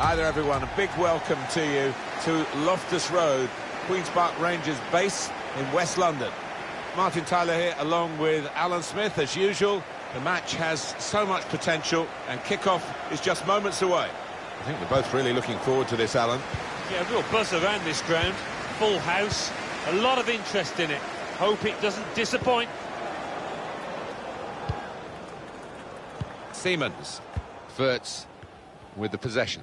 Hi there, everyone. A big welcome to you to Loftus Road, Queen's Park Rangers base in West London. Martin Tyler here, along with Alan Smith, as usual. The match has so much potential, and kick-off is just moments away. I think we're both really looking forward to this, Alan. Yeah, real buzz around this ground. Full house, a lot of interest in it. Hope it doesn't disappoint. Siemens. Wirtz with the possession.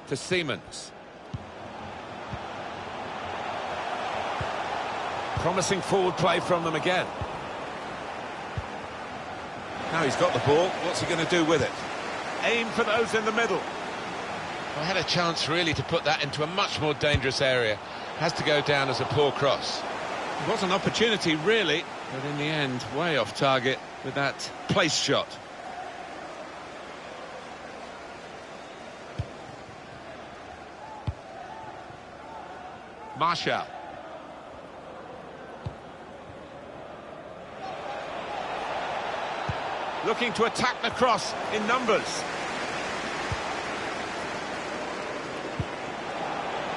To Siemens. Promising forward play from them again. Now he's got the ball. What's he going to do with it? Aim for those in the middle. I had a chance really to put that into a much more dangerous area. Has to go down as a poor cross. It was an opportunity, really, but in the end, way off target with that place shot. Marshall. Looking to attack the cross in numbers.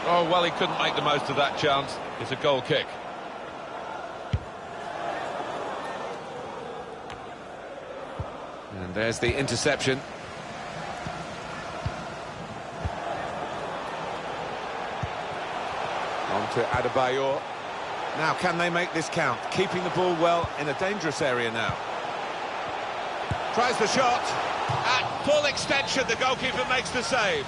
Oh, well, he couldn't make the most of that chance. It's a goal kick. And there's the interception. On to Adebayor. Now, can they make this count? Keeping the ball well in a dangerous area now. Tries the shot. At full extension, the goalkeeper makes the save.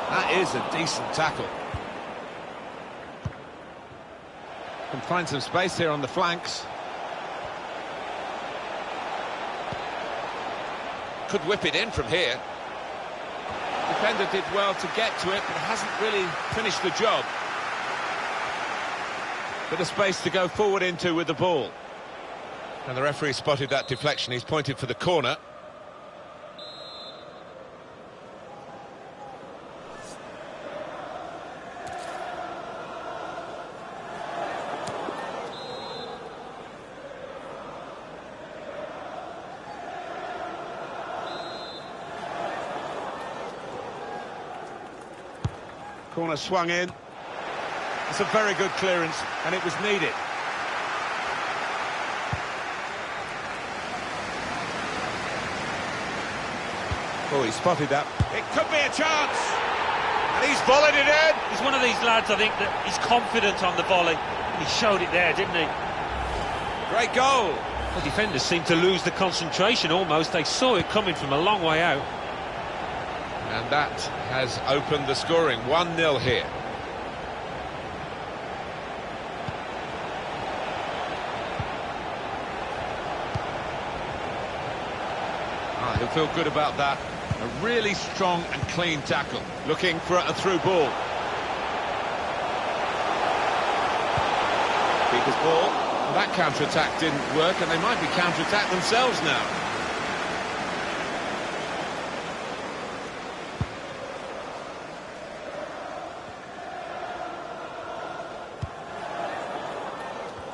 That is a decent tackle. Can find some space here on the flanks. Could whip it in from here. Defender did well to get to it, but hasn't really finished the job. Bit of space to go forward into with the ball. And the referee spotted that deflection. He's pointed for the corner. Corner swung in. It's a very good clearance, and it was needed. Oh, he spotted that. It could be a chance! And he's volleyed it in! He's one of these lads, I think, that he's confident on the volley. He showed it there, didn't he? Great goal! The defenders seemed to lose the concentration almost. They saw it coming from a long way out. And that has opened the scoring. 1-0 here. He'll feel good about that. A really strong and clean tackle. Looking for a through ball. Keeper's ball. That counter-attack didn't work, and they might be counter-attacked themselves now.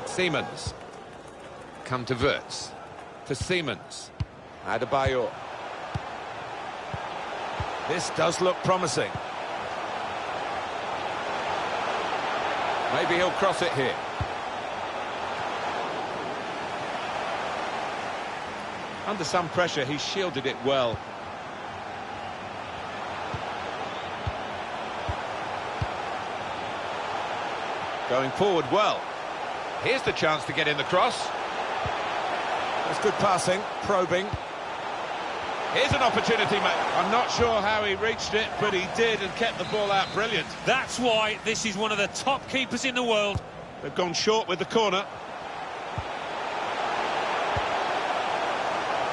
Siemens. Come to Wirtz. To Siemens. Adebayor. This does look promising. Maybe he'll cross it here. Under some pressure, he shielded it well. Going forward well. Here's the chance to get in the cross. That's good passing, probing. Here's an opportunity, mate. I'm not sure how he reached it, but he did and kept the ball out brilliant. That's why this is one of the top keepers in the world. They've gone short with the corner.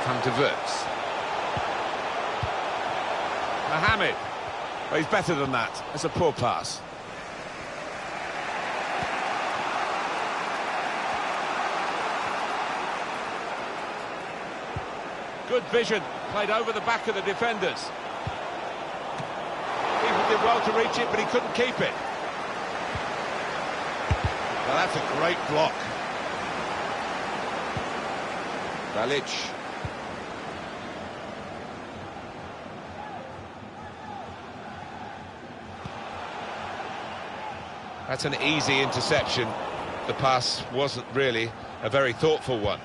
Come to Wirtz. Mohamed. Well, he's better than that. That's a poor pass. Good vision, played over the back of the defenders. Keeper did well to reach it, but he couldn't keep it. Well, that's a great block. Balic. That's an easy interception. The pass wasn't really a very thoughtful one.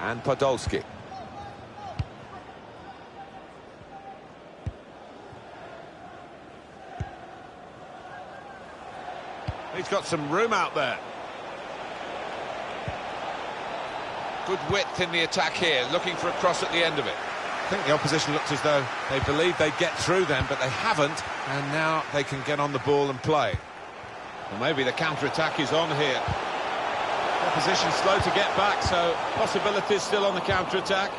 And Podolski. He's got some room out there. Good width in the attack here, looking for a cross at the end of it. I think the opposition looked as though they believed they'd get through them, but they haven't, and now they can get on the ball and play. Well, maybe the counter-attack is on here. The opposition slow to get back, so possibilities still on the counter-attack.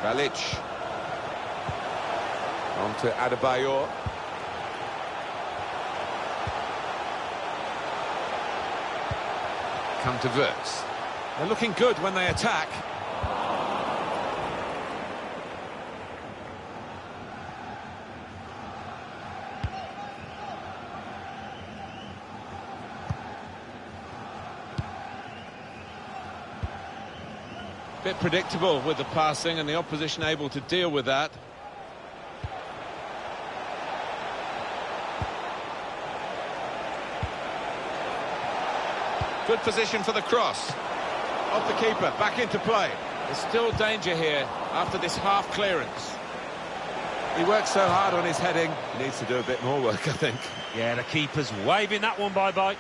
Balic. On to Adebayor. Come to Wirtz. They're looking good when they attack. Bit predictable with the passing and the opposition able to deal with that. Good position for the cross. Off the keeper, back into play. There's still danger here after this half clearance. He works so hard on his heading, he needs to do a bit more work, I think. Yeah, the keeper's waving that one bye-bye.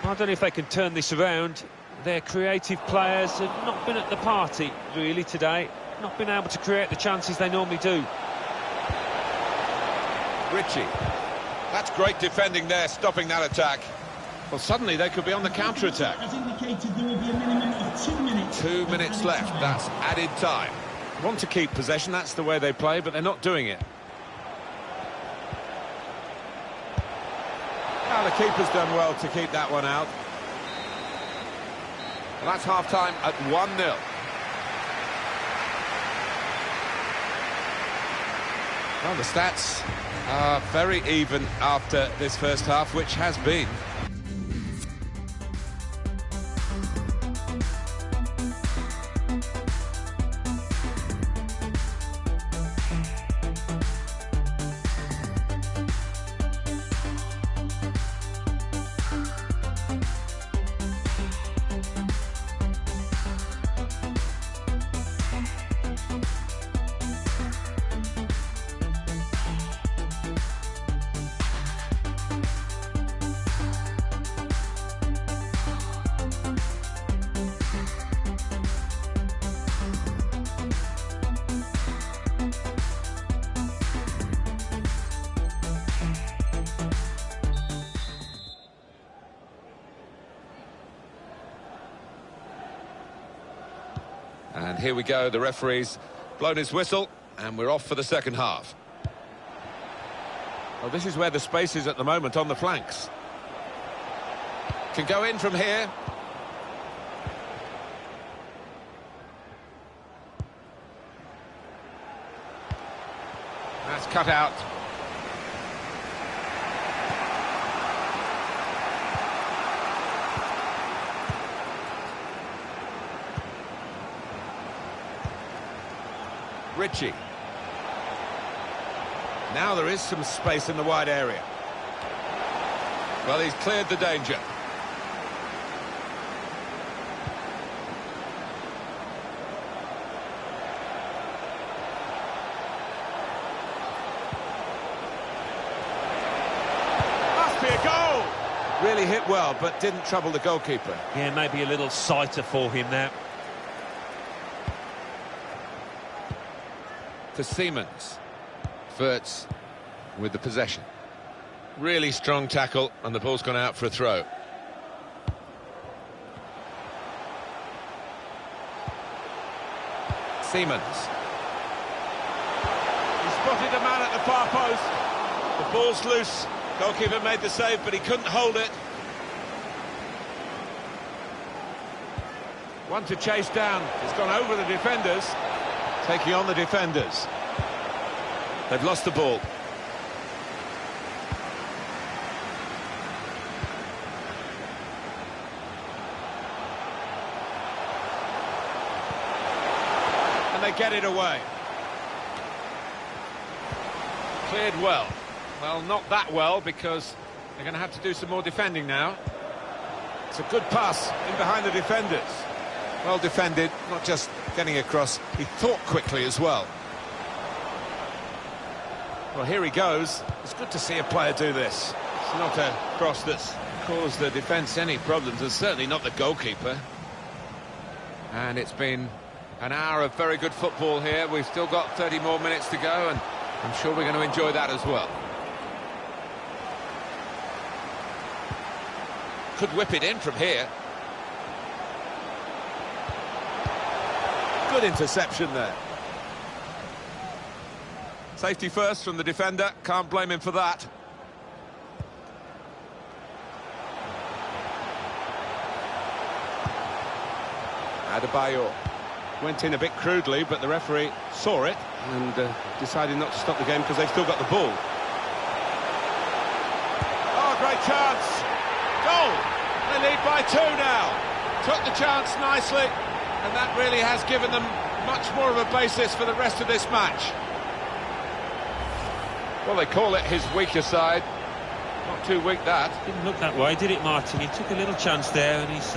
I don't know if they can turn this around. Their creative players have not been at the party, really, today. Not been able to create the chances they normally do. Ritchie. That's great defending there, stopping that attack. Well, suddenly they could be on the counter-attack. As indicated, there will be a minimum of 2 minutes. 2 minutes left, that's added time. Want to keep possession, that's the way they play, but they're not doing it. Now the keeper's done well to keep that one out. Well, that's half-time at 1-0. Well, the stats are very even after this first half, which has been. And here we go, the referee's blown his whistle, and we're off for the second half. Well, this is where the space is at the moment, on the flanks. Can go in from here. That's cut out. Ritchie. Now there is some space in the wide area. Well, he's cleared the danger. Must be a goal! Really hit well, but didn't trouble the goalkeeper. Yeah, maybe a little sighter for him now. To Siemens. Wirtz with the possession. Really strong tackle, and the ball's gone out for a throw. Siemens. He spotted a man at the far post. The ball's loose. Goalkeeper made the save, but he couldn't hold it. One to chase down. It's gone over the defenders. Taking on the defenders. They've lost the ball. And they get it away. Cleared well. Well, not that well, because they're going to have to do some more defending now. It's a good pass in behind the defenders. Well defended, not just getting across, he thought quickly as well. Well, here he goes. It's good to see a player do this. It's not a cross that's caused the defence any problems, and certainly not the goalkeeper. And it's been an hour of very good football here. We've still got 30 more minutes to go, and I'm sure we're going to enjoy that as well. Could whip it in from here. Good interception there. Safety first from the defender, can't blame him for that. Adebayor went in a bit crudely, but the referee saw it and decided not to stop the game because they've still got the ball. Oh, great chance! Goal! They lead by 2 now. Took the chance nicely, and that really has given them much more of a basis for the rest of this match. Well, they call it his weaker side. Not too weak, that. Didn't look that way, did it, Martin? He took a little chance there, and he's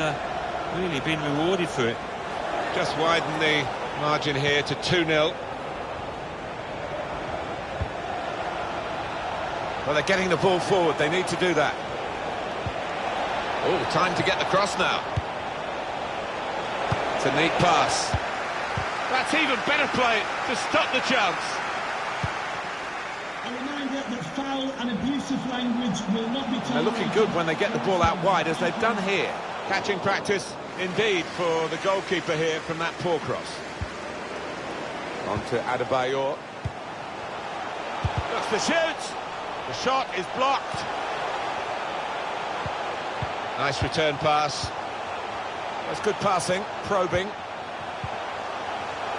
really been rewarded for it. Just widen the margin here to 2-0. Well, they're getting the ball forward. They need to do that. Oh, time to get the cross now. It's a neat pass. That's even better play to stop the chance. A reminder that foul and abusive language will not be tolerated. They're looking good when they get the ball out wide, as they've done here. Catching practice indeed for the goalkeeper here from that poor cross. On to Adebayor. Looks to shoot. The shot is blocked. Nice return pass. That's good passing, probing.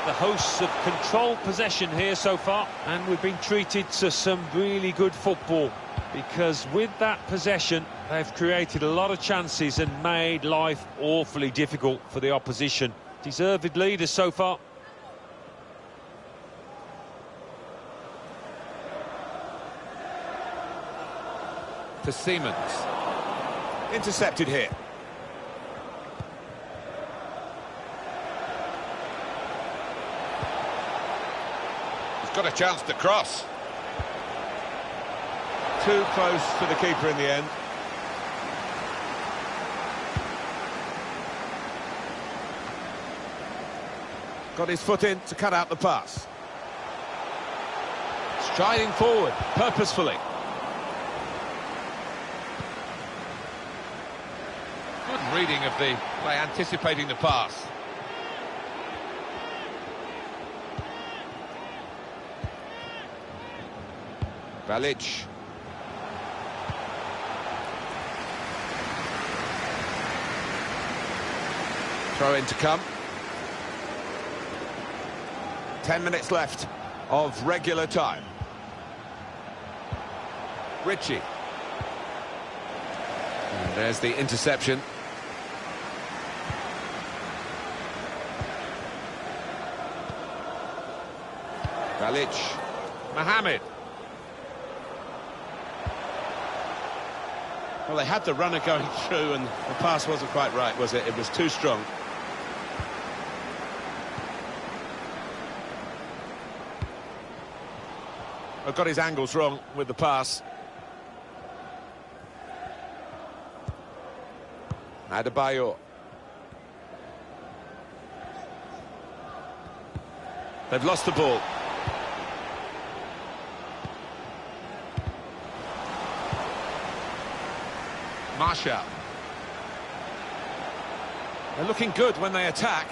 The hosts have controlled possession here so far, and we've been treated to some really good football, because with that possession they've created a lot of chances and made life awfully difficult for the opposition. Deserved leaders so far. To Siemens. Intercepted here. Got a chance to cross. Too close to the keeper in the end. Got his foot in to cut out the pass. Striding forward, purposefully. Good reading of the play, anticipating the pass. Balic. Throw in to come. 10 minutes left of regular time. Ritchie. And there's the interception. Balic. Mohamed. Well, they had the runner going through, and the pass wasn't quite right, was it? It was too strong. I've got his angles wrong with the pass. Adebayor. They've lost the ball. Marshall. They're looking good when they attack.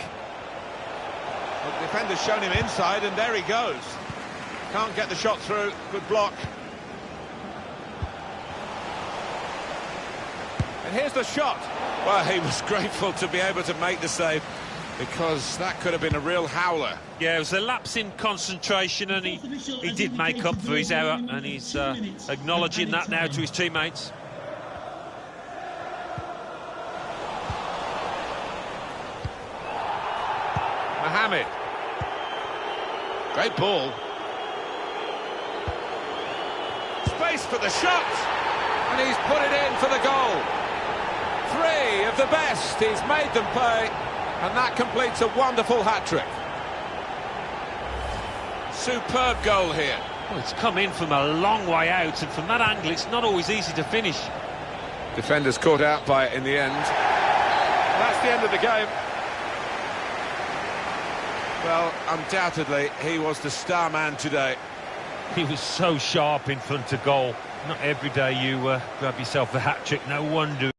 Well, the defender's shown him inside, and there he goes. Can't get the shot through. Good block. And here's the shot. Well, he was grateful to be able to make the save. because that could have been a real howler. Yeah, it was a lapse in concentration, and he did make up for his error, and he's acknowledging that now to his teammates. Mohamed. Great ball. Space for the shot, and he's put it in for the goal. 3 of the best, he's made them pay, and that completes a wonderful hat-trick. Superb goal here. Well, it's come in from a long way out, and from that angle it's not always easy to finish. Defenders caught out by it in the end. That's the end of the game. Well, undoubtedly, he was the star man today. He was so sharp in front of goal. Not every day you grab yourself a hat-trick, no wonder.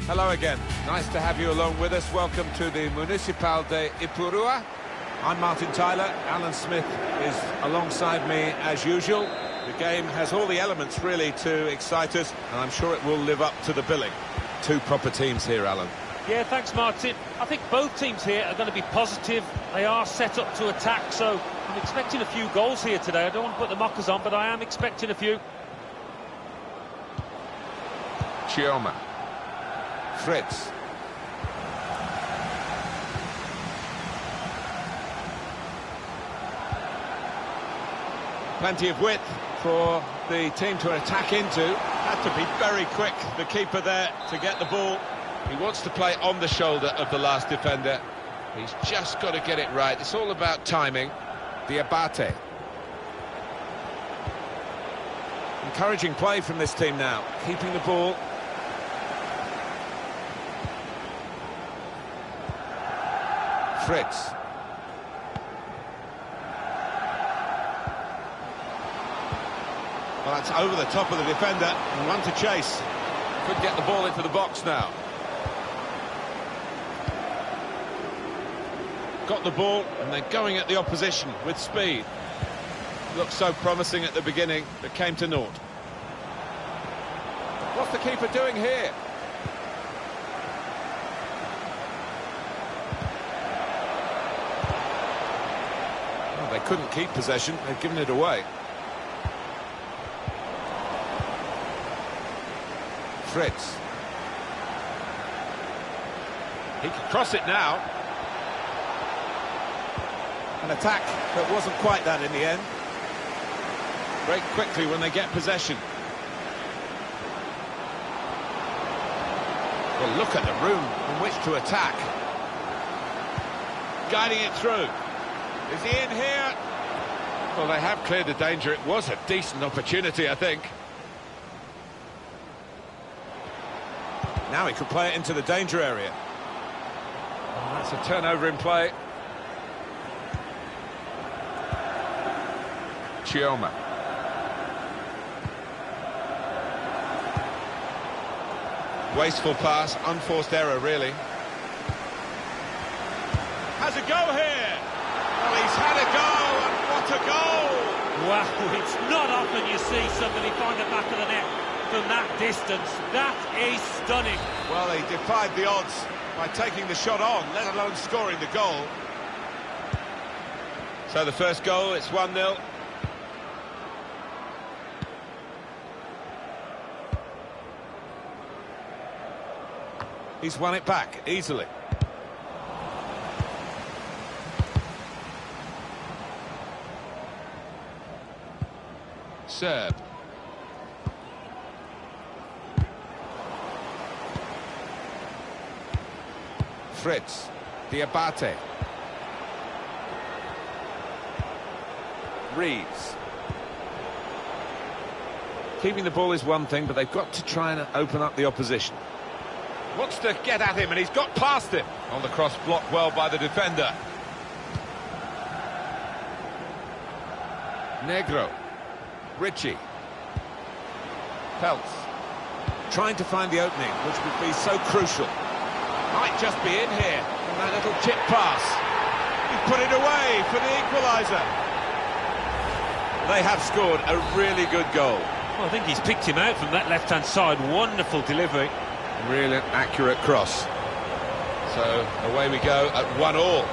Hello again. Nice to have you along with us. Welcome to the Municipal de Ipurua. I'm Martin Tyler. Alan Smith is alongside me as usual. The game has all the elements really to excite us, and I'm sure it will live up to the billing. Two proper teams here, Alan. Yeah, thanks, Martin. I think both teams here are going to be positive. They are set up to attack, so I'm expecting a few goals here today. I don't want to put the mockers on, but I am expecting a few. Chioma. Fritz. Plenty of width for the team to attack into. Had to be very quick, the keeper there, to get the ball. He wants to play on the shoulder of the last defender. He's just got to get it right. It's all about timing. Diabate. Encouraging play from this team now, keeping the ball. Fritz. Well, that's over the top of the defender, and one to chase. Could get the ball into the box now. Got the ball, and they're going at the opposition with speed. Looked so promising at the beginning, but came to naught. What's the keeper doing here? Well, they couldn't keep possession, they've given it away. Fritz. He can cross it now. An attack that wasn't quite that in the end. Break quickly when they get possession. Well, look at the room in which to attack. Guiding it through. Is he in here? Well, they have cleared the danger. It was a decent opportunity, I think. Now he could play it into the danger area. Oh, that's a turnover in play. Chioma. Wasteful pass, unforced error, really. Has a go here. Well, he's had a go, and what a goal! Wow, it's not often you see somebody find the back of the net from that distance. That is stunning. Well, he defied the odds by taking the shot on, let alone scoring the goal. So the first goal, it's 1-0. He's won it back easily. Serve. Fritz. Diabate. Reeves. Keeping the ball is one thing, but they've got to try and open up the opposition. Wants to get at him, and he's got past him. On the cross, blocked well by the defender. Negro. Ritchie. Peltz. Trying to find the opening, which would be so crucial. Might just be in here. And that little chip pass. He put it away for the equaliser. They have scored a really good goal. Well, I think he's picked him out from that left-hand side. Wonderful delivery. Really accurate cross. So away we go at 1-1.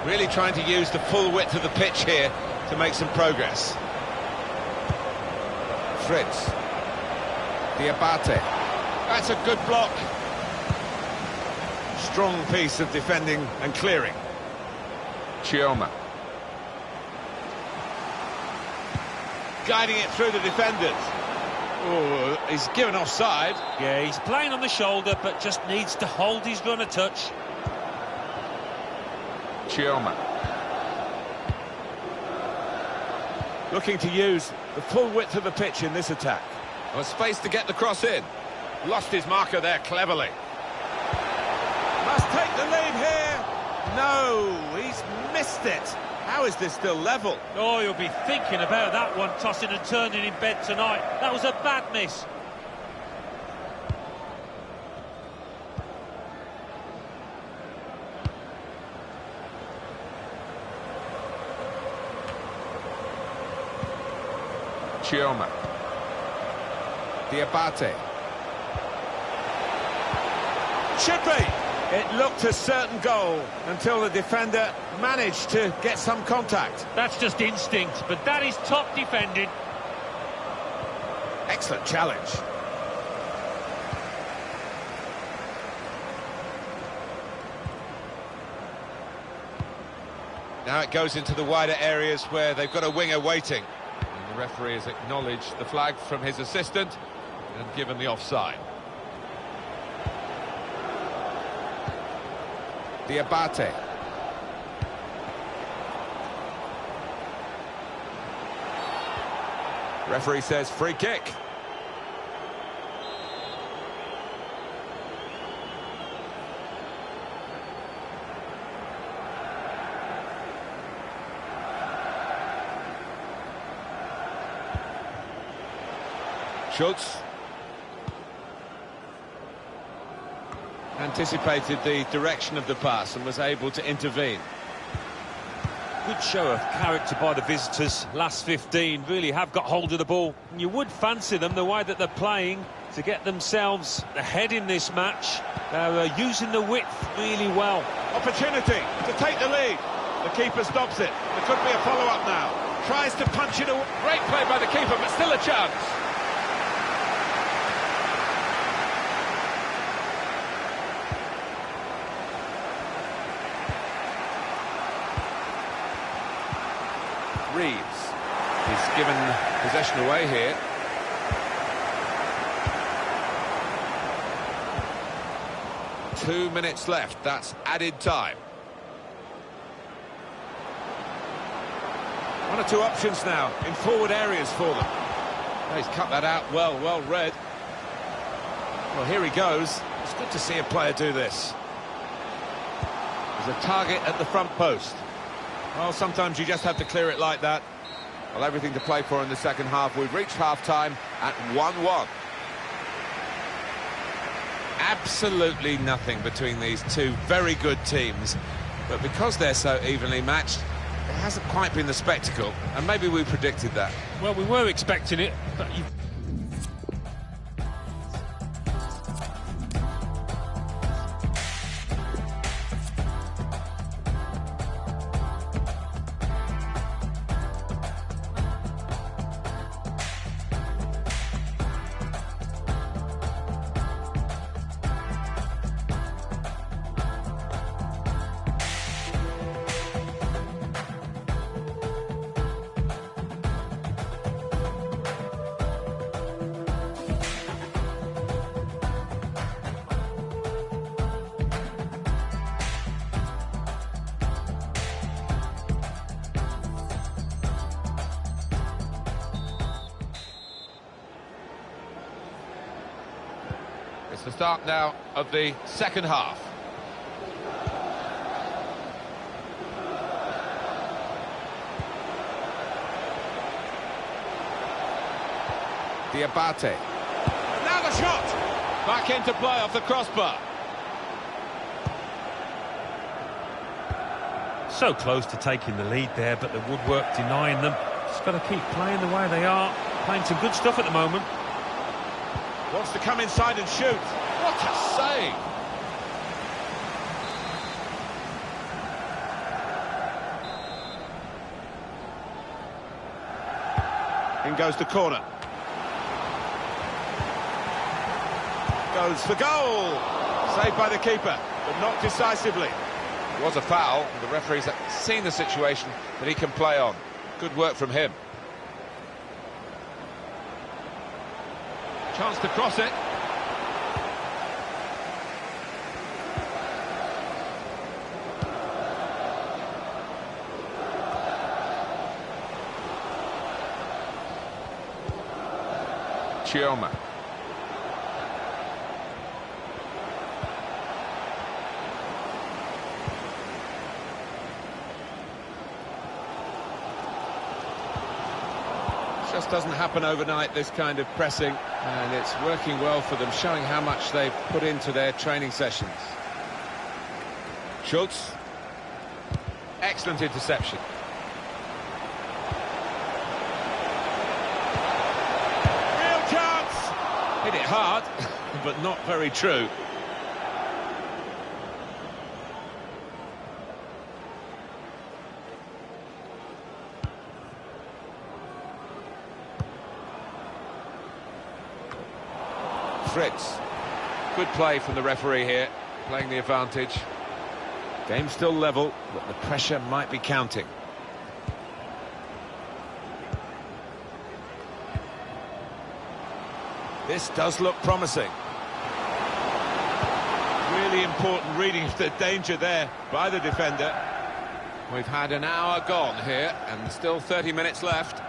Really trying to use the full width of the pitch here to make some progress. Fritz. Diabate. That's a good block. Strong piece of defending and clearing. Chioma. Guiding it through the defenders. Oh, he's given offside. Yeah, he's playing on the shoulder, but just needs to hold his run a touch. Chioma. Looking to use the full width of the pitch in this attack. Well, space to get the cross in. Lost his marker there cleverly. Must take the lead here. No, he's missed it. How is this still level? Oh, you'll be thinking about that one, tossing and turning in bed tonight. That was a bad miss. Chioma. Diabate. Should be. It looked a certain goal until the defender managed to get some contact. That's just instinct, but that is top defending. Excellent challenge. Now it goes into the wider areas where they've got a winger waiting. And the referee has acknowledged the flag from his assistant and given the offside. Diabate. Referee says free kick. Schultz. Anticipated the direction of the pass and was able to intervene. Good show of character by the visitors. Last 15 really have got hold of the ball. You would fancy them the way that they're playing to get themselves ahead in this match. They're using the width really well. Opportunity to take the lead. The keeper stops it. There could be a follow-up now. Tries to punch it away. Great play by the keeper, but still a chance. Reeves. He's given possession away here. Two minutes left. That's added time. One or two options now in forward areas for them. He's cut that out well read. Well, here he goes. It's good to see a player do this. There's a target at the front post. Well, sometimes you just have to clear it like that. Well, everything to play for in the second half. We've reached half-time at 1-1. Absolutely nothing between these two very good teams. But because they're so evenly matched, it hasn't quite been the spectacle. And maybe we predicted that. Well, we were expecting it, but you... It's the start now of the second half. Diabate. Now the shot! Back into play off the crossbar. So close to taking the lead there, but the woodwork denying them. Just got to keep playing the way they are. Playing some good stuff at the moment. Wants to come inside and shoot. What a save! In goes the corner. Goes for goal. Saved by the keeper, but not decisively. It was a foul. The referee's seen the situation that he can play on. Good work from him. Chance to cross it. Chioma. doesn't happen overnight, this kind of pressing, and it's working well for them, showing how much they've put into their training sessions. Schultz. Excellent interception. Real chance! Hit it hard, but not very true. Fritz. Good play from the referee here, playing the advantage. Game still level, but the pressure might be counting. This does look promising. Really important reading of the danger there by the defender. We've had an hour gone here, and still 30 minutes left.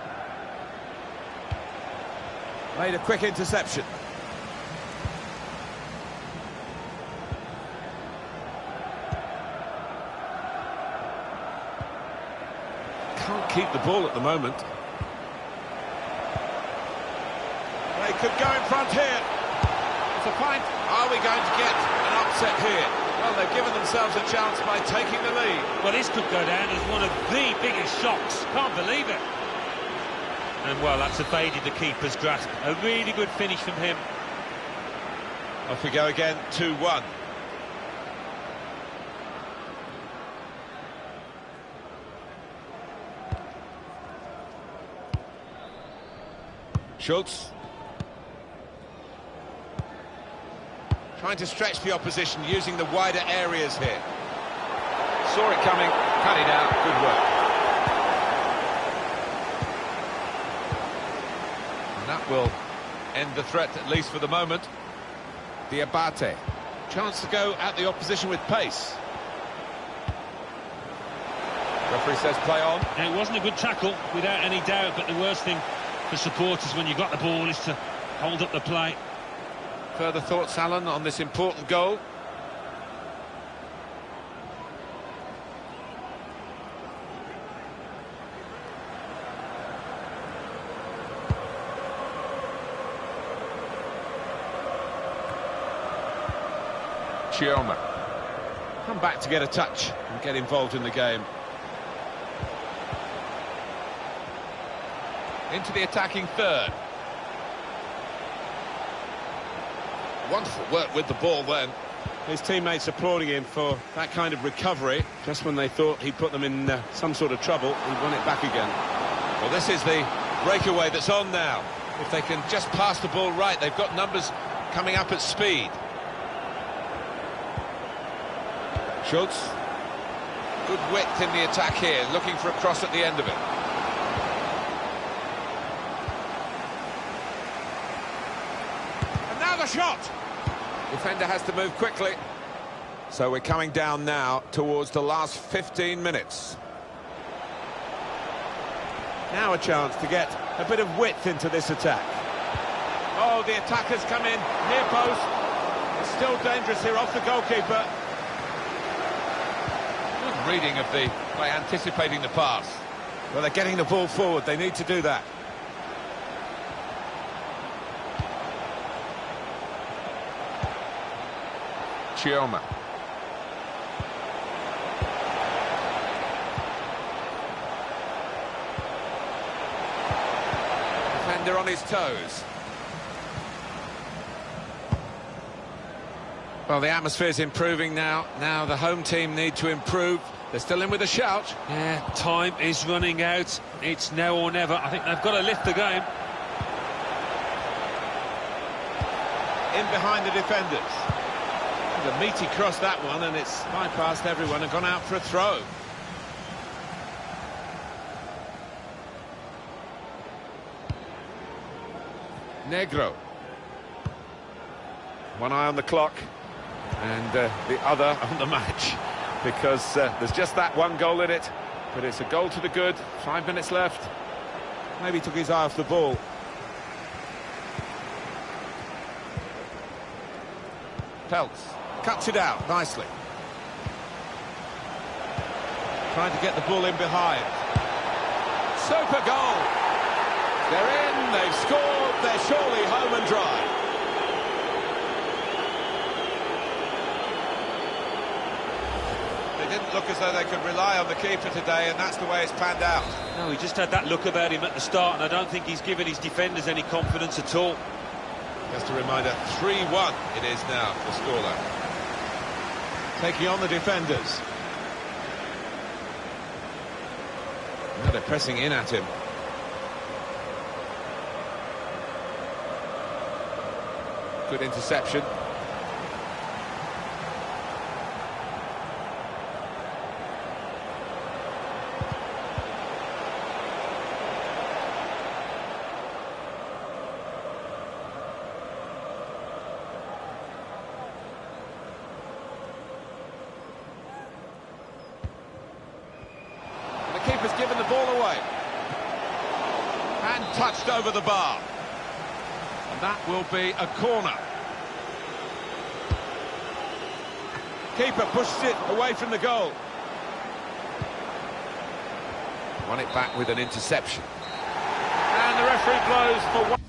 Made a quick interception. Can't keep the ball at the moment. They could go in front here. It's a find. Are we going to get an upset here? Well, they've given themselves a chance by taking the lead. Well, this could go down as one of the biggest shocks. Can't believe it. And, well, that's evaded the keeper's grasp. A really good finish from him. Off we go again, 2-1. Schultz. Trying to stretch the opposition, using the wider areas here. Saw it coming, cut it out, good work. And that will end the threat, at least for the moment. Diabate. Chance to go at the opposition with pace. Referee says play on. Now, it wasn't a good tackle, without any doubt, but the worst thing for supporters when you've got the ball is to hold up the play. Further thoughts, Alan, on this important goal? Chioma. Come back to get a touch and get involved in the game. Into the attacking third. Wonderful work with the ball then. His teammates applauding him for that kind of recovery. Just when they thought he'd put them in some sort of trouble, he won it back again. Well, this is the breakaway that's on now. If they can just pass the ball right, they've got numbers coming up at speed. Schultz. Good width in the attack here, looking for a cross at the end of it. And now the shot! Defender has to move quickly. So we're coming down now towards the last 15 minutes. Now a chance to get a bit of width into this attack. Oh, the attackers come in, near post. It's still dangerous here off the goalkeeper. Good reading of the by anticipating the pass. Well, they're getting the ball forward, they need to do that. Chioma. Defender on his toes. Well, the atmosphere's improving now. Now the home team need to improve. They're still in with a shout. Yeah, time is running out. It's now or never. I think they've got to lift the game. In behind the defenders. A meaty cross that one, and it's bypassed everyone and gone out for a throw. Negro. One eye on the clock and the other on the match, because there's just that one goal in it, but it's a goal to the good. 5 minutes left. Maybe took his eye off the ball. Peltz. Cuts it out nicely. Trying to get the ball in behind. Super goal! They're in, they've scored, they're surely home and dry. They didn't look as though they could rely on the keeper today, and that's the way it's panned out. No, he just had that look about him at the start, and I don't think he's given his defenders any confidence at all. Just a reminder, 3-1 it is now, the scoreline. Taking on the defenders. Now they're pressing in at him. Good interception. The keeper's given the ball away. And touched over the bar. And that will be a corner. Keeper pushes it away from the goal. Won it back with an interception. And the referee blows for one.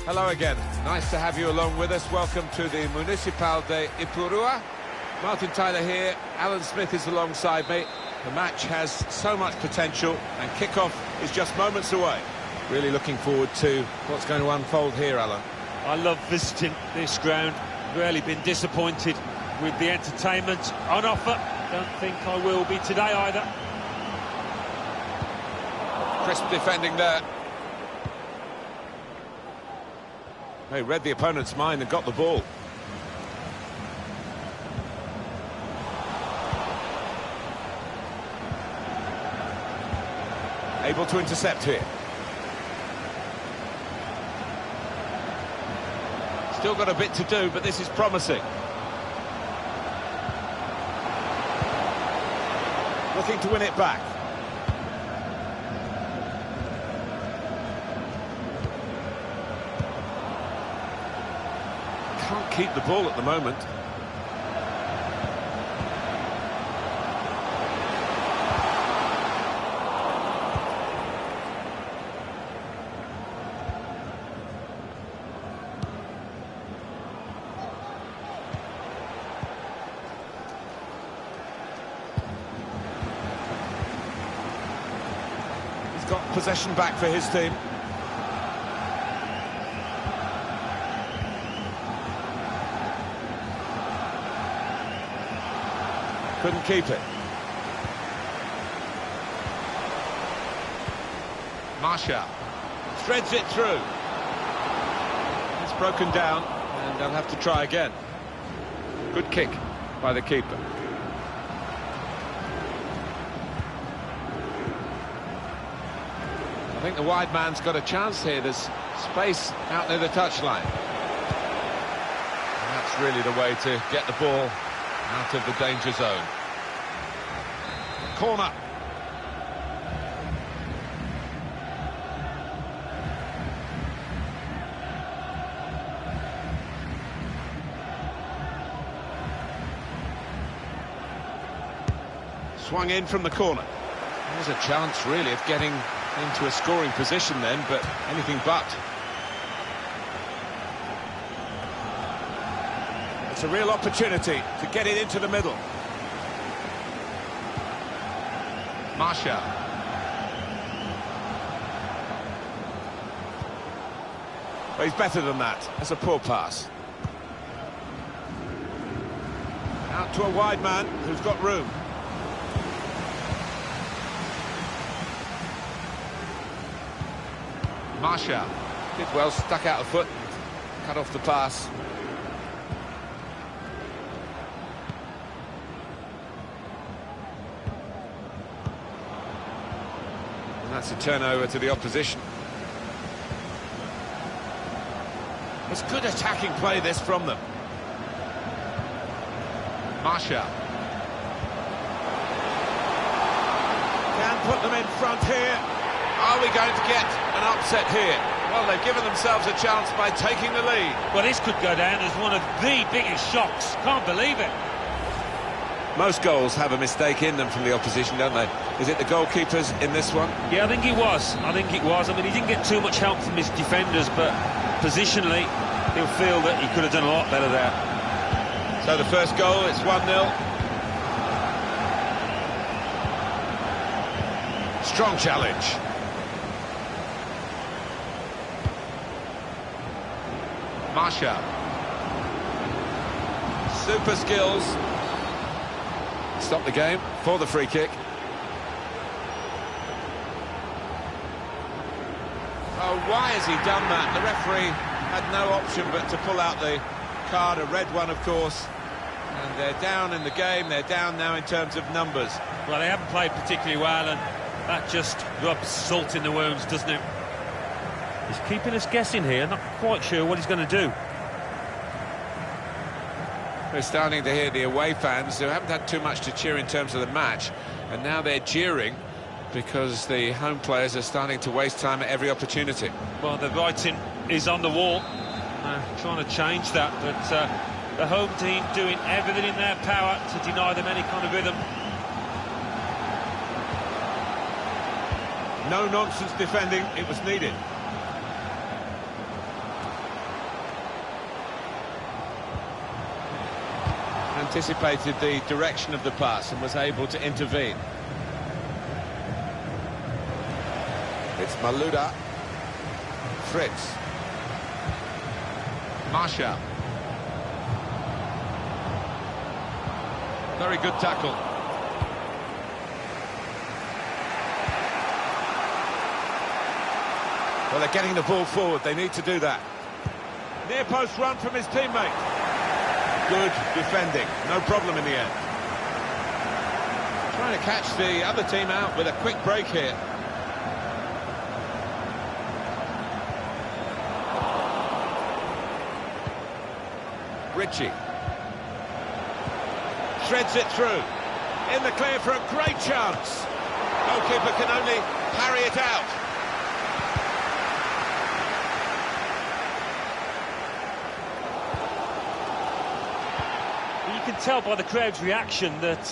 Hello again. Nice to have you along with us. Welcome to the Municipal de Ipurua. Martin Tyler here. Alan Smith is alongside me. The match has so much potential and kick-off is just moments away. Really looking forward to what's going to unfold here, Alan. I love visiting this ground. Rarely been disappointed with the entertainment on offer. Don't think I will be today either. Crisp defending there. They read the opponent's mind and got the ball. Able to intercept here. Still got a bit to do, but this is promising. Looking to win it back. Can't keep the ball at the moment. He's got possession back for his team. Couldn't keep it. Marshall threads it through. It's broken down and they'll have to try again. Good kick by the keeper. I think the wide man's got a chance here. There's space out near the touchline. And that's really the way to get the ball out of the danger zone. Corner. Swung in from the corner. There's a chance really of getting into a scoring position then, but anything but. It's a real opportunity to get it into the middle. Marshall. Well, he's better than that. That's a poor pass. Out to a wide man who's got room. Marshall did well, stuck out a foot, cut off the pass. And that's a turnover to the opposition. It's good attacking play this from them. Marshall can put them in front here. Are we going to get an upset here? Well, they've given themselves a chance by taking the lead. Well, this could go down as one of the biggest shocks. Can't believe it. Most goals have a mistake in them from the opposition, don't they? Is it the goalkeepers in this one? Yeah, I think it was. I mean, he didn't get too much help from his defenders, but positionally, he'll feel that he could have done a lot better there. So the first goal, it's 1-0. Strong challenge. Marshall. Super skills. Stop the game for the free kick. Oh, why has he done that? The referee had no option but to pull out the card, a red one, of course. And they're down in the game. They're down now in terms of numbers. Well, they haven't played particularly well, and that just rubs salt in the wounds, doesn't it? He's keeping us guessing here, not quite sure what he's going to do. We're starting to hear the away fans who haven't had too much to cheer in terms of the match, and now they're jeering because the home players are starting to waste time at every opportunity. Well, the writing is on the wall, trying to change that, but the home team doing everything in their power to deny them any kind of rhythm. No-nonsense defending, it was needed. Anticipated the direction of the pass and was able to intervene. It's Malouda. Fritz. Marshall. Very good tackle. Well, they're getting the ball forward. They need to do that. Near post run from his teammate. Good defending. No problem in the end. Trying to catch the other team out with a quick break here. Ritchie. Shreds it through. In the clear for a great chance. Goalkeeper can only parry it out. You can tell by the crowd's reaction that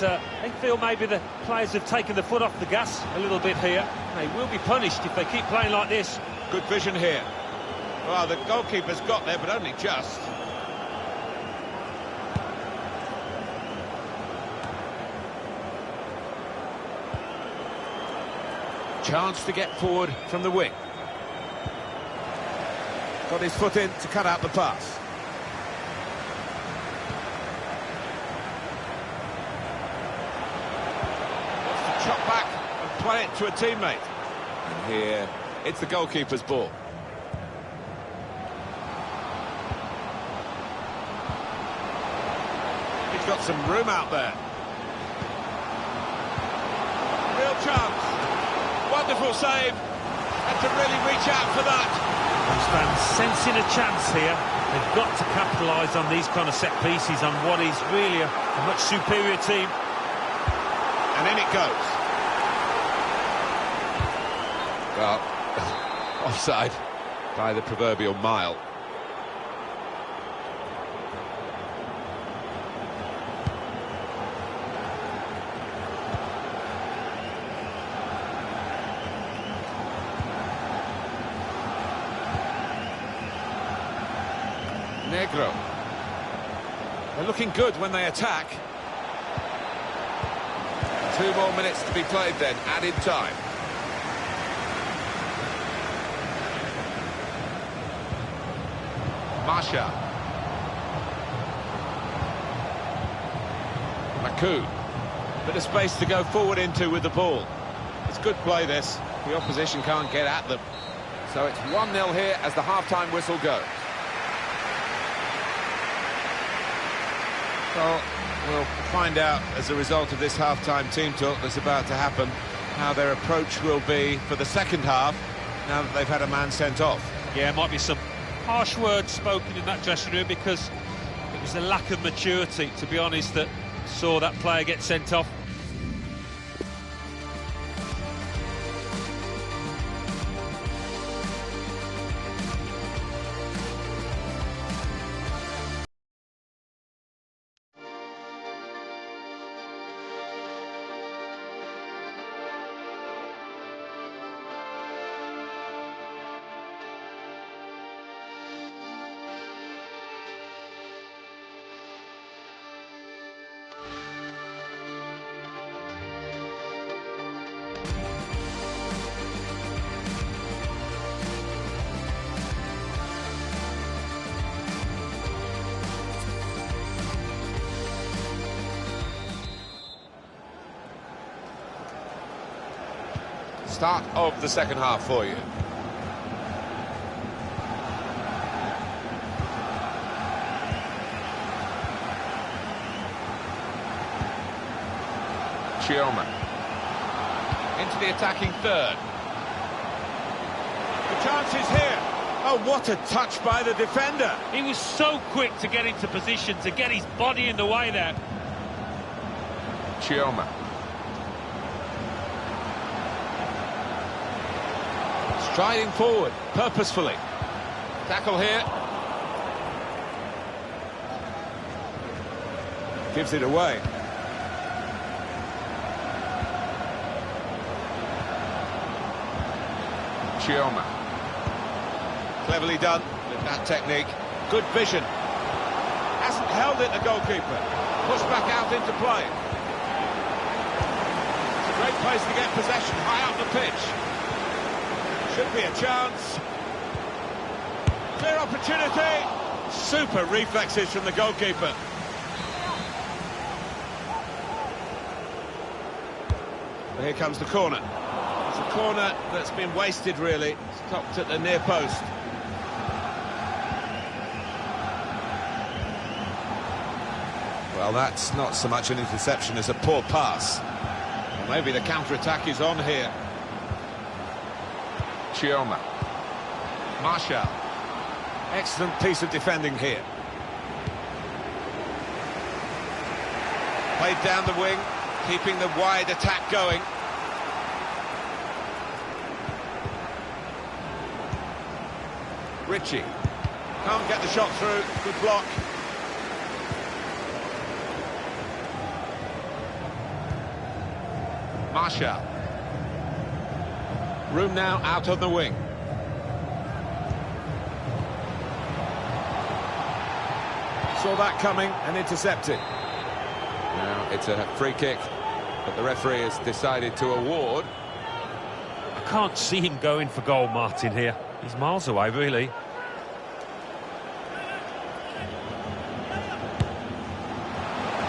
they feel maybe the players have taken the foot off the gas a little bit here. They will be punished if they keep playing like this. Good vision here. Well, the goalkeeper's got there, but only just. Chance to get forward from the wing. Got his foot in to cut out the pass. Wants to chop back and play it to a teammate. And here, it's the goalkeeper's ball. He's got some room out there. Real chance. Wonderful save, and to really reach out for that. Those fans sensing a chance here. They've got to capitalise on these kind of set pieces on what is really a much superior team. And in it goes. Well, offside by the proverbial mile. Negro. They're looking good when they attack. 2 more minutes to be played then, added time. Marshall. Maku. Bit of space to go forward into with the ball. It's good play, this. The opposition can't get at them. So it's 1-0 here as the half-time whistle goes. Well, we'll find out as a result of this half-time team talk that's about to happen how their approach will be for the second half now that they've had a man sent off. Yeah, might be some harsh words spoken in that dressing room because it was a lack of maturity, to be honest, that saw that player get sent off. Start of the second half for you. Chioma. Into the attacking third. The chance is here. Oh, what a touch by the defender. He was so quick to get into position, to get his body in the way there. Chioma. Striding forward, purposefully. Tackle here. Gives it away. Chioma. Cleverly done with that technique. Good vision. Hasn't held it, the goalkeeper. Pushed back out into play. It's a great place to get possession, high up the pitch. Should be a chance. Clear opportunity. Super reflexes from the goalkeeper. Here comes the corner. It's a corner that's been wasted, really. Stopped at the near post. Well, that's not so much an interception as a poor pass. Well, maybe the counter-attack is on here. Chioma. Marshall. Excellent piece of defending here. Played down the wing, keeping the wide attack going. Ritchie. Can't get the shot through. Good block. Marshall. Room now out on the wing. Saw that coming and intercepted. Now it's a free kick, but the referee has decided to award. I can't see him going for goal, Martin, here. He's miles away, really.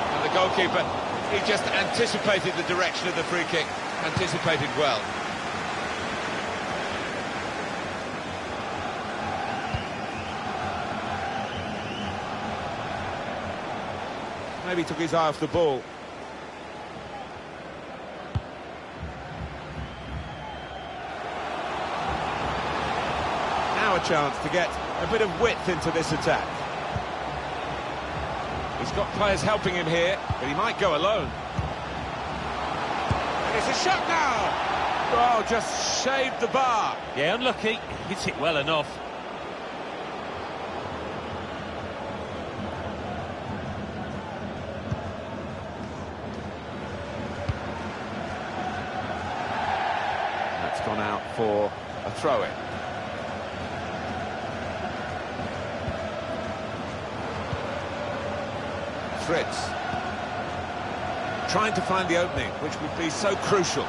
And the goalkeeper, he just anticipated the direction of the free kick. Anticipated well. Maybe took his eye off the ball. Now a chance to get a bit of width into this attack. He's got players helping him here, but he might go alone. And it's a shot now! Oh, just shaved the bar. Yeah, unlucky. Hits it well enough. That's gone out for a throw-in. Fritz. Trying to find the opening, which would be so crucial.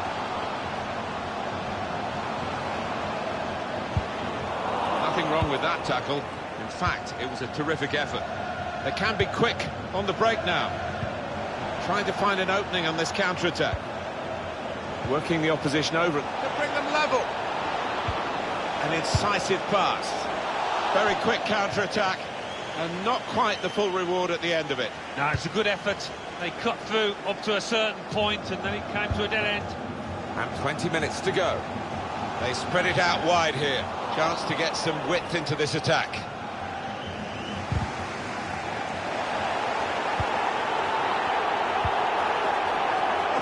Nothing wrong with that tackle. In fact, it was a terrific effort. They can be quick on the break now. Trying to find an opening on this counter-attack. Working the opposition over to bring them level. An incisive pass. Very quick counter-attack. And not quite the full reward at the end of it. No, it's a good effort. They cut through up to a certain point and then it came to a dead end. And 20 minutes to go. They spread it out wide here. Chance to get some width into this attack.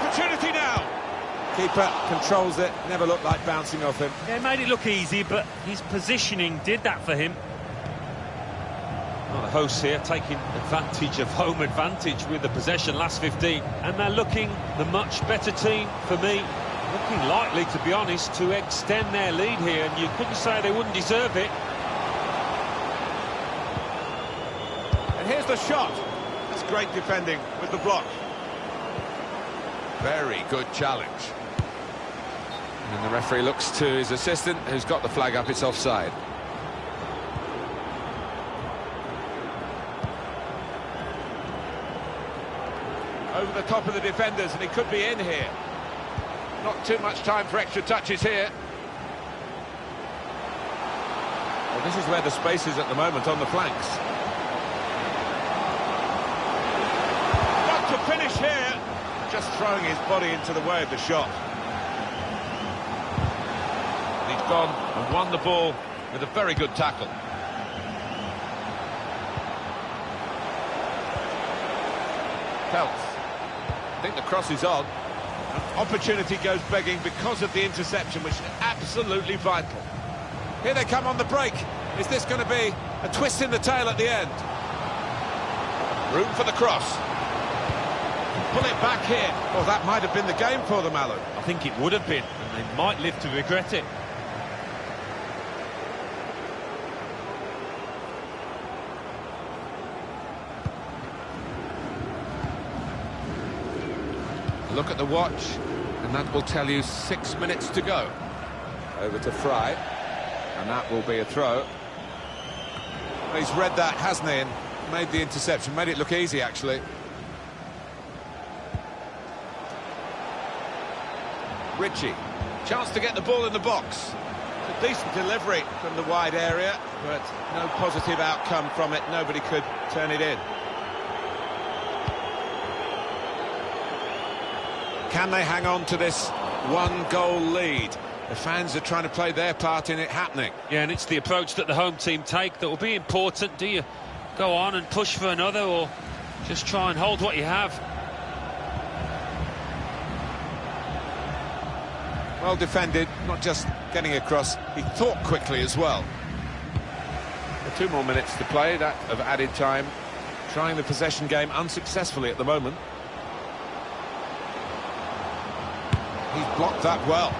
Opportunity now. Keeper controls it. Never looked like bouncing off him. Yeah, made it look easy, but his positioning did that for him. Well, the hosts here taking advantage of home advantage with the possession last 15, and they're looking the much better team for me. Looking likely, to be honest, to extend their lead here, and you couldn't say they wouldn't deserve it. And here's the shot. That's great defending with the block. Very good challenge. And the referee looks to his assistant, who's got the flag up. It's offside. Over the top of the defenders, and he could be in here. Not too much time for extra touches here. Well, this is where the space is at the moment, on the flanks. Got to finish here. Just throwing his body into the way of the shot. And he's gone and won the ball with a very good tackle. Phelps. I think the cross is on. An opportunity goes begging because of the interception, which is absolutely vital. Here they come on the break. Is this going to be a twist in the tail at the end? Room for the cross. Pull it back here. Well, that might have been the game for them, Alan. I think it would have been, and they might live to regret it. Look at the watch, and that will tell you 6 minutes to go. Over to Fry, and that will be a throw. Well, he's read that, hasn't he, and made the interception, made it look easy, actually. Ritchie, chance to get the ball in the box. A decent delivery from the wide area, but no positive outcome from it. Nobody could turn it in. Can they hang on to this one-goal lead? The fans are trying to play their part in it happening. Yeah, and it's the approach that the home team take that will be important. Do you go on and push for another, or just try and hold what you have? Well defended, not just getting across, he thought quickly as well. 2 more minutes to play, that of added time. Trying the possession game unsuccessfully at the moment. He's blocked that well.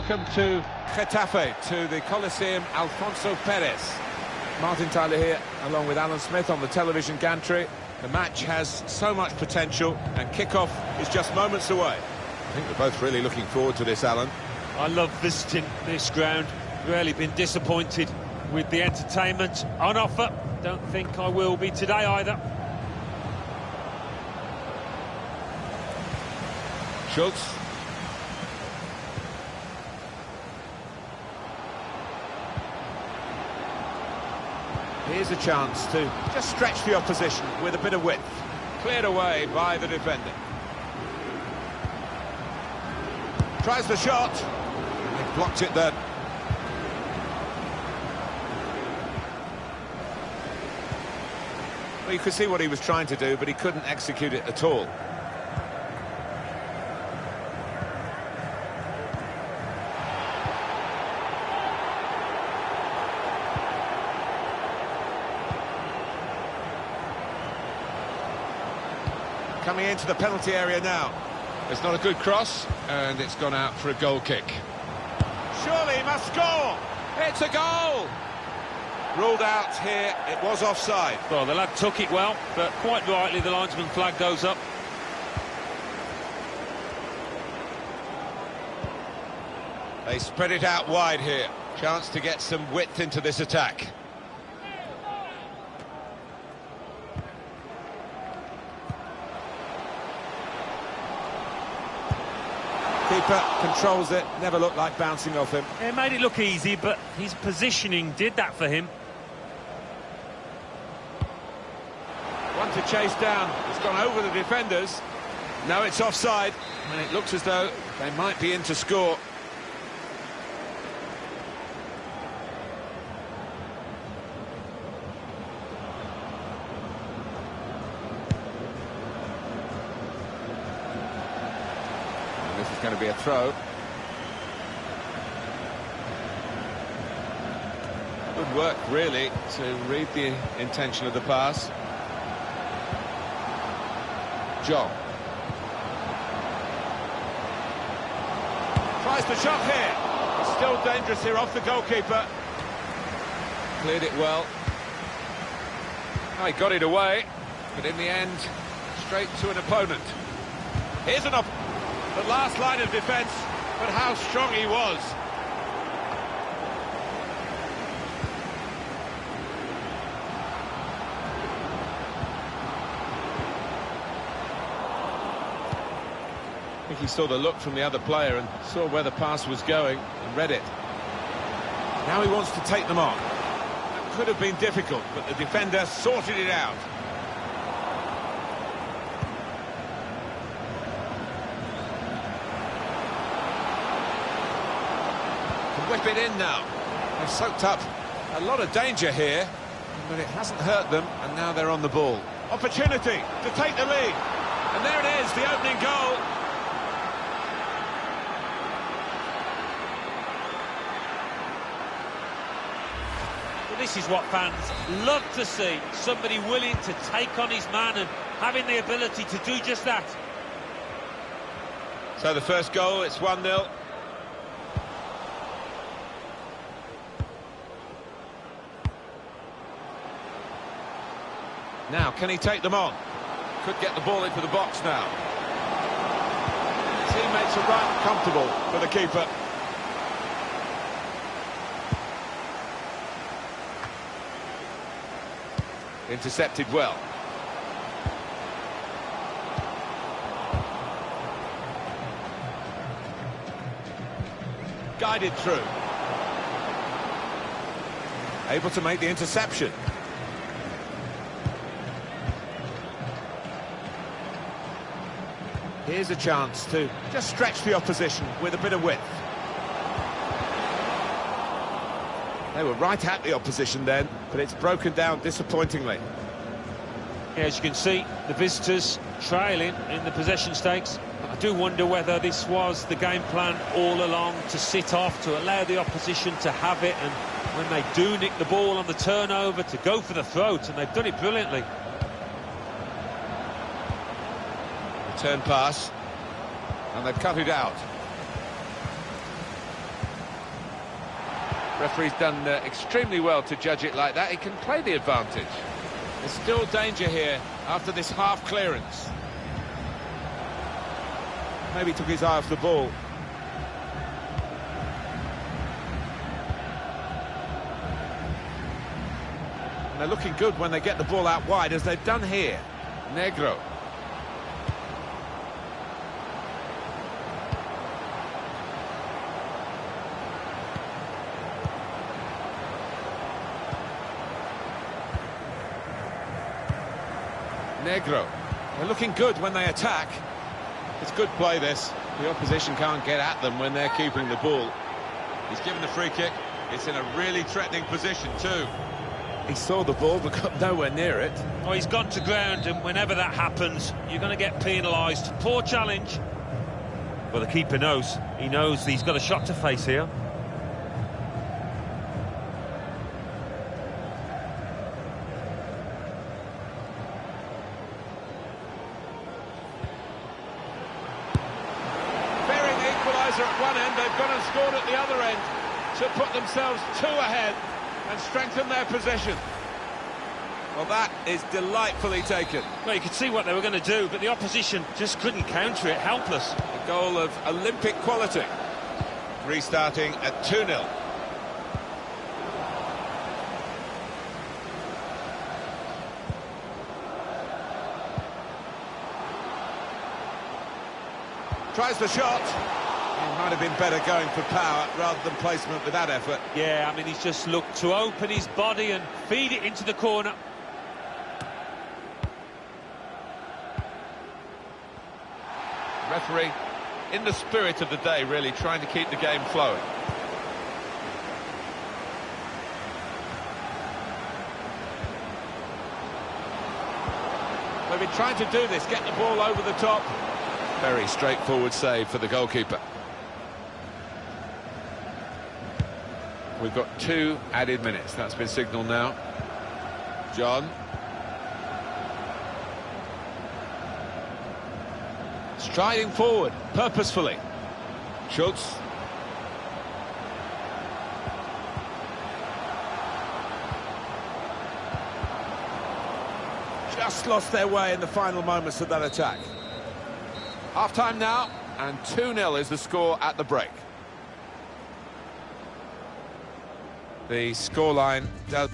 Welcome to Getafe, to the Coliseum Alfonso Perez. Martin Tyler here, along with Alan Smith on the television gantry. The match has so much potential, and kick-off is just moments away. I think we're both really looking forward to this, Alan. I love visiting this ground. Really been disappointed with the entertainment on offer. Don't think I will be today either. Schultz. Here's a chance to just stretch the opposition with a bit of width. Cleared away by the defender. Tries the shot. They blocked it then. Well, you could see what he was trying to do, but he couldn't execute it at all. Coming into the penalty area now. It's not a good cross, and it's gone out for a goal kick. Surely he must score! It's a goal! Ruled out here, it was offside. Well, the lad took it well, but quite rightly the linesman flag goes up. They spread it out wide here. Chance to get some width into this attack. Keeper controls it, never looked like bouncing off him. It made it look easy, but his positioning did that for him. One to chase down, it's gone over the defenders. Now it's offside, and it looks as though they might be in to score. This is going to be a throw. Good work, really, to read the intention of the pass. John. Tries the shot here. It's still dangerous here off the goalkeeper. Cleared it well. Oh, he got it away, but in the end, straight to an opponent. Here's an opponent. The last line of defence, but how strong he was. I think he saw the look from the other player and saw where the pass was going and read it. Now he wants to take them on. That could have been difficult, but the defender sorted it out. Whip it in now. They've soaked up a lot of danger here, but it hasn't hurt them, and now they're on the ball. Opportunity to take the lead, and there it is, the opening goal. Well, this is what fans love to see, somebody willing to take on his man and having the ability to do just that. So the first goal, it's 1-0. Now, can he take them on? Could get the ball into the box now. Teammates are right comfortable for the keeper. Intercepted well. Guided through. Able to make the interception. Here's a chance to just stretch the opposition with a bit of width. They were right at the opposition then, but it's broken down disappointingly. Yeah, as you can see, the visitors trailing in the possession stakes. I do wonder whether this was the game plan all along, to sit off, to allow the opposition to have it, and when they do nick the ball on the turnover, to go for the throat, and they've done it brilliantly. Return pass, and they've cut it out. Referee's done extremely well to judge it like that. He can play the advantage. There's still danger here after this half clearance. Maybe took his eye off the ball. And they're looking good when they get the ball out wide, as they've done here. Negro. Negro. They're looking good when they attack. It's good play, this. The opposition can't get at them when they're keeping the ball. He's given the free kick. It's in a really threatening position too. He saw the ball but got nowhere near it. Oh, he's gone to ground, and whenever that happens, you're going to get penalised. Poor challenge. Well, the keeper knows. He knows he's got a shot to face here. At one end, they've gone and scored at the other end to put themselves 2 ahead and strengthen their position. Well, that is delightfully taken. Well, you could see what they were going to do, but the opposition just couldn't counter it. Helpless. A goal of Olympic quality. Restarting at 2-0. Tries the shot. It might have been better going for power rather than placement with that effort. Yeah, I mean, he's just looked to open his body and feed it into the corner. Referee, in the spirit of the day, really trying to keep the game flowing. They've been trying to do this, get the ball over the top. Very straightforward save for the goalkeeper. We've got 2 added minutes. That's been signalled now. John. Striding forward, purposefully. Schultz. Just lost their way in the final moments of that attack. Half-time now, and 2-0 is the score at the break. The scoreline does...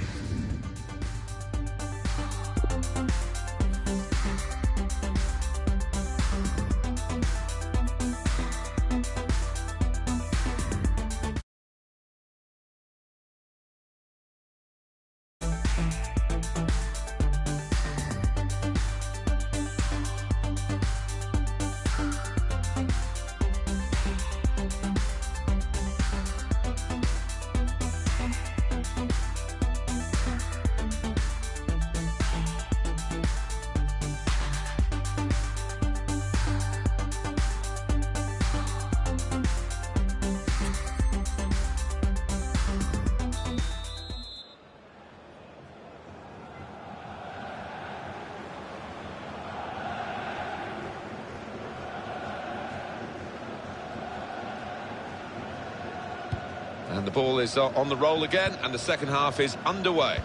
And the ball is on the roll again, and the second half is underway.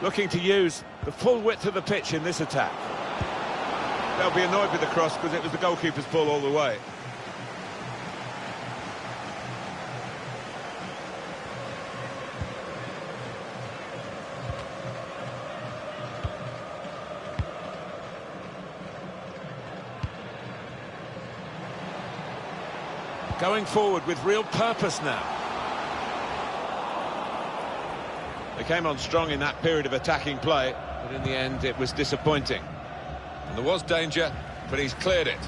Looking to use the full width of the pitch in this attack. They'll be annoyed with the cross because it was the goalkeeper's ball all the way. Going forward with real purpose now. They came on strong in that period of attacking play, but in the end it was disappointing. And there was danger, but he's cleared it.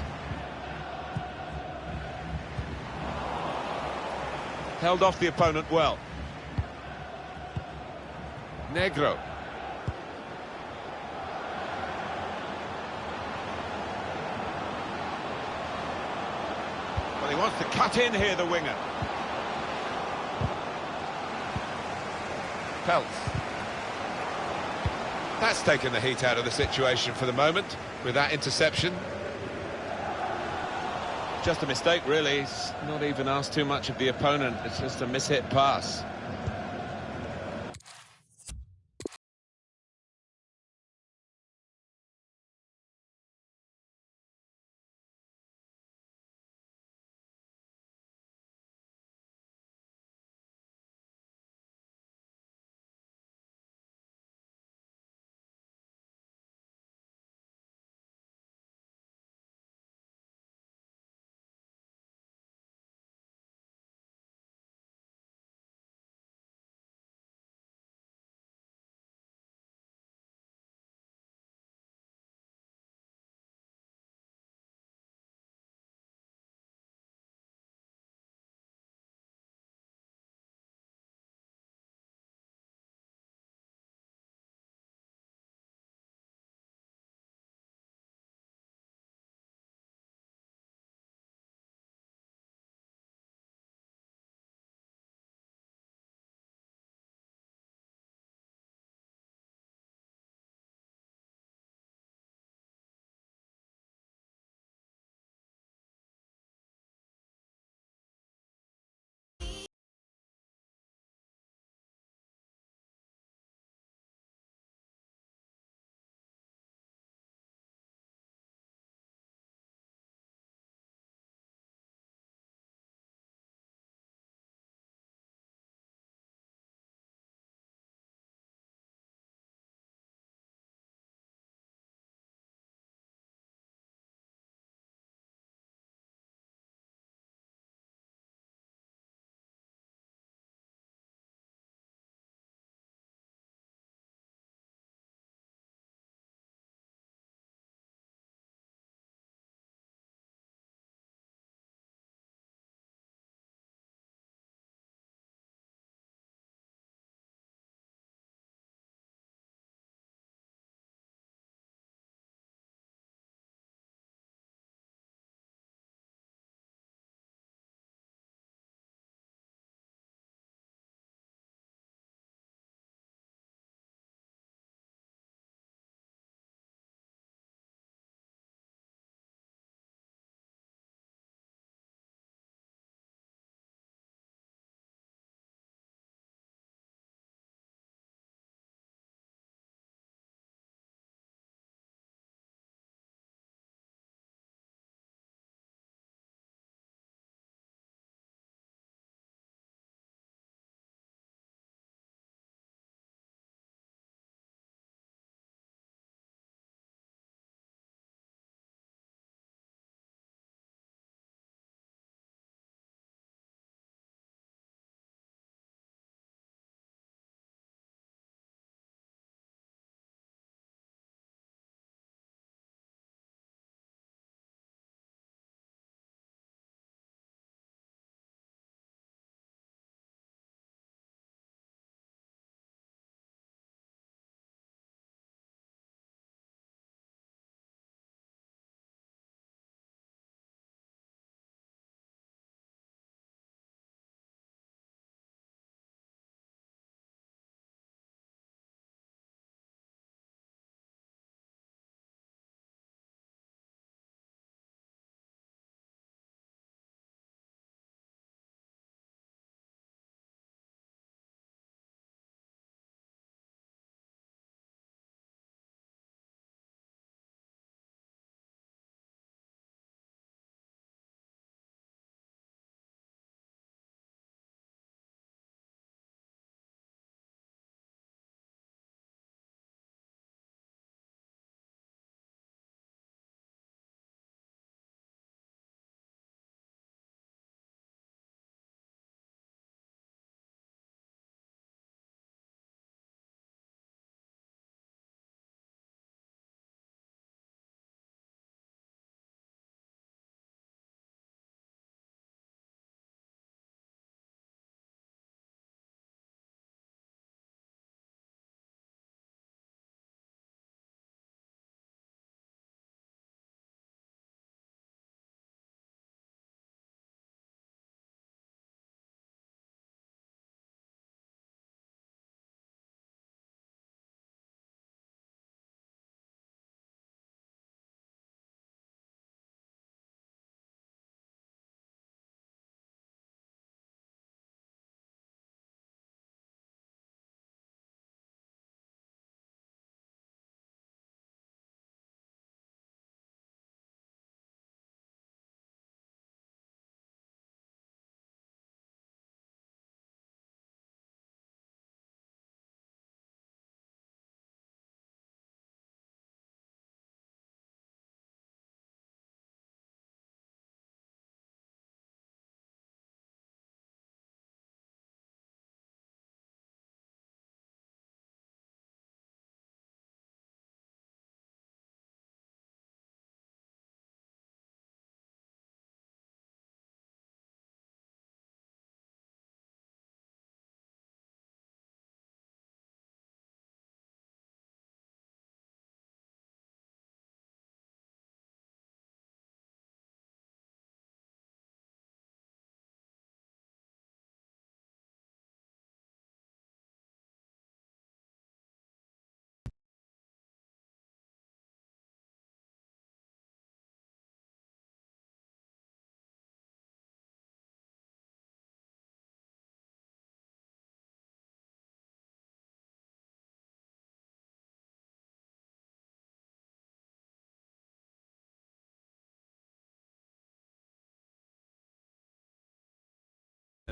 Held off the opponent well. Negro. Well, he wants to cut in here, the winger. Peltz. That's taken the heat out of the situation for the moment with that interception. Just a mistake, really. He's not even asked too much of the opponent. It's just a mishit pass.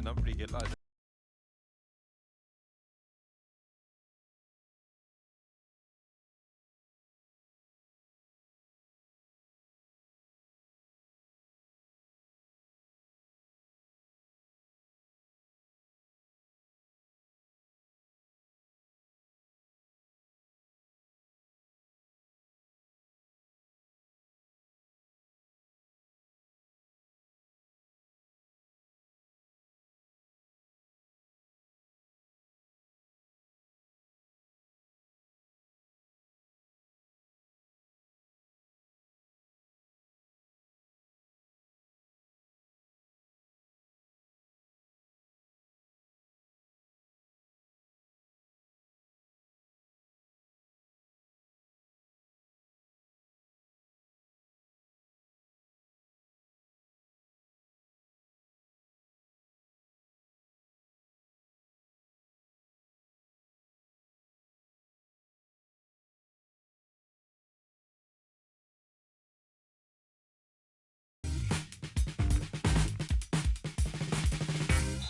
Pretty good, like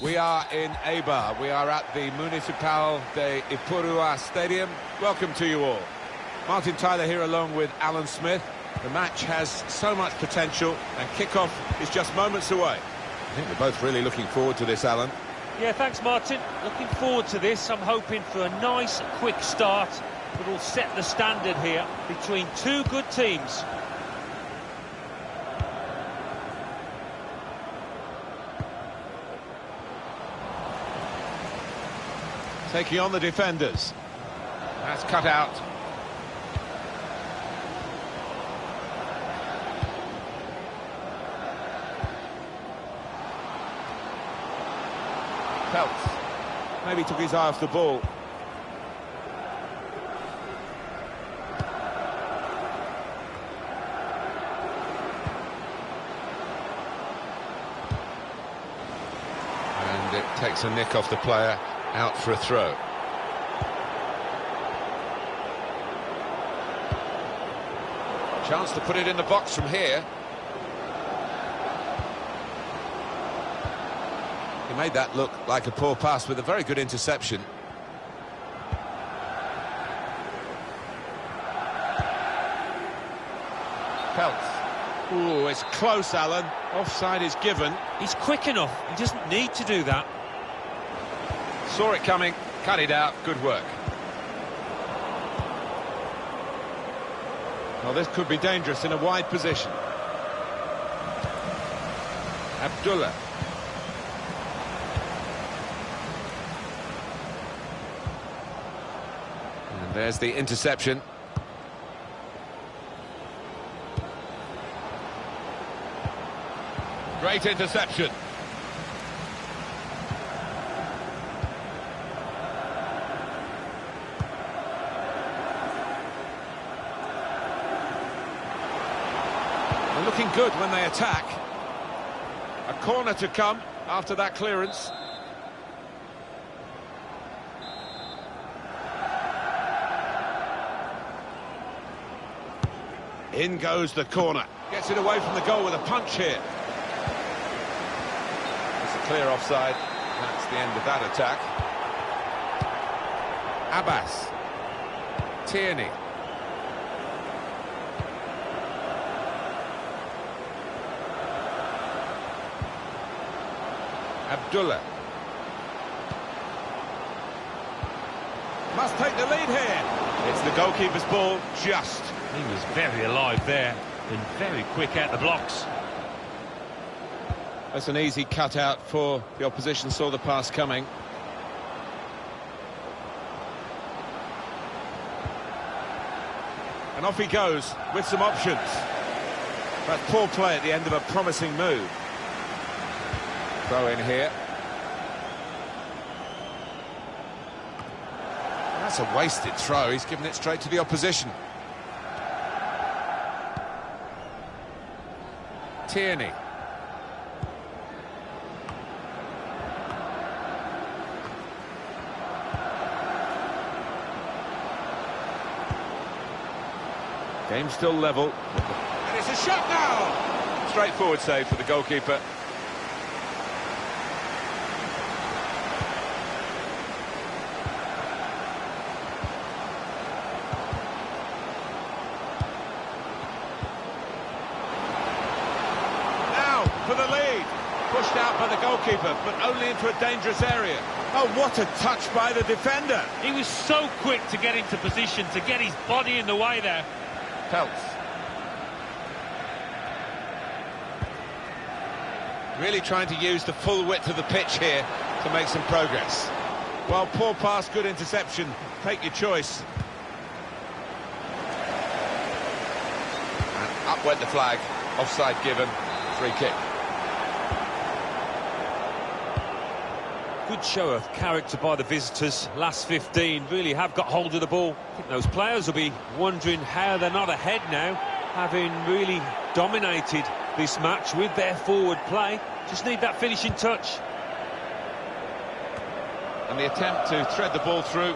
We are in Eibar. We are at the Municipal de Ipurua Stadium. Welcome to you all. Martin Tyler here along with Alan Smith. The match has so much potential and kick-off is just moments away. I think we're both really looking forward to this, Alan. Yeah, thanks, Martin. Looking forward to this. I'm hoping for a nice, quick start that will set the standard here between two good teams. Taking on the defenders. That's cut out. Peltz. Maybe took his eye off the ball. And it takes a nick off the player. Out for a throw. Chance to put it in the box from here. He made that look like a poor pass with a very good interception. Peltz. Ooh, it's close, Alan. Offside is given. He's quick enough. He doesn't need to do that. Saw it coming, cut it out, good work. Well, this could be dangerous in a wide position. Abdullah. And there's the interception. Great interception. They're looking good when they attack. A corner to come after that clearance. In goes the corner. Gets it away from the goal with a punch here. It's a clear offside. That's the end of that attack. Abbas. Tierney. Abdullah. Must take the lead here. It's the goalkeeper's ball, just. He was very alive there and very quick at the blocks. That's an easy cutout for the opposition, saw the pass coming. And off he goes with some options. But poor play at the end of a promising move. Throw in here. That's a wasted throw. He's given it straight to the opposition. Tierney. Game still level. And it's a shot now! Straightforward save for the goalkeeper. Pushed out by the goalkeeper, but only into a dangerous area. Oh, what a touch by the defender. He was so quick to get into position, to get his body in the way there. Pelts. Really trying to use the full width of the pitch here to make some progress. Well, poor pass, good interception. Take your choice. And up went the flag. Offside given. Free kick. Good show of character by the visitors. Last 15 really have got hold of the ball. I think those players will be wondering how they're not ahead now, having really dominated this match with their forward play. Just need that finishing touch. And the attempt to thread the ball through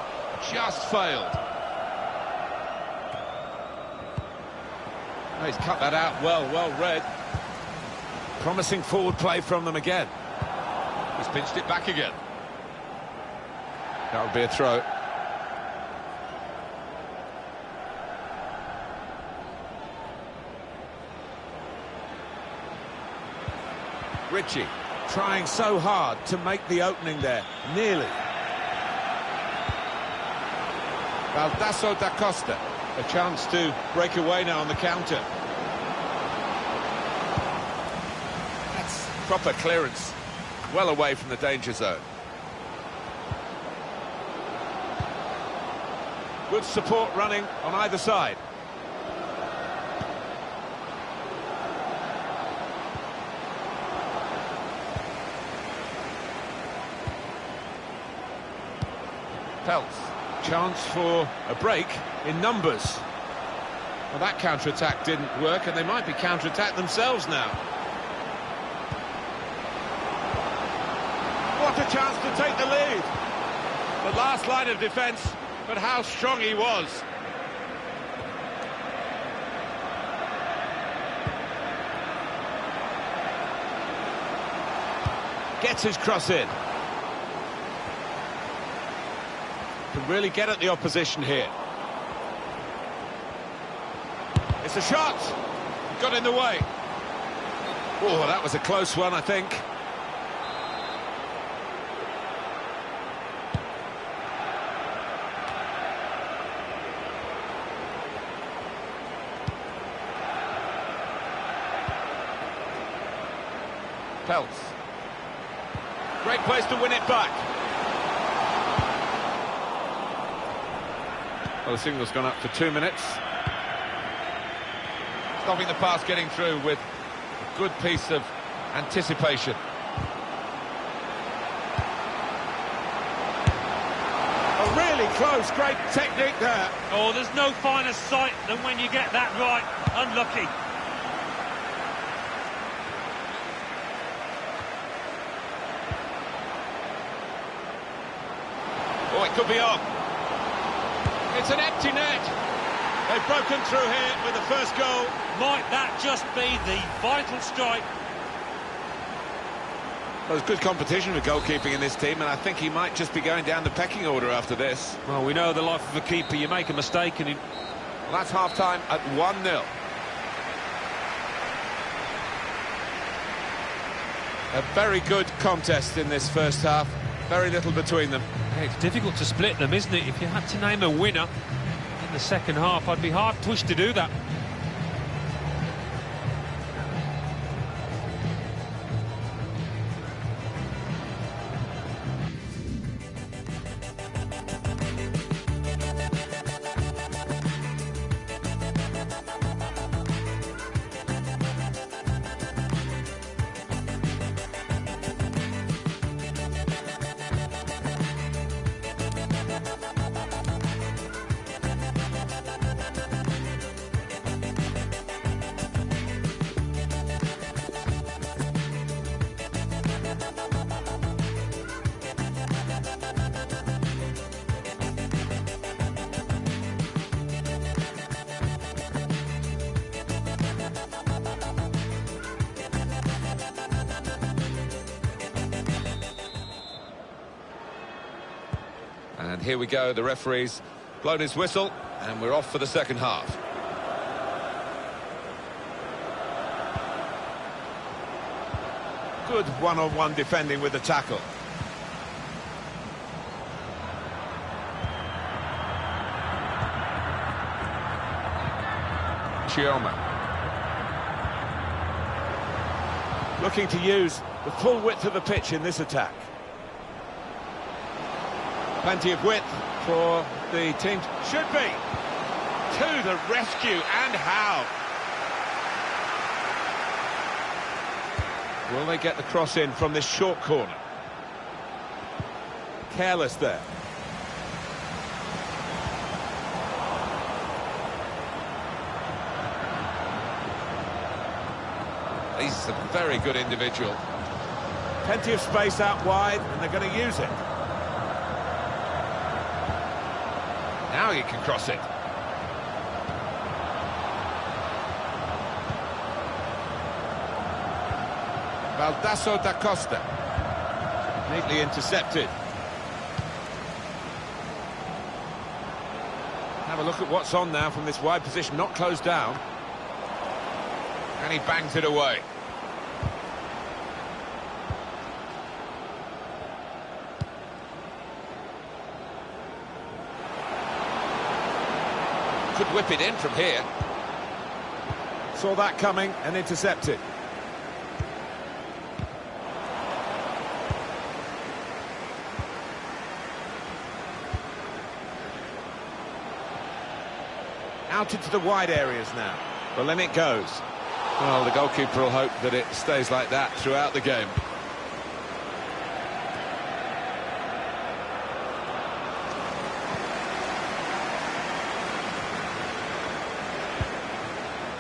just failed. Oh, he's cut that out well read. Promising forward play from them again. He's pinched it back again. That would be a throw. Ritchie trying so hard to make the opening there. Nearly. Baldasso da Costa. A chance to break away now on the counter. That's proper clearance. Well away from the danger zone. Good support running on either side. Pelts. Chance for a break in numbers. Well, that counter-attack didn't work, and they might be counter-attacked themselves now. What a chance to take the lead. The last line of defence, but how strong he was. Gets his cross in. Can really get at the opposition here. It's a shot. Got in the way. Oh, that was a close one, I think. Pelts. Great place to win it back. Well, the signal's gone up for 2 minutes. Stopping the pass getting through with a good piece of anticipation. Oh, really close, great technique there. Oh, there's no finer sight than when you get that right. Unlucky. Oh, it could be on. It's an empty net. They've broken through here with the first goal. Might that just be the vital strike? Well, there's good competition with goalkeeping in this team, and I think he might just be going down the pecking order after this. Well, we know the life of a keeper. You make a mistake and... Well, that's half-time at 1-0. A very good contest in this first half. Very little between them. It's difficult to split them, isn't it? If you had to name a winner in the second half, I'd be hard-pushed to do that. And here we go, the referee's blown his whistle, and we're off for the second half. Good one-on-one defending with the tackle. Chioma. Looking to use the full width of the pitch in this attack. Plenty of width for the team. Should be. To the rescue, and how? Will they get the cross in from this short corner? Careless there. He's a very good individual. Plenty of space out wide, and they're going to use it. Now he can cross it. Baldasso da Costa. Neatly intercepted. Have a look at what's on now from this wide position, not closed down. And he bangs it away. Could whip it in from here. Saw that coming and intercepted. Out into the wide areas now. Well, in it goes. Well, the goalkeeper will hope that it stays like that throughout the game.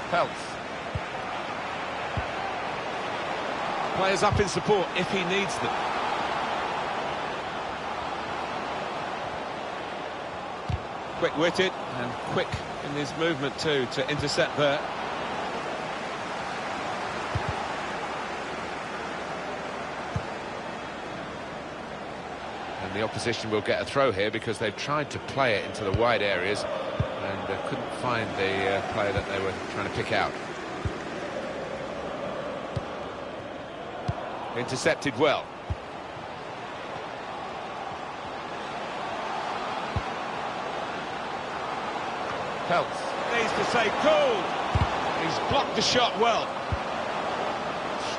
Peltz. Players up in support if he needs them. Quick-witted and quick in his movement too to intercept there. And the opposition will get a throw here because they've tried to play it into the wide areas and couldn't find the player that they were trying to pick out. Intercepted well. Peltz needs to stay cool. He's blocked the shot well.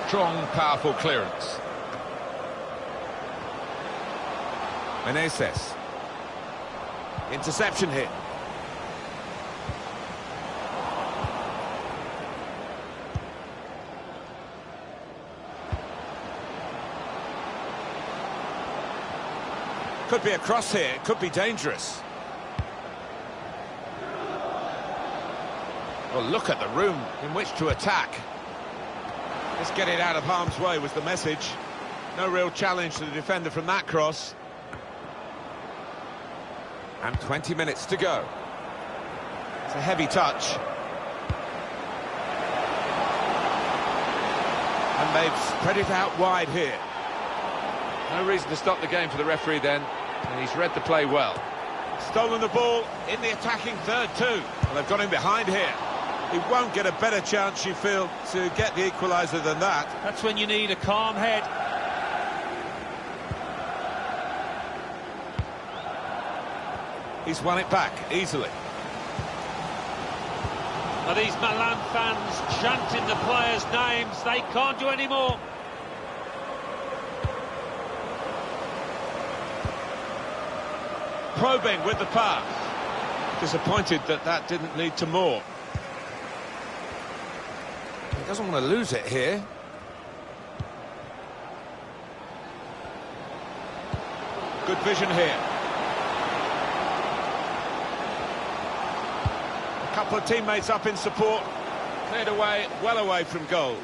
Strong, powerful clearance. Meneses. Interception here. Could be a cross here, it could be dangerous. Well, look at the room in which to attack. Let's get it out of harm's way was the message. No real challenge to the defender from that cross. And 20 minutes to go. It's a heavy touch. And they've spread it out wide here. No reason to stop the game for the referee then, and he's read the play well. Stolen the ball in the attacking third too. Well, they've got him behind here. He won't get a better chance, you feel, to get the equaliser than that. That's when you need a calm head. He's won it back easily. Are these Milan fans chanting the players' names? They can't do any more. Probing with the pass. Disappointed that that didn't lead to more. He doesn't want to lose it here. Good vision here. A couple of teammates up in support. Cleared away, well away from goal.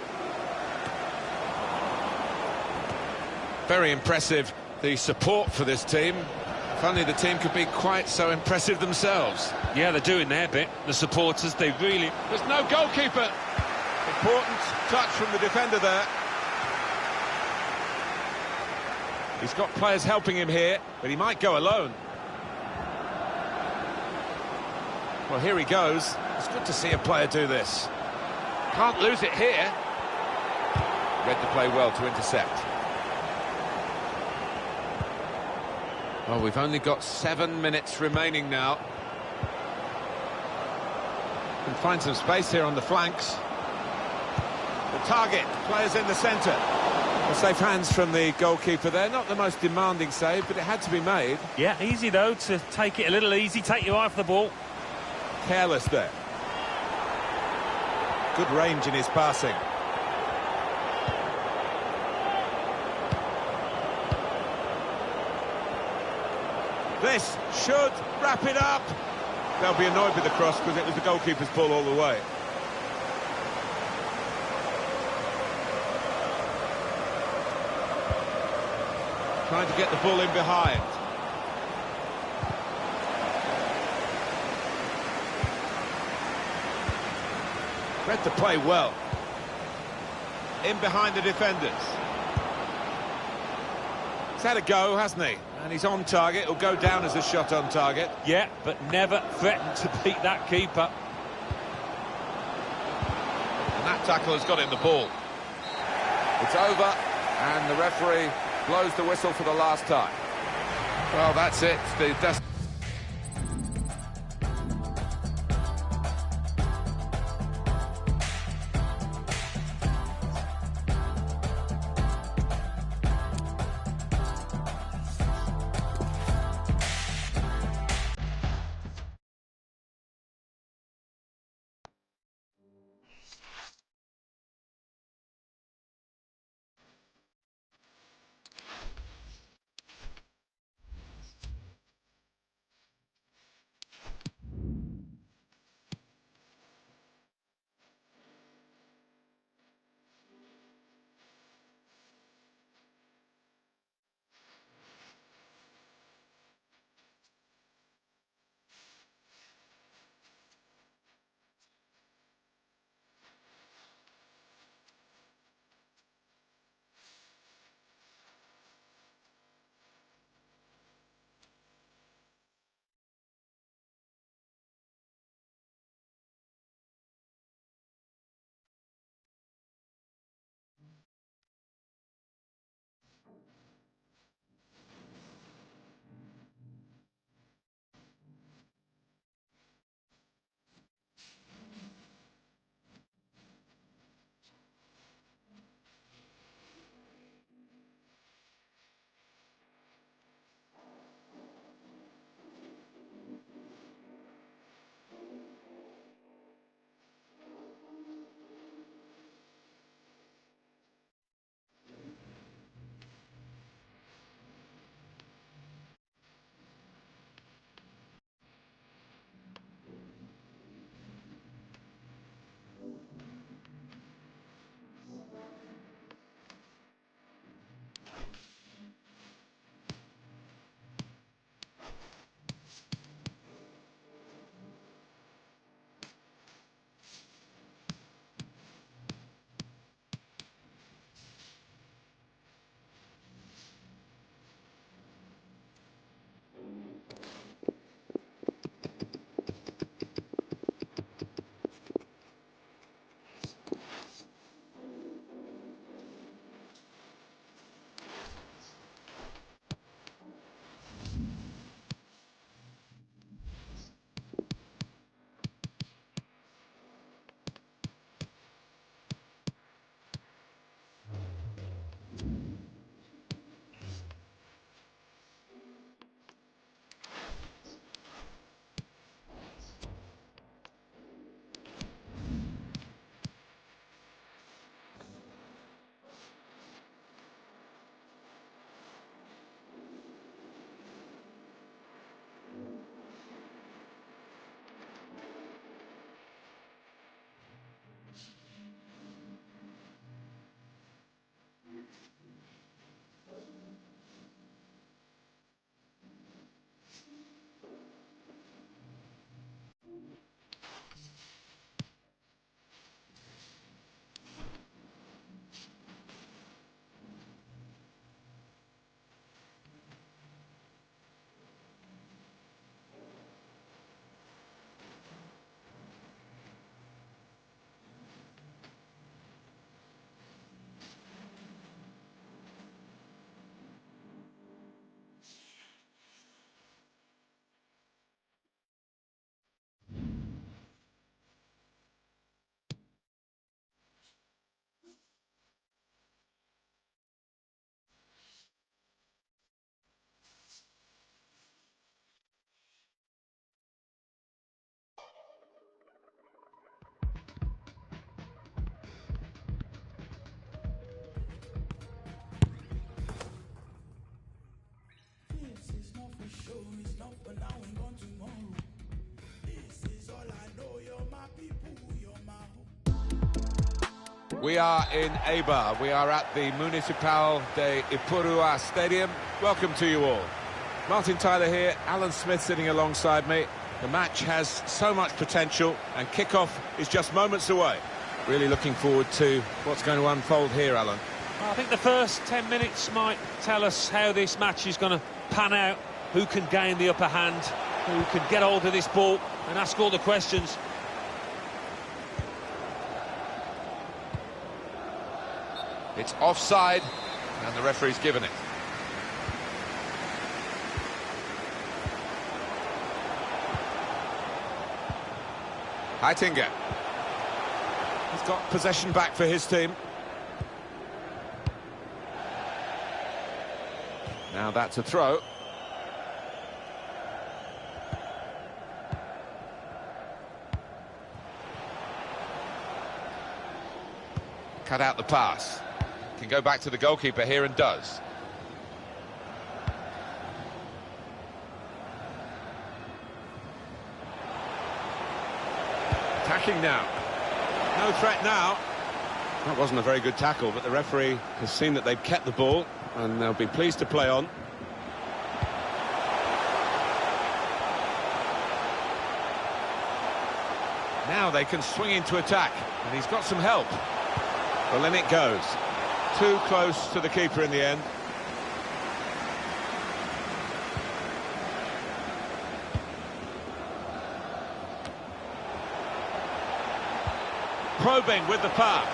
Very impressive, the support for this team. If only the team could be quite so impressive themselves. Yeah, they're doing their bit. The supporters, they really... There's no goalkeeper. Important touch from the defender there. He's got players helping him here, but he might go alone. Well, here he goes. It's good to see a player do this. Can't lose it here. Read the play well to intercept. Well, we've only got 7 minutes remaining now. Can find some space here on the flanks. The target, players in the centre. Well, safe hands from the goalkeeper there. Not the most demanding save, but it had to be made. Yeah, easy though to take it a little easy, take your eye off the ball. Careless there. Good range in his passing. This should wrap it up. They'll be annoyed with the cross because it was the goalkeeper's ball all the way. Trying to get the ball in behind. Read the play well. In behind the defenders. He's had a go, hasn't he? And he's on target. It'll go down as a shot on target. Yeah, but never threatened to beat that keeper. And that tackle has got in the ball. It's over, and the referee blows the whistle for the last time. Well, that's it. The We are in Eibar. We are at the Municipal de Ipurua Stadium. Welcome to you all. Martin Tyler here, Alan Smith sitting alongside me. The match has so much potential and kick-off is just moments away. Really looking forward to what's going to unfold here, Alan. Well, I think the first 10 minutes might tell us how this match is going to pan out, who can gain the upper hand, who can get hold of this ball and ask all the questions. It's offside, and the referee's given it. Heitinga. He's got possession back for his team. Now that's a throw. Cut out the pass. Can go back to the goalkeeper here and does. Attacking now. No threat now. That wasn't a very good tackle, but the referee has seen that they've kept the ball and they'll be pleased to play on. Now they can swing into attack, and he's got some help. Well, then it goes. Too close to the keeper in the end. Probing with the pass.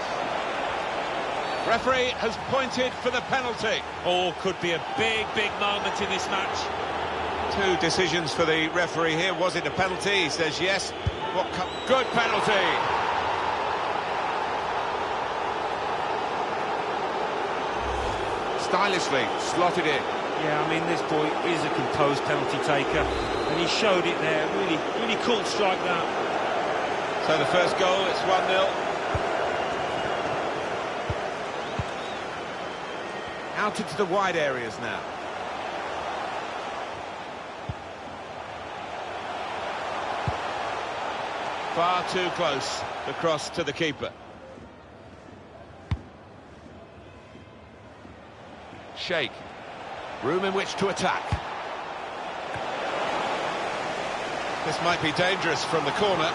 Referee has pointed for the penalty. Oh, could be a big moment in this match. Two decisions for the referee here. Was it a penalty? He says yes. Good penalty. Stylishly slotted in. Yeah, I mean, this boy is a composed penalty taker, and he showed it there. Really cool strike that. So the first goal, it's 1-0. Out into the wide areas now. Far too close, the cross to the keeper. Shake. Room in which to attack. This might be dangerous from the corner.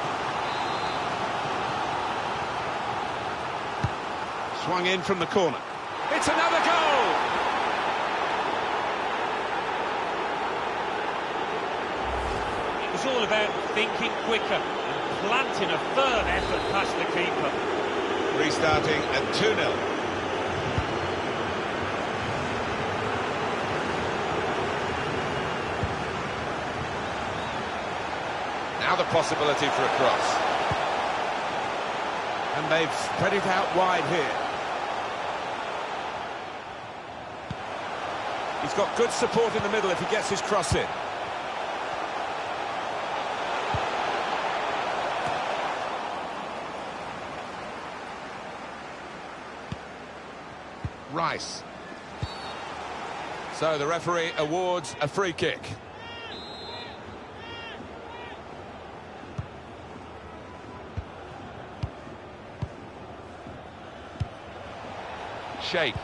Swung in from the corner. It's another goal! It was all about thinking quicker and planting a firm effort past the keeper. Restarting at 2-0. Now the possibility for a cross. And they've spread it out wide here. He's got good support in the middle if he gets his cross in. Rice. So the referee awards a free kick. Shake.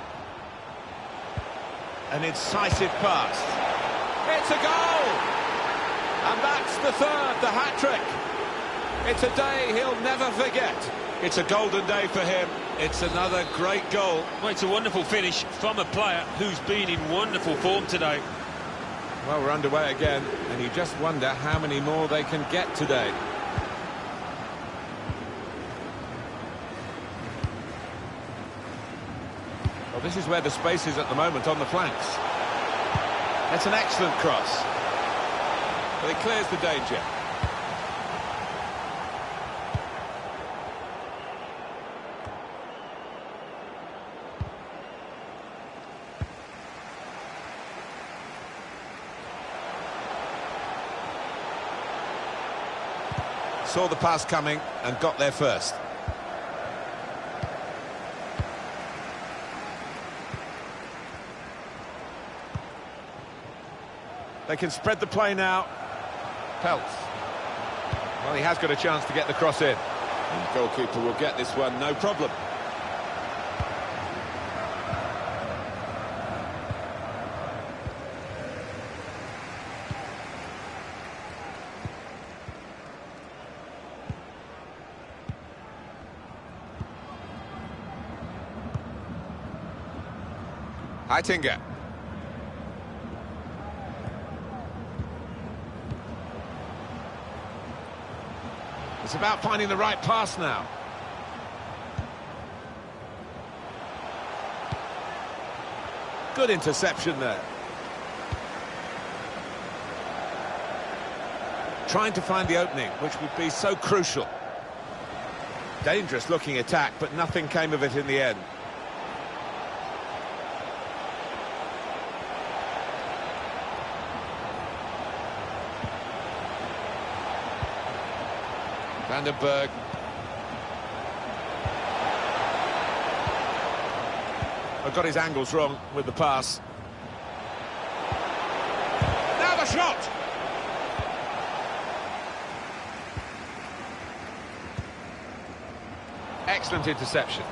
An incisive pass. It's a goal! And that's the third, the hat-trick. It's a day he'll never forget. It's a golden day for him. It's another great goal. Well, it's a wonderful finish from a player who's been in wonderful form today. Well, we're underway again, and you just wonder how many more they can get today. Well, this is where the space is at the moment on the flanks. That's an excellent cross. But it clears the danger. Saw the pass coming and got there first. They can spread the play now. Pelts. Well, he has got a chance to get the cross in. And the goalkeeper will get this one, no problem. Heitinga. It's about finding the right pass now. Good interception there. Trying to find the opening, which would be so crucial. Dangerous looking attack, but nothing came of it in the end. Vandenberg. I've got his angles wrong with the pass. Now the shot! Excellent interception.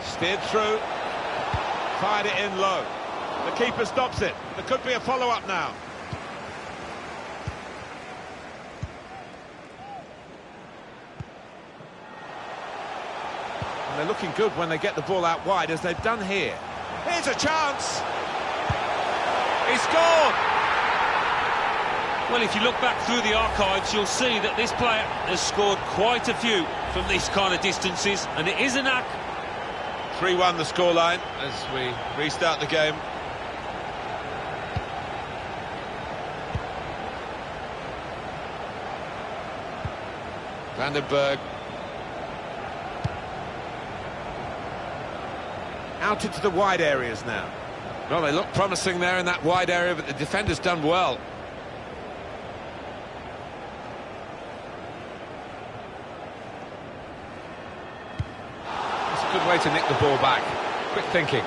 Steered through. Fired it in low. The keeper stops it. There could be a follow-up now. They're looking good when they get the ball out wide, as they've done here. Here's a chance! He scored! Well, if you look back through the archives, you'll see that this player has scored quite a few from these kind of distances, and it is a knack. 3-1 the scoreline as we restart the game. Vandenberg. Out into the wide areas now. Well, they look promising there in that wide area, but the defender's done well. It's a good way to nick the ball back. Quick thinking.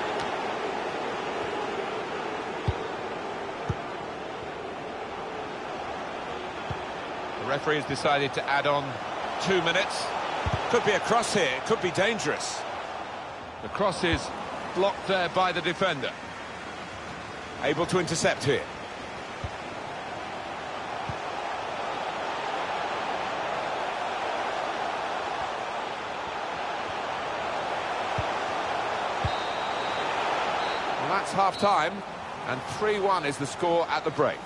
The referee has decided to add on 2 minutes. Could be a cross here, it could be dangerous. The cross is blocked there by the defender. Able to intercept here. Well, that's half-time, and 3-1 is the score at the break.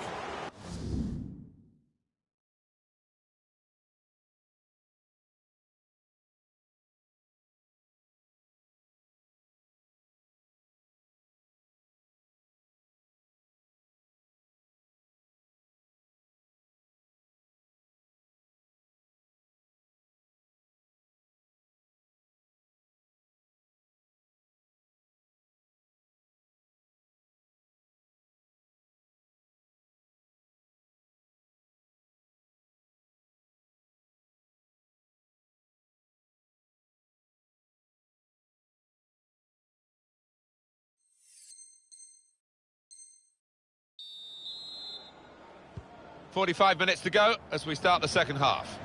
.45 minutes to go as we start the second half.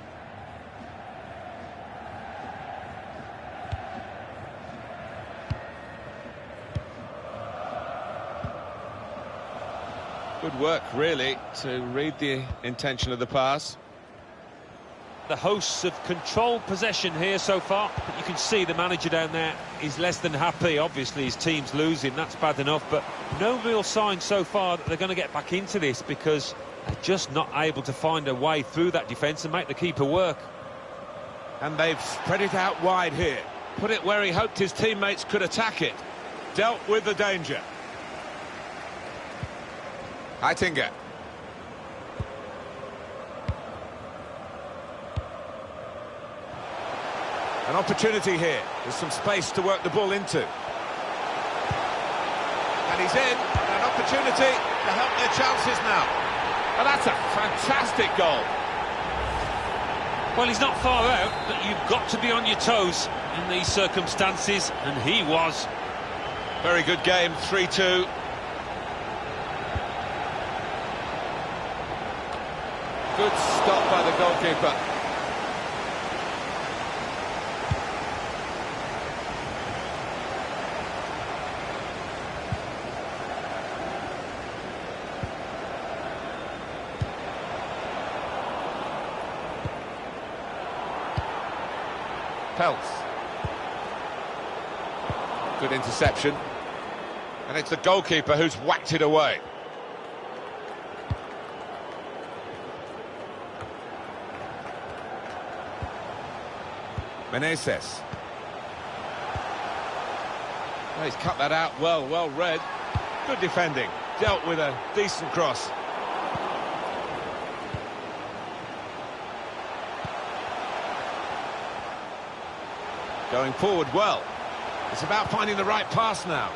Good work, really, to read the intention of the pass. The hosts have controlled possession here so far, but you can see the manager down there is less than happy. Obviously his team's losing, that's bad enough, but no real sign so far that they're going to get back into this, because they're just not able to find a way through that defence and make the keeper work. And they've spread it out wide here. Put it where he hoped his teammates could attack it. Dealt with the danger. Heitinga. An opportunity here. There's some space to work the ball into. And he's in. An opportunity to help their chances now. And that's a fantastic goal. Well, he's not far out, but you've got to be on your toes in these circumstances, and he was. Very good game, 3-2. Good stop by the goalkeeper. Pelts. Good interception. And it's the goalkeeper who's whacked it away. Meneses. Oh, he's cut that out well read. Good defending. Dealt with a decent cross. Going forward well. It's about finding the right pass now.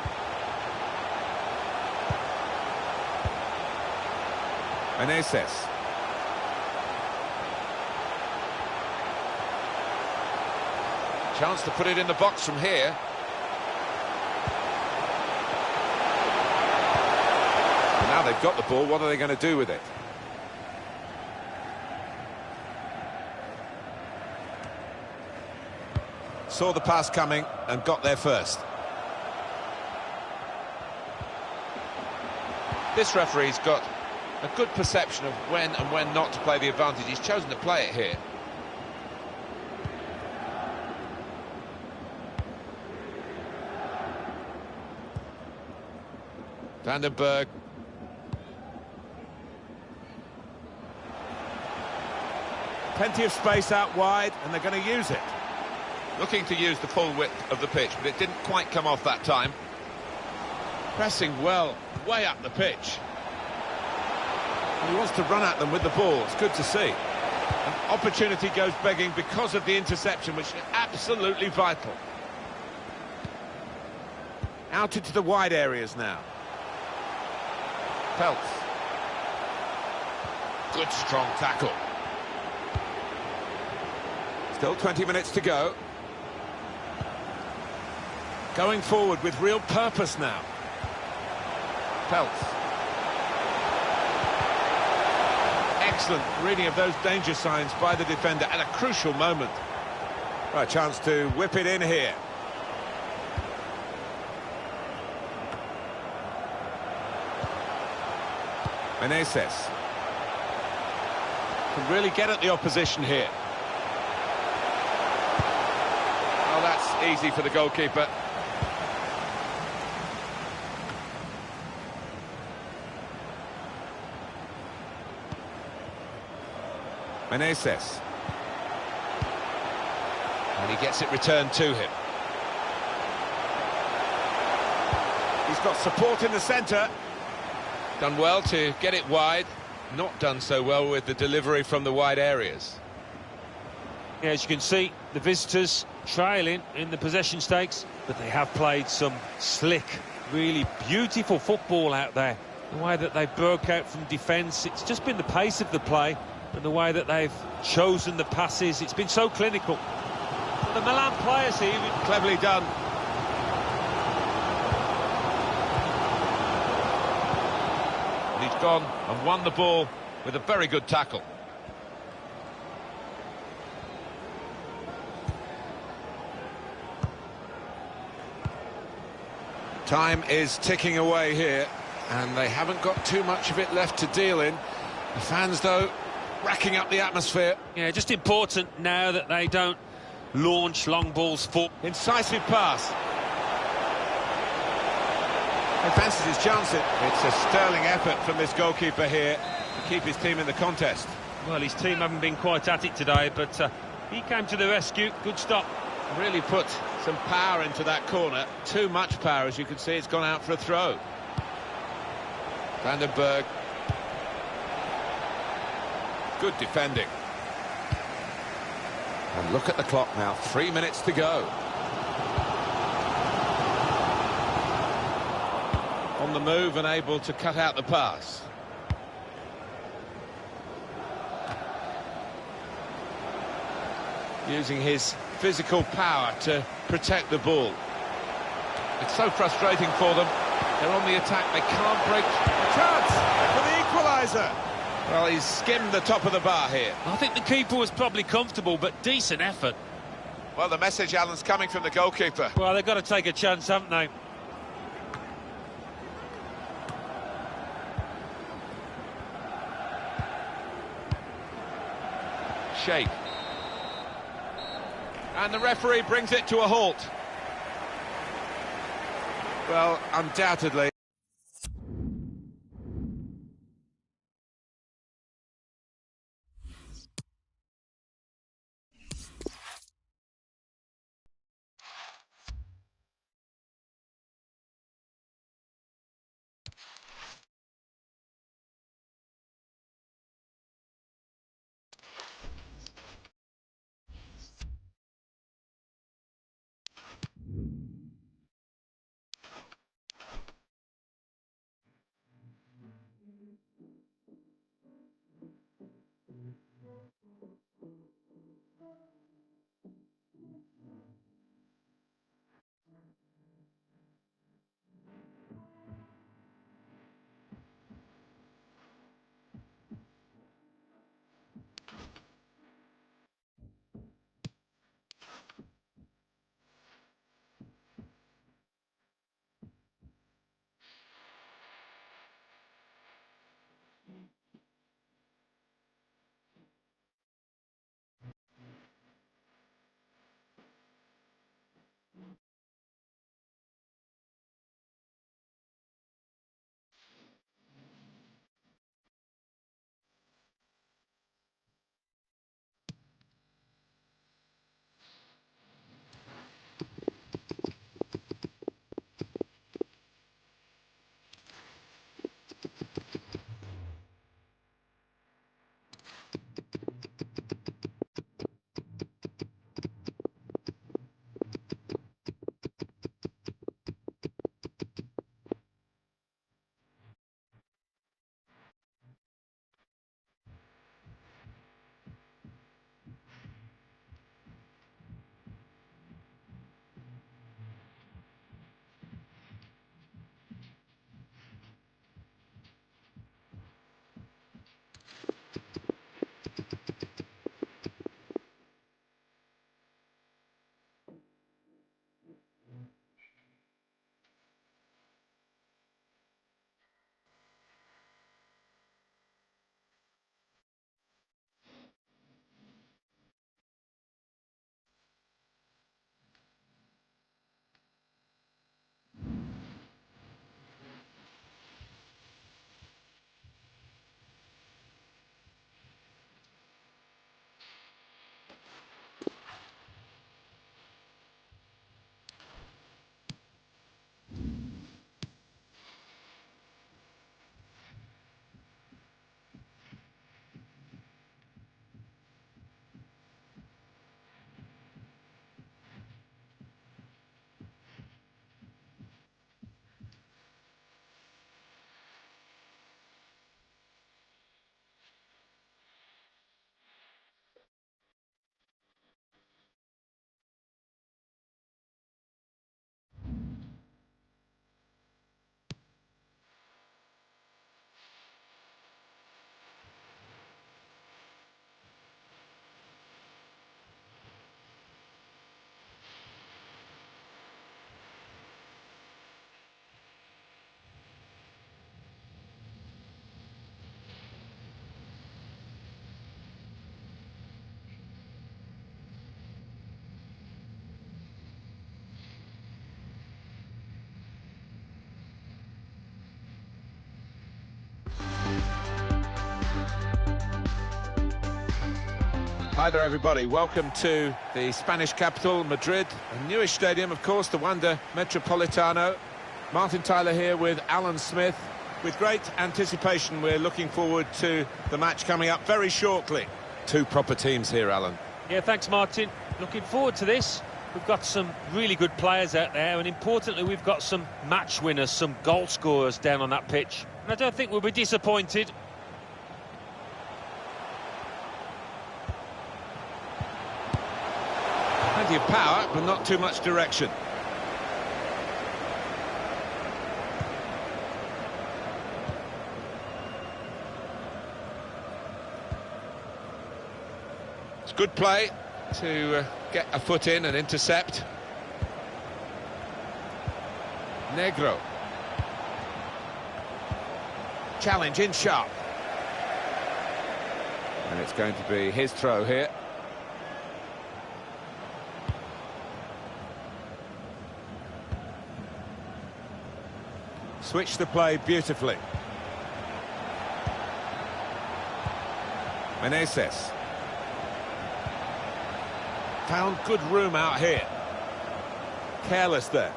Meneses. Chance to put it in the box from here. And now they've got the ball, what are they going to do with it? Saw the pass coming and got there first. This referee's got a good perception of when and when not to play the advantage. He's chosen to play it here. Vandenberg. Plenty of space out wide, and they're going to use it. Looking to use the full width of the pitch, but it didn't quite come off that time. Pressing well, way up the pitch. And he wants to run at them with the ball. It's good to see. An opportunity goes begging because of the interception, which is absolutely vital. Out into the wide areas now. Pelts. Good strong tackle. Still 20 minutes to go. Going forward with real purpose now. Pelts. Excellent reading of those danger signs by the defender at a crucial moment. Right, chance to whip it in here. Meneses. Can really get at the opposition here. Oh, that's easy for the goalkeeper. Meneses. And he gets it returned to him. He's got support in the centre. Done well to get it wide. Not done so well with the delivery from the wide areas. Yeah, as you can see, the visitors trailing in the possession stakes, but they have played some slick, really beautiful football out there. The way that they broke out from defence, it's just been the pace of the play and the way that they've chosen the passes. It's been so clinical. The Milan players here, Cleverly done. And he's gone and won the ball with a very good tackle. Time is ticking away here, and they haven't got too much of it left to deal in. The fans, though, racking up the atmosphere. yeah, just important now that they don't launch long balls for. Incisive pass. He fancies his chances. It's a sterling effort from this goalkeeper here to keep his team in the contest. Well, his team haven't been quite at it today, but he came to the rescue. Good stop. Really put some power into that corner. Too much power, as you can see. It's gone out for a throw. Vandenberg. Good defending. And look at the clock now, 3 minutes to go. On the move and able to cut out the pass. Using his physical power to protect the ball. It's so frustrating for them. They're on the attack, they can't break. Chance for the equaliser. Well, he's skimmed the top of the bar here. I think the keeper was probably comfortable, but decent effort. Well, the message, Alan's coming from the goalkeeper. Well, they've got to take a chance, haven't they? Shake. And the referee brings it to a halt. Well, undoubtedly. Hi there, everybody. Welcome to the Spanish capital, Madrid. A newish stadium, of course, the Wanda Metropolitano. Martin Tyler here with Alan Smith. With great anticipation, we're looking forward to the match coming up very shortly. Two proper teams here, Alan. Yeah, thanks, Martin. Looking forward to this. We've got some really good players out there, and importantly, we've got some match winners, some goal scorers down on that pitch. And I don't think we'll be disappointed. Plenty of power, but not too much direction. good play to get a foot in and intercept. Negro. Challenge in sharp. And it's going to be his throw here. Switch the play beautifully. Meneses. Found good room out here. Careless there.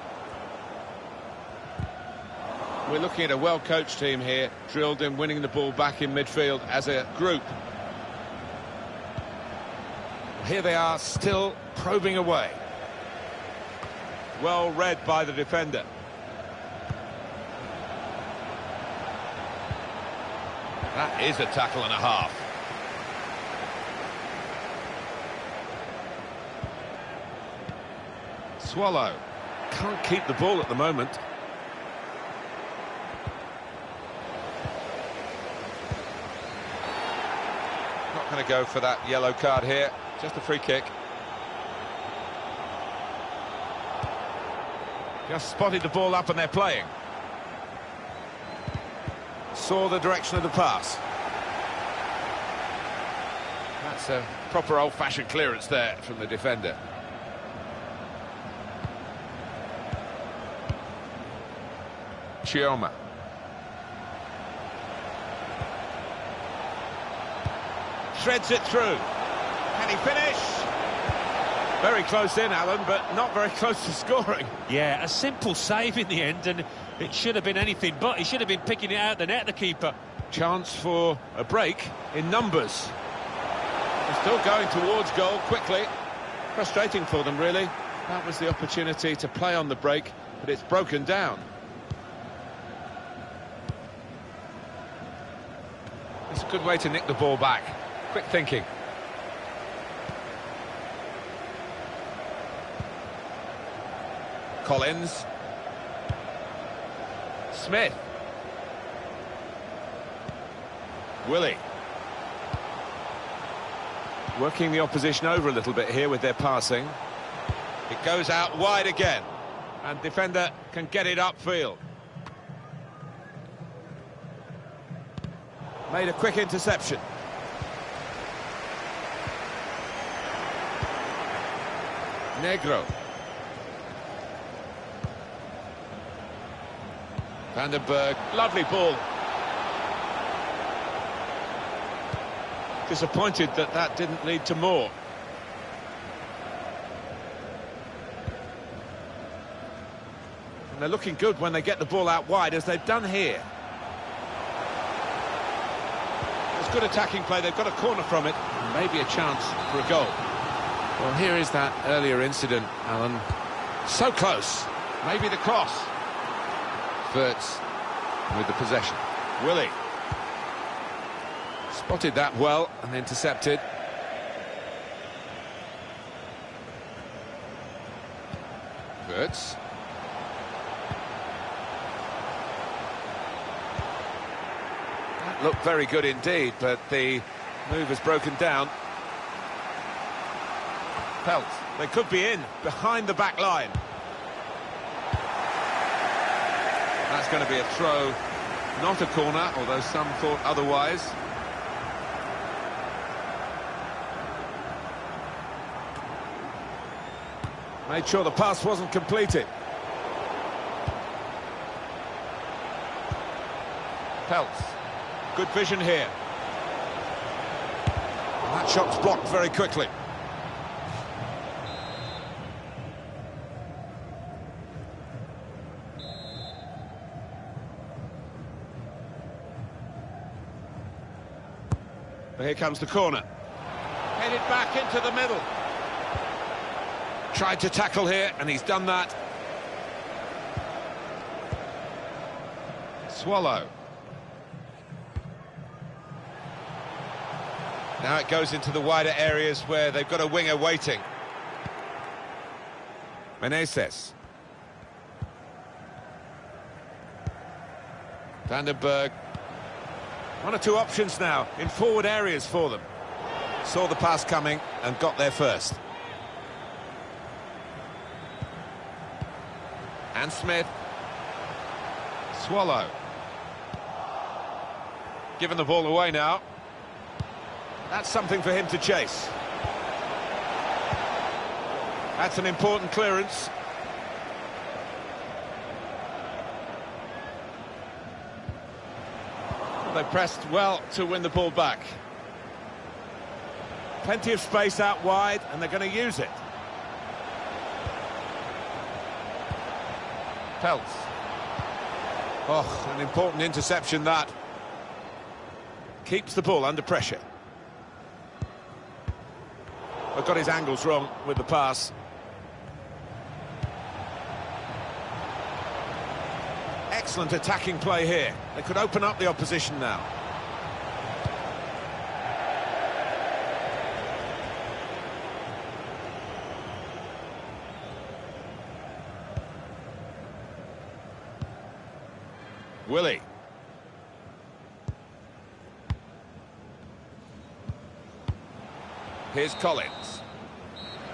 We're looking at a well-coached team here, drilled in winning the ball back in midfield as a group. Here they are, still probing away. Well read by the defender. That is a tackle and a half. Swallow. Can't keep the ball at the moment. Not going to go for that yellow card here. Just a free kick. Just spotted the ball up and they're playing. Saw the direction of the pass. That's a proper old-fashioned clearance there from the defender. Chioma. Threads it through. Can he finish? Very close in, Alan, but not very close to scoring. Yeah, a simple save in the end, and it should have been anything but. He should have been picking it out the net, the keeper. Chance for a break in numbers. They're still going towards goal quickly. Frustrating for them, really. That was the opportunity to play on the break, but it's broken down. It's a good way to nick the ball back. Quick thinking. Collins. Smith. Willie. Working the opposition over a little bit here with their passing. It goes out wide again. And defender can get it upfield. Made a quick interception. Negro. Vandenberg. Lovely ball. Disappointed that that didn't lead to more. And they're looking good when they get the ball out wide, as they've done here. It's good attacking play. They've got a corner from it. Maybe a chance for a goal. Well, here is that earlier incident, Alan. So close. Maybe the cross. Verts with the possession. Willie. Spotted that well and intercepted. Verts. That looked very good indeed, but the move has broken down. Pelt. They could be in, behind the back line. That's going to be a throw, not a corner, although some thought otherwise. Made sure the pass wasn't completed. Peltz. Good vision here. And that shot's blocked very quickly. Here comes the corner. Headed back into the middle. Tried to tackle here, and he's done that. Swallow. Now it goes into the wider areas where they've got a winger waiting. Meneses. Vandenberg. One or two options now in forward areas for them. saw the pass coming and got there first. And Smith. Swallow. Given the ball away now. That's something for him to chase. That's an important clearance. They pressed well to win the ball back. Plenty of space out wide, and they're going to use it. Peltz. Oh, an important interception that. Keeps the ball under pressure. But got his angles wrong with the pass. Excellent attacking play here. They could open up the opposition now. Willie. Here's Collins.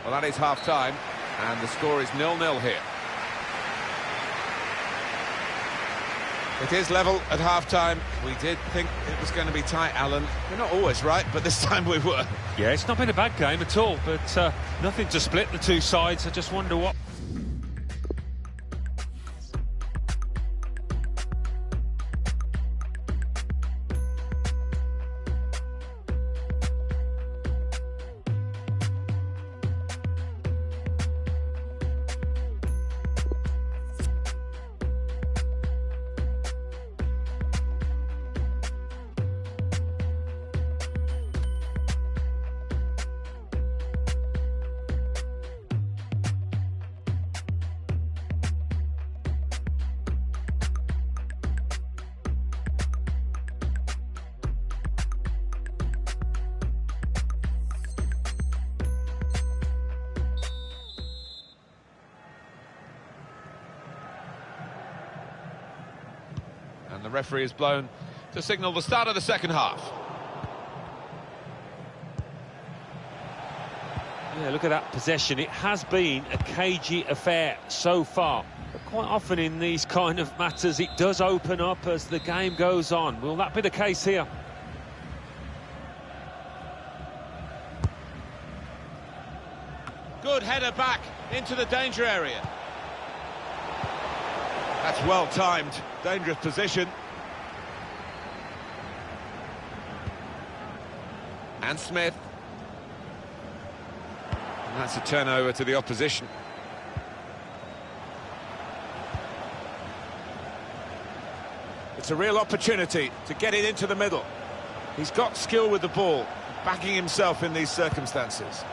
Well, that is half-time, and the score is 0-0 here. It is level at half-time. We did think it was going to be tight, Alan. We're not always right, but this time we were. Yeah, it's not been a bad game at all, but nothing to split the two sides. I just wonder what... And the referee is blown to signal the start of the second half. Yeah, look at that possession. It has been a cagey affair so far. But quite often in these kind of matters, it does open up as the game goes on. Will that be the case here? Good header back into the danger area. That's well timed. Dangerous position. And Smith. And that's a turnover to the opposition. It's a real opportunity to get it into the middle. He's got skill with the ball, backing himself in these circumstances.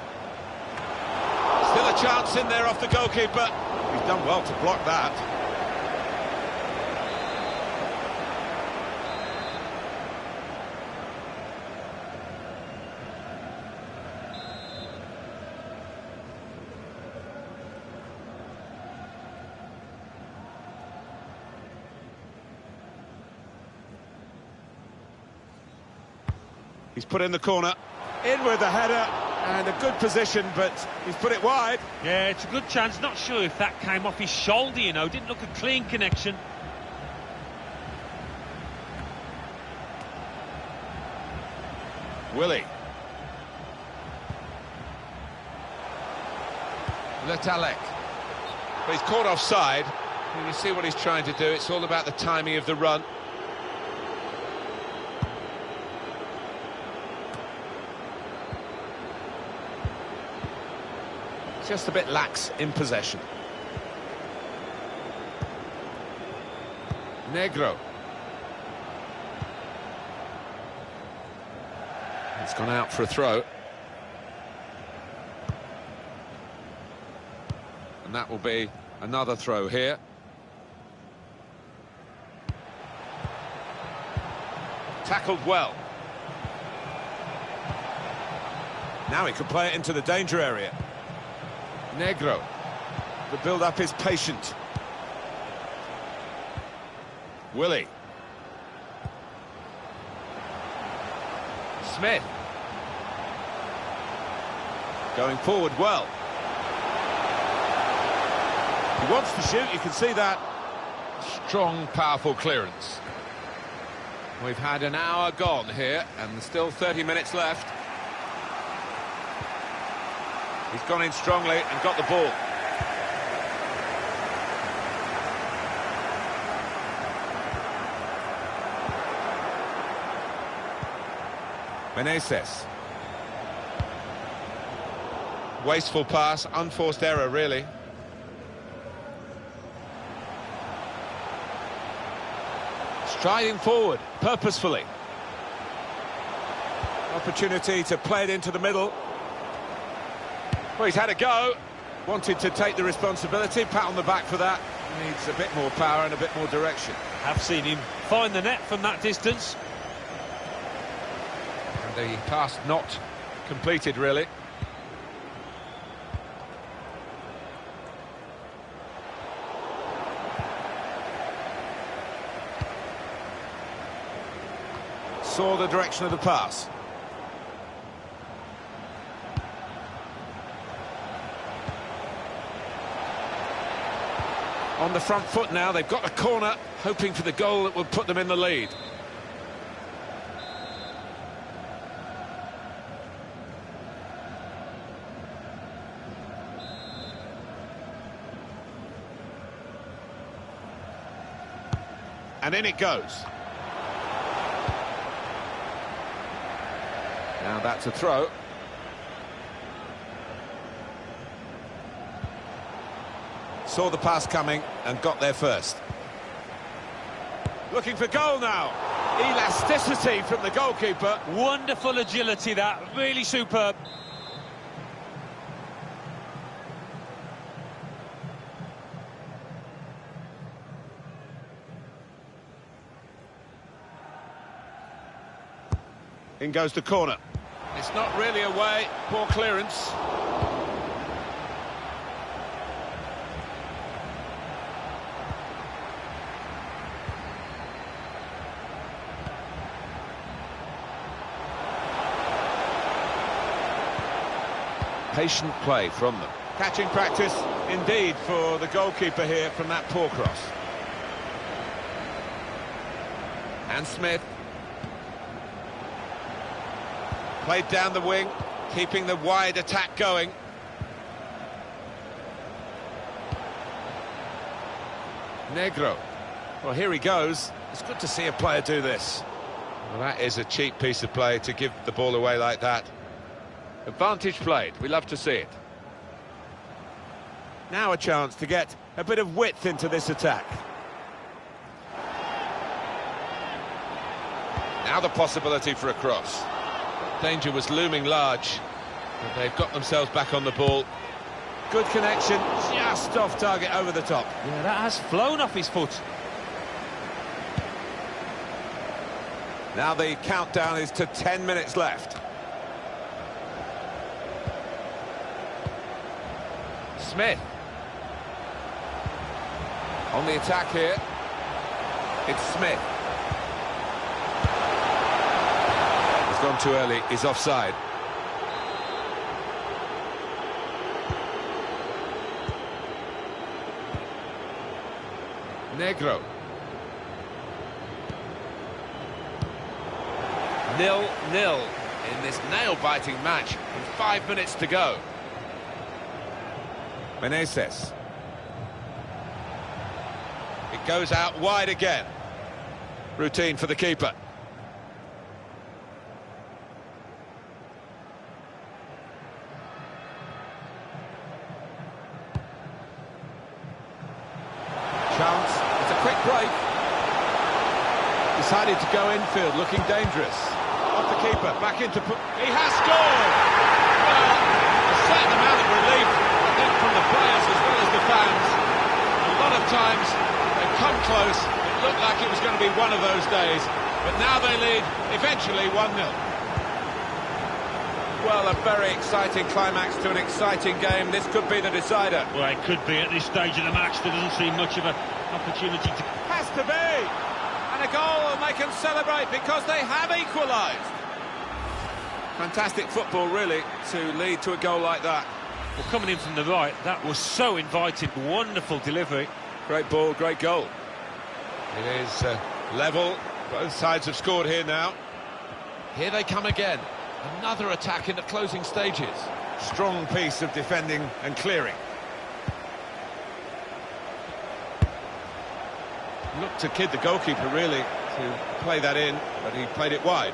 Still a chance in there off the goalkeeper. He's done well to block that. He's put in the corner, in with the header, and a good position, but he's put it wide. Yeah, it's a good chance. Not sure if that came off his shoulder, you know. Didn't look a clean connection. Willie. Letalek. But he's caught offside. You see what he's trying to do. It's all about the timing of the run. Just a bit lax in possession. Negro. It's gone out for a throw. And that will be another throw here. Tackled well. Now he can play it into the danger area. Negro. The build-up is patient. Willie. Smith. Going forward well. He wants to shoot, you can see that. Strong, powerful clearance. We've had an hour gone here, and there's still 30 minutes left. He's gone in strongly and got the ball. Meneses. Wasteful pass, unforced error, really. Striding forward, purposefully. Opportunity to play it into the middle. Well, he's had a go. Wanted to take the responsibility, pat on the back for that. Needs a bit more power and a bit more direction. I've seen him find the net from that distance. And the pass not completed, really. Saw the direction of the pass. On the front foot now, they've got a corner, hoping for the goal that would put them in the lead. And in it goes. Now that's a throw. Saw the pass coming and got there first. Looking for goal now. Elasticity from the goalkeeper. Wonderful agility, that. Really superb. In goes the corner. It's not really away, poor clearance. Patient play from them. Catching practice indeed for the goalkeeper here from that poor cross. And Smith. Played down the wing, keeping the wide attack going. Negro. Well, here he goes. It's good to see a player do this. Well, that is a cheap piece of play to give the ball away like that. Advantage played. We love to see it. Now a chance to get a bit of width into this attack. Now the possibility for a cross. Danger was looming large, but they've got themselves back on the ball. Good connection, just off target over the top. Yeah, that has flown off his foot. Now the countdown is to 10 minutes left. Smith. On the attack here, it's Smith. He's gone too early, he's offside. Negro. 0-0 in this nail-biting match with 5 minutes to go. Meneses. It goes out wide again. Routine for the keeper. Chance, it's a quick break. Decided to go infield, looking dangerous. Off the keeper, back into... He has scored! Well, a certain amount of relief, I think, from the players as well as the fans. A lot of times they've come close. It looked like it was going to be one of those days. But now they lead, eventually 1-0. Well, a very exciting climax to an exciting game. This could be the decider. Well, it could be at this stage of the match. There doesn't seem much of an opportunity to... Has to be! And a goal, and they can celebrate because they have equalised. Fantastic football, really, to lead to a goal like that. Well, coming in from the right, that was so inviting. Wonderful delivery. Great ball, great goal. It is level. Both sides have scored here now. Here they come again. Another attack in the closing stages. Strong piece of defending and clearing. Looked to kid the goalkeeper, really, to play that in, but he played it wide.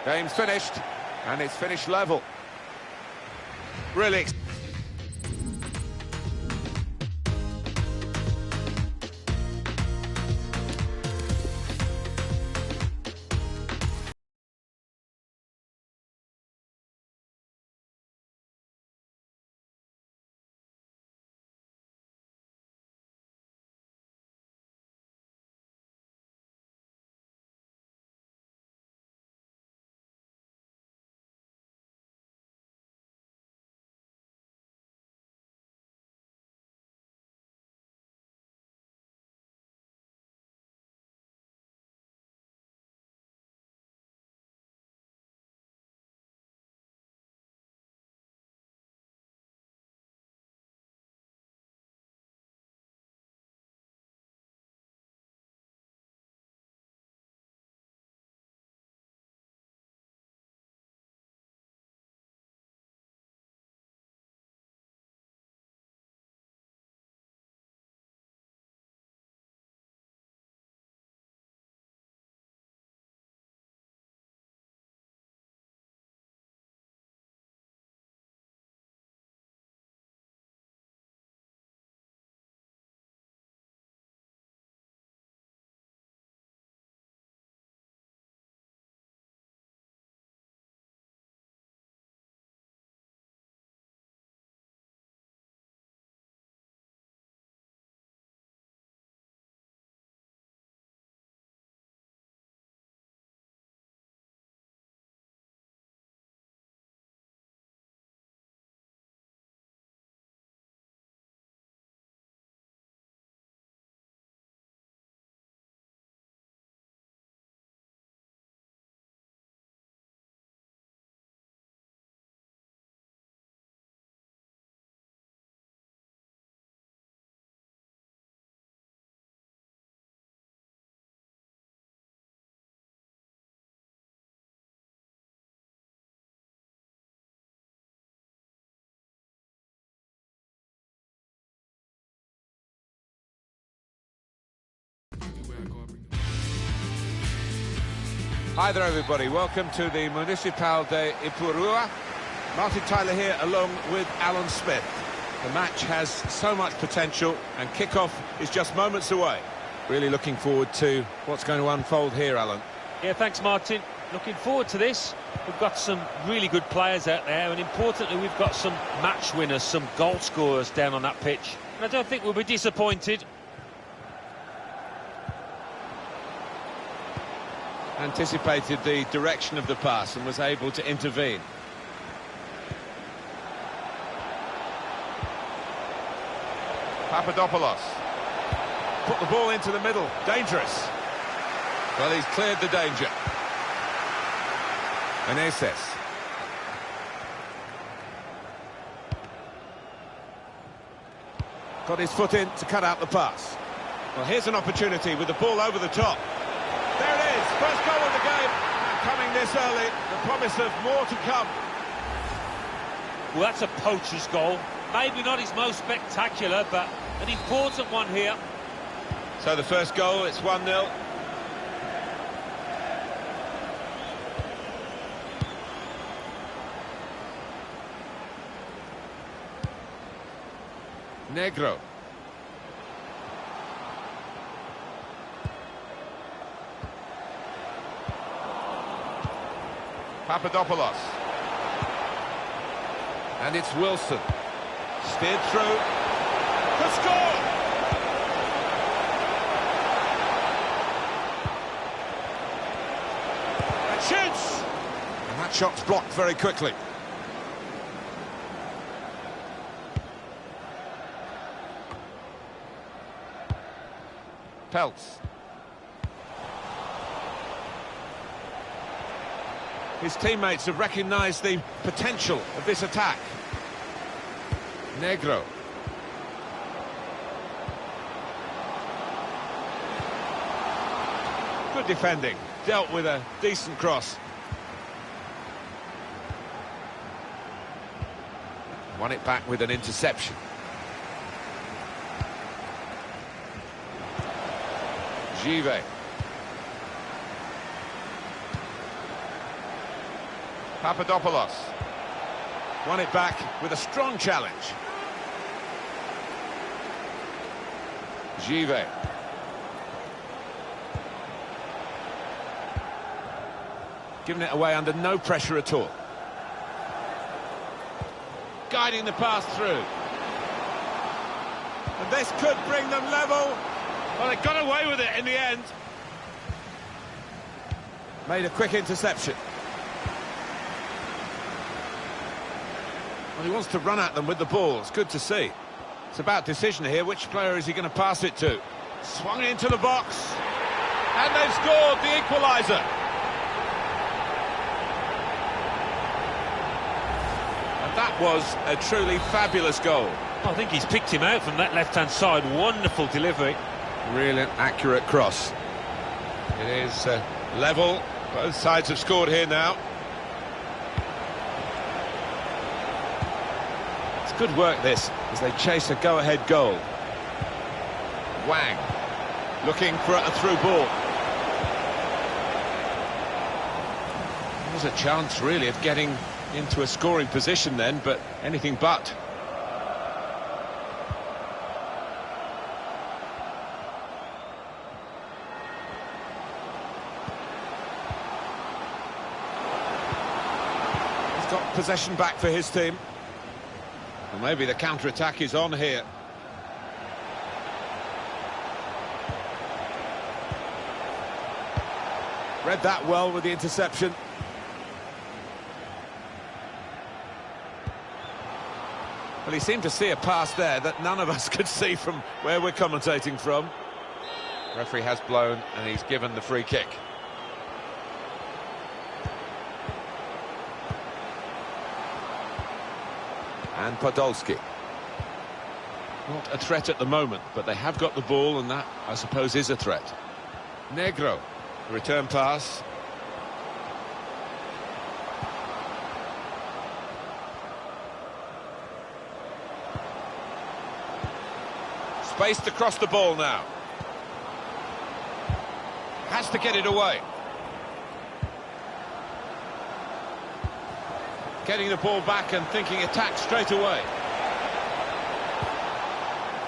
Game's finished, and it's finished level. Really. Hi there, everybody. Welcome to the Municipal de Ipurua. Martin Tyler here, along with Alan Smith. The match has so much potential, and kickoff is just moments away. Really looking forward to what's going to unfold here, Alan. Yeah, thanks, Martin. Looking forward to this. We've got some really good players out there, and importantly, we've got some match winners, some goal scorers down on that pitch. And I don't think we'll be disappointed. Anticipated the direction of the pass and was able to intervene. Papadopoulos put the ball into the middle. Dangerous. Well, he's cleared the danger. Meneses. Got his foot in to cut out the pass. Well, here's an opportunity with the ball over the top. There it is, first goal of the game, and coming this early, the promise of more to come. Well, that's a poacher's goal. Maybe not his most spectacular, but an important one here. So the first goal, it's 1-0. Negro. Papadopoulos. And it's Wilson. Steered through. To score! And shoots! And that shot's blocked very quickly. Peltz. His teammates have recognised the potential of this attack. Negro. Good defending, dealt with a decent cross. Won it back with an interception. Givet. Papadopoulos. Won it back with a strong challenge. Givet. Giving it away under no pressure at all. Guiding the pass through. And this could bring them level. Well, they got away with it in the end. Made a quick interception. Well, he wants to run at them with the ball. It's good to see. It's about decision here. Which player is he going to pass it to? Swung it into the box. And they've scored the equaliser. And that was a truly fabulous goal. I think he's picked him out from that left-hand side. Wonderful delivery. Really accurate cross. It is level. Both sides have scored here now. It's good work this, as they chase a go-ahead goal. Wang, looking for a through ball. There's a chance, really, of getting into a scoring position then, but anything but. Got possession back for his team. And maybe the counter-attack is on here. Read that well with the interception. Well, he seemed to see a pass there that none of us could see from where we're commentating from. Referee has blown and he's given the free kick. And Podolski. Not a threat at the moment, but they have got the ball, and that, I suppose, is a threat. Negro. Return pass. Spaced across the ball now. Has to get it away. Getting the ball back and thinking attack straight away.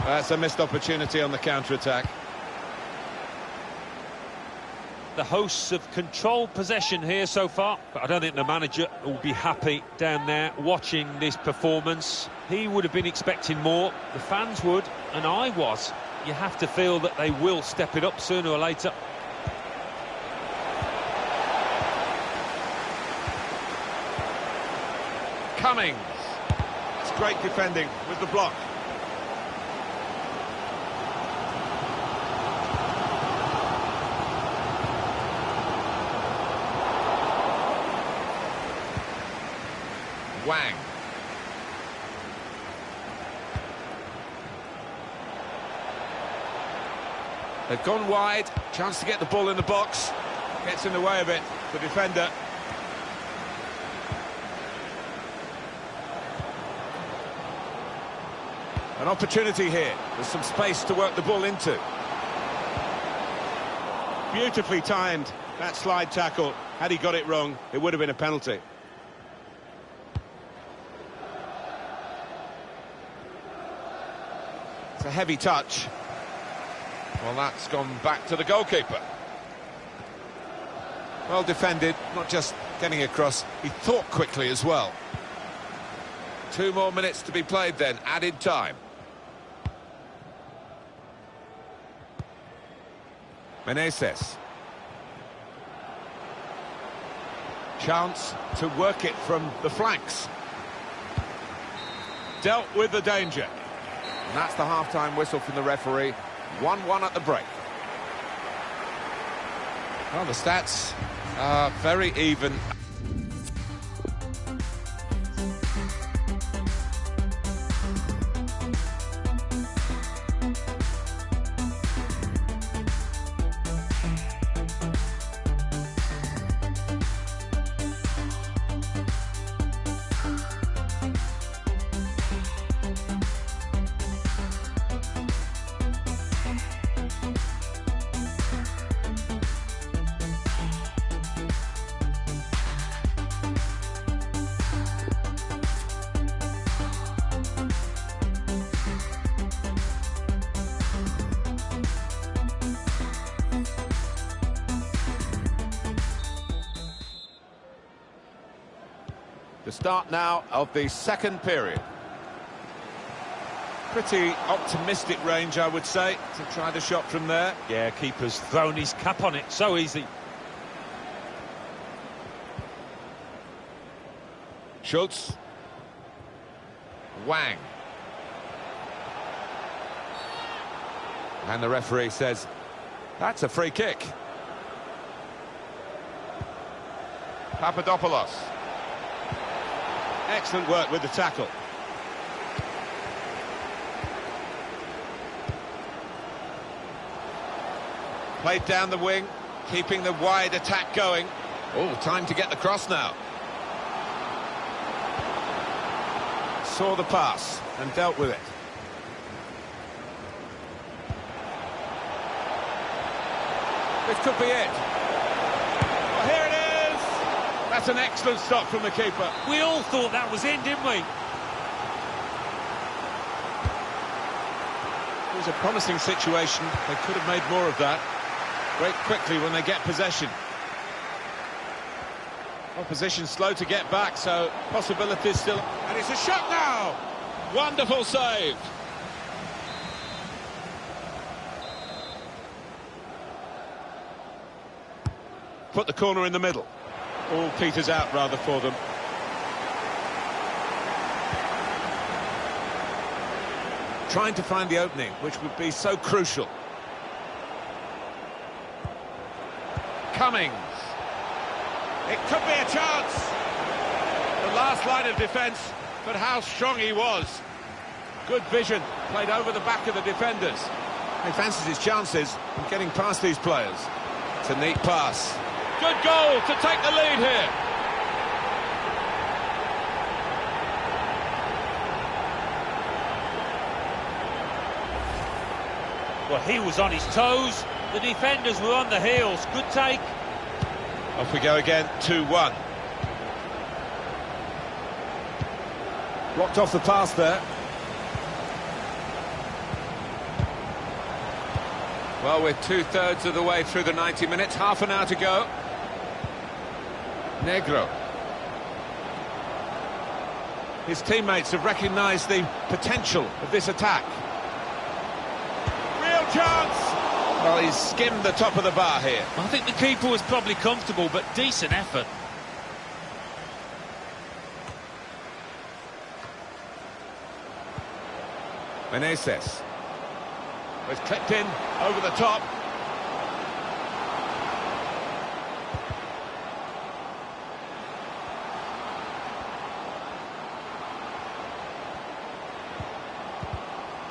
That's a missed opportunity on the counter-attack. The hosts have controlled possession here so far, but I don't think the manager will be happy down there watching this performance. He would have been expecting more, the fans would, and I was. You have to feel that they will step it up sooner or later. Cummings. It's great defending with the block. Wang. They've gone wide. Chance to get the ball in the box. Gets in the way of it, the defender. An opportunity here. There's some space to work the ball into. Beautifully timed, that slide tackle. Had he got it wrong, it would have been a penalty. It's a heavy touch. Well, that's gone back to the goalkeeper. Well defended, not just getting across, he thought quickly as well. 2 more minutes to be played then, added time. Meneses. Chance to work it from the flanks. Dealt with the danger. And that's the half-time whistle from the referee. 1-1 at the break. Well, the stats are very even. The start now of the second period. Pretty optimistic range, I would say, to try the shot from there. Yeah, keeper's thrown his cap on it, so easy. Schultz. Wang. And the referee says, that's a free kick. Papadopoulos. Excellent work with the tackle. Played down the wing, keeping the wide attack going. Oh, time to get the cross now. Saw the pass and dealt with it. This could be it. Oh, here it is! That's an excellent stop from the keeper. We all thought that was in, didn't we? It was a promising situation. They could have made more of that. Break quickly when they get possession. Opposition slow to get back, so possibilities still. And it's a shot now! Wonderful save. Put the corner in the middle. All peters out rather for them. Trying to find the opening, which would be so crucial. Cummings. It could be a chance. The last line of defence, but how strong he was. Good vision, played over the back of the defenders. He fancies his chances of getting past these players. It's a neat pass. Good goal to take the lead here. Well, he was on his toes. The defenders were on the heels. Good take. Off we go again, 2-1. Blocked off the pass there. Well, we're two-thirds of the way through the 90 minutes, half an hour to go. Negro. His teammates have recognised the potential of this attack. Real chance! Well, he's skimmed the top of the bar here. I think the keeper was probably comfortable, but decent effort. Meneses. Was clipped in over the top.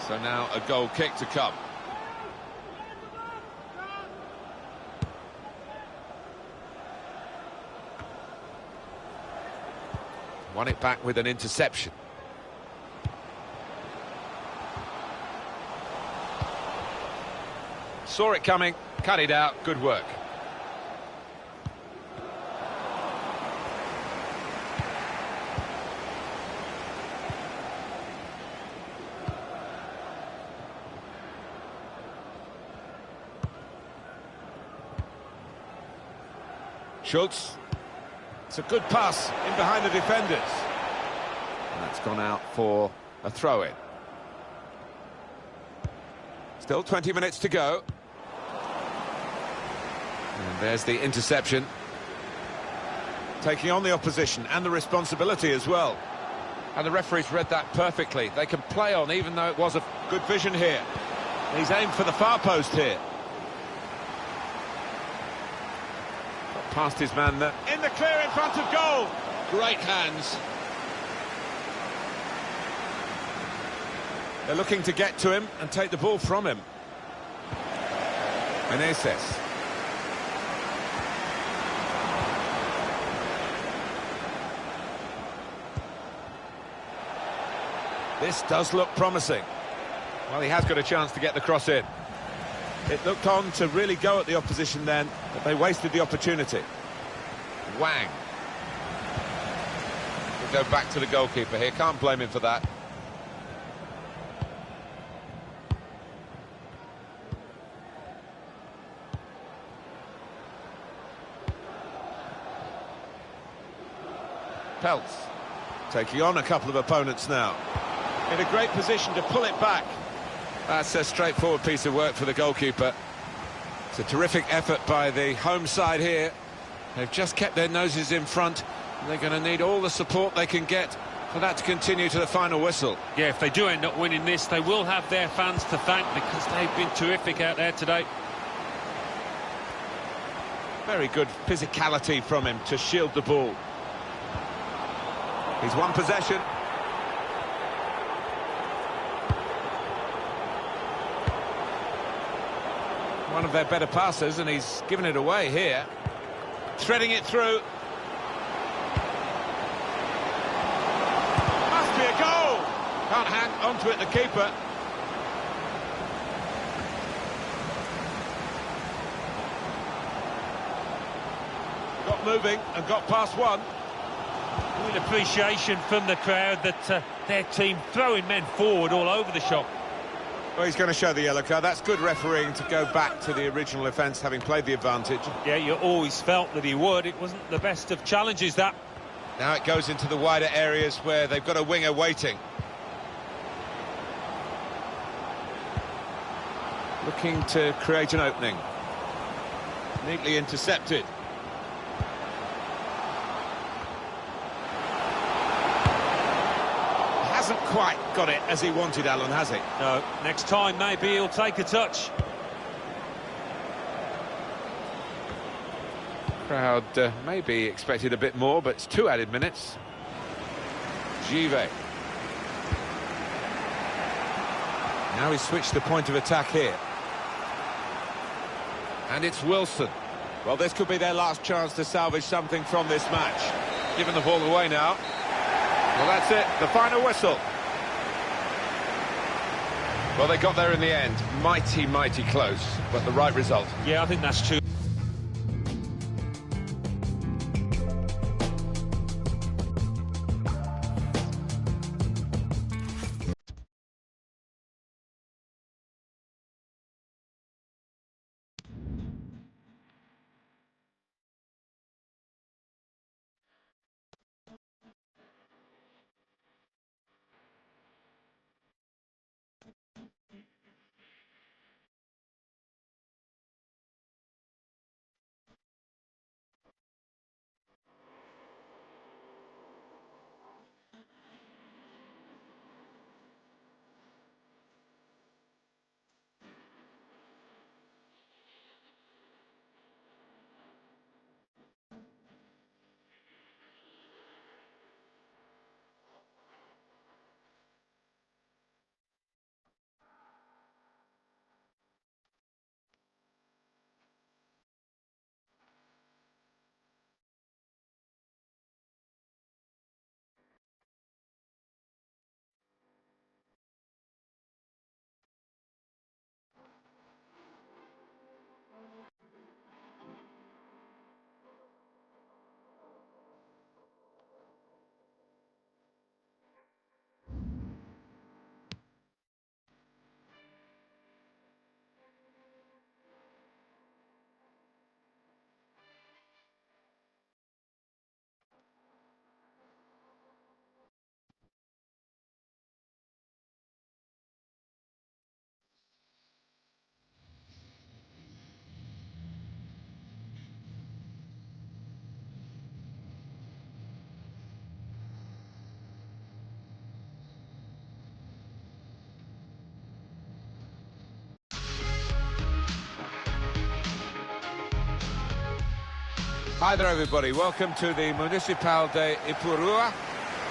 So now a goal kick to come. Won it back with an interception. Saw it coming, cut it out, good work. Schultz. It's a good pass in behind the defenders. And that's gone out for a throw-in. Still 20 minutes to go. And there's the interception. Taking on the opposition and the responsibility as well. And the referee's read that perfectly. They can play on, even though it was a good vision here. He's aimed for the far post here. Got past his man there. In the clear in front of goal. Great hands. They're looking to get to him and take the ball from him. Meneses. This does look promising. Well, he has got a chance to get the cross in. It looked on to really go at the opposition then, but they wasted the opportunity. Wang. We'll go back to the goalkeeper here, can't blame him for that. Peltz taking on a couple of opponents now. In a great position to pull it back. That's a straightforward piece of work for the goalkeeper. It's a terrific effort by the home side here. They've just kept their noses in front. And they're going to need all the support they can get for that to continue to the final whistle. Yeah, if they do end up winning this, they will have their fans to thank because they've been terrific out there today. Very good physicality from him to shield the ball. He's won possession. One of their better passers, and he's given it away here. Threading it through. Must be a goal! Can't hang onto it, the keeper. Got moving and got past one. Real appreciation from the crowd that their team throwing men forward all over the shop. Well, he's going to show the yellow card. That's good refereeing to go back to the original offence, having played the advantage. Yeah, you always felt that he would. It wasn't the best of challenges, that. Now it goes into the wider areas where they've got a winger waiting. Looking to create an opening. Neatly intercepted. Hasn't quite got it as he wanted, Alan, has he? No, next time maybe he'll take a touch. Crowd maybe expected a bit more, but it's 2 added minutes. Give. Now he's switched the point of attack here. And it's Wilson. Well, this could be their last chance to salvage something from this match. Giving the ball away now. Well, that's it, the final whistle. Well, they got there in the end. Mighty, mighty close, but the right result. Yeah, I think that's true. Hi there, everybody. Welcome to the Municipal de Ipurua.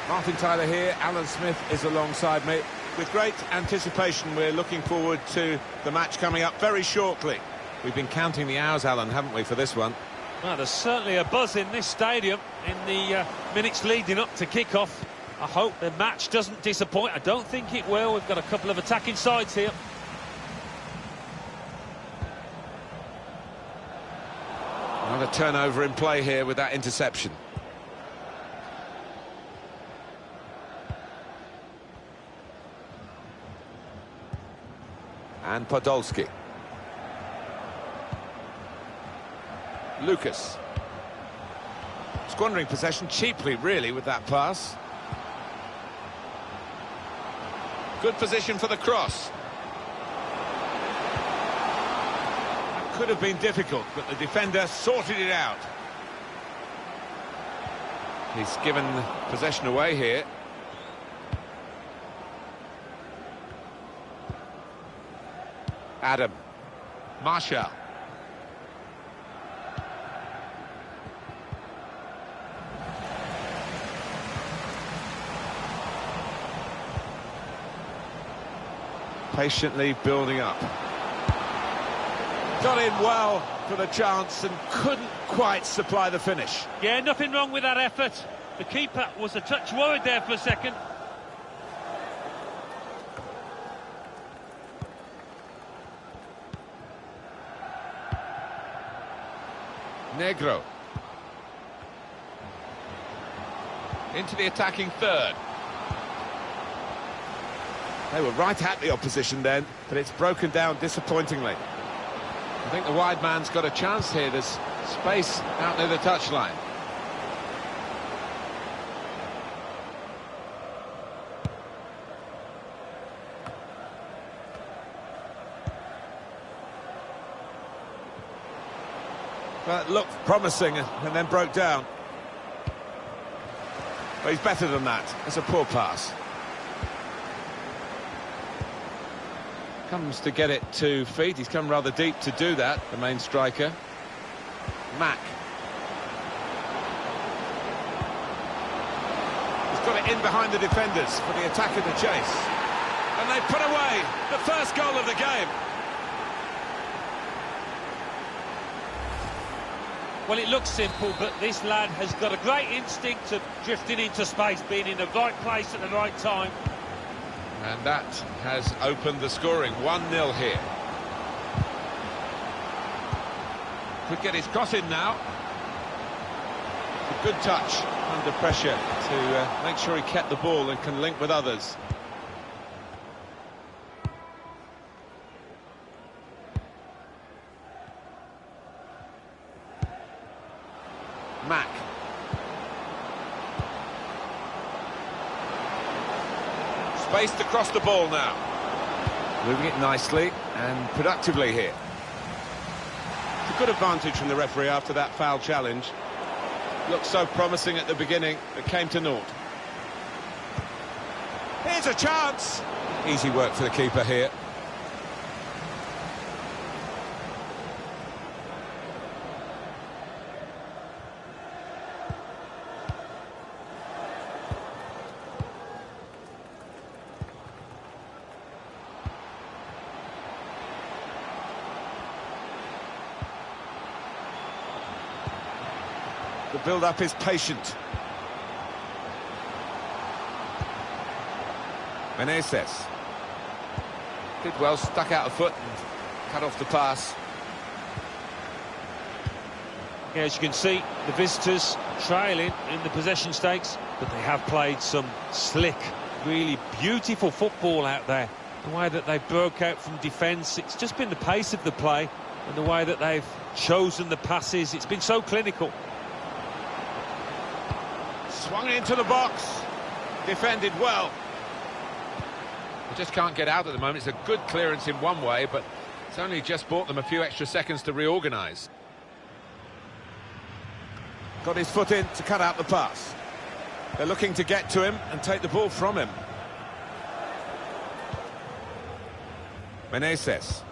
Martin Tyler here. Alan Smith is alongside me. With great anticipation, we're looking forward to the match coming up very shortly. We've been counting the hours, Alan, haven't we, for this one? Well, there's certainly a buzz in this stadium in the minutes leading up to kick-off. I hope the match doesn't disappoint. I don't think it will. We've got a couple of attacking sides here. Another turnover in play here with that interception. And Podolski. Lucas. Squandering possession cheaply, really, with that pass. Good position for the cross. That could have been difficult, but the defender sorted it out. He's given possession away here. Adam. Marshall. Patiently building up. Got in well for the chance and couldn't quite supply the finish. Yeah, nothing wrong with that effort. The keeper was a touch worried there for a second. Negro. Into the attacking third. They were right at the opposition then, but it's broken down disappointingly. I think the wide man's got a chance here. There's space out near the touchline. Well, it looked promising and then broke down. But he's better than that. It's a poor pass. Comes to get it to feet. He's come rather deep to do that, the main striker. Mack. He's got it in behind the defenders for the attacker to chase. And they put away the first goal of the game. Well, it looks simple, but this lad has got a great instinct of drifting into space, being in the right place at the right time. And that has opened the scoring. 1-0 here. Could get his cross in now. A good touch under pressure to make sure he kept the ball and can link with others. Mack. Spaced across the ball now. Moving it nicely and productively here. It's a good advantage from the referee after that foul challenge. Looked so promising at the beginning, but came to naught. Here's a chance! Easy work for the keeper here. The build-up is patient. Meneses. Did well, stuck out a foot and cut off the pass. Yeah, as you can see, the visitors trailing in the possession stakes, but they have played some slick, really beautiful football out there. The way that they broke out from defence, it's just been the pace of the play and the way that they've chosen the passes. It's been so clinical. Swung into the box, defended well. They just can't get out at the moment. It's a good clearance in one way, but it's only just bought them a few extra seconds to reorganise. Got his foot in to cut out the pass. They're looking to get to him and take the ball from him. Meneses.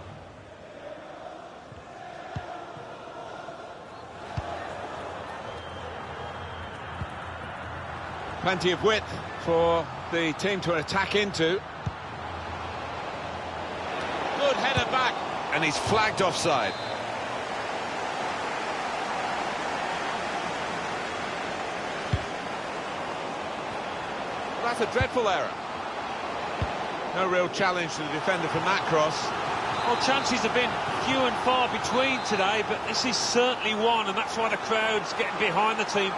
Plenty of width for the team to attack into. Good header back. And he's flagged offside. Well, that's a dreadful error. No real challenge to the defender from that cross. Well, chances have been few and far between today, but this is certainly one, and that's why the crowd's getting behind the team.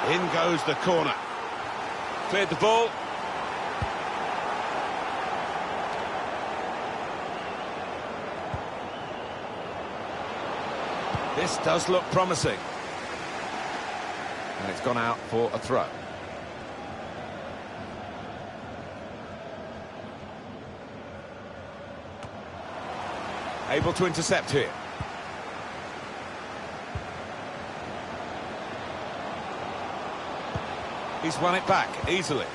In goes the corner. Cleared the ball. This does look promising. And it's gone out for a throw. Able to intercept here. He's won it back easily.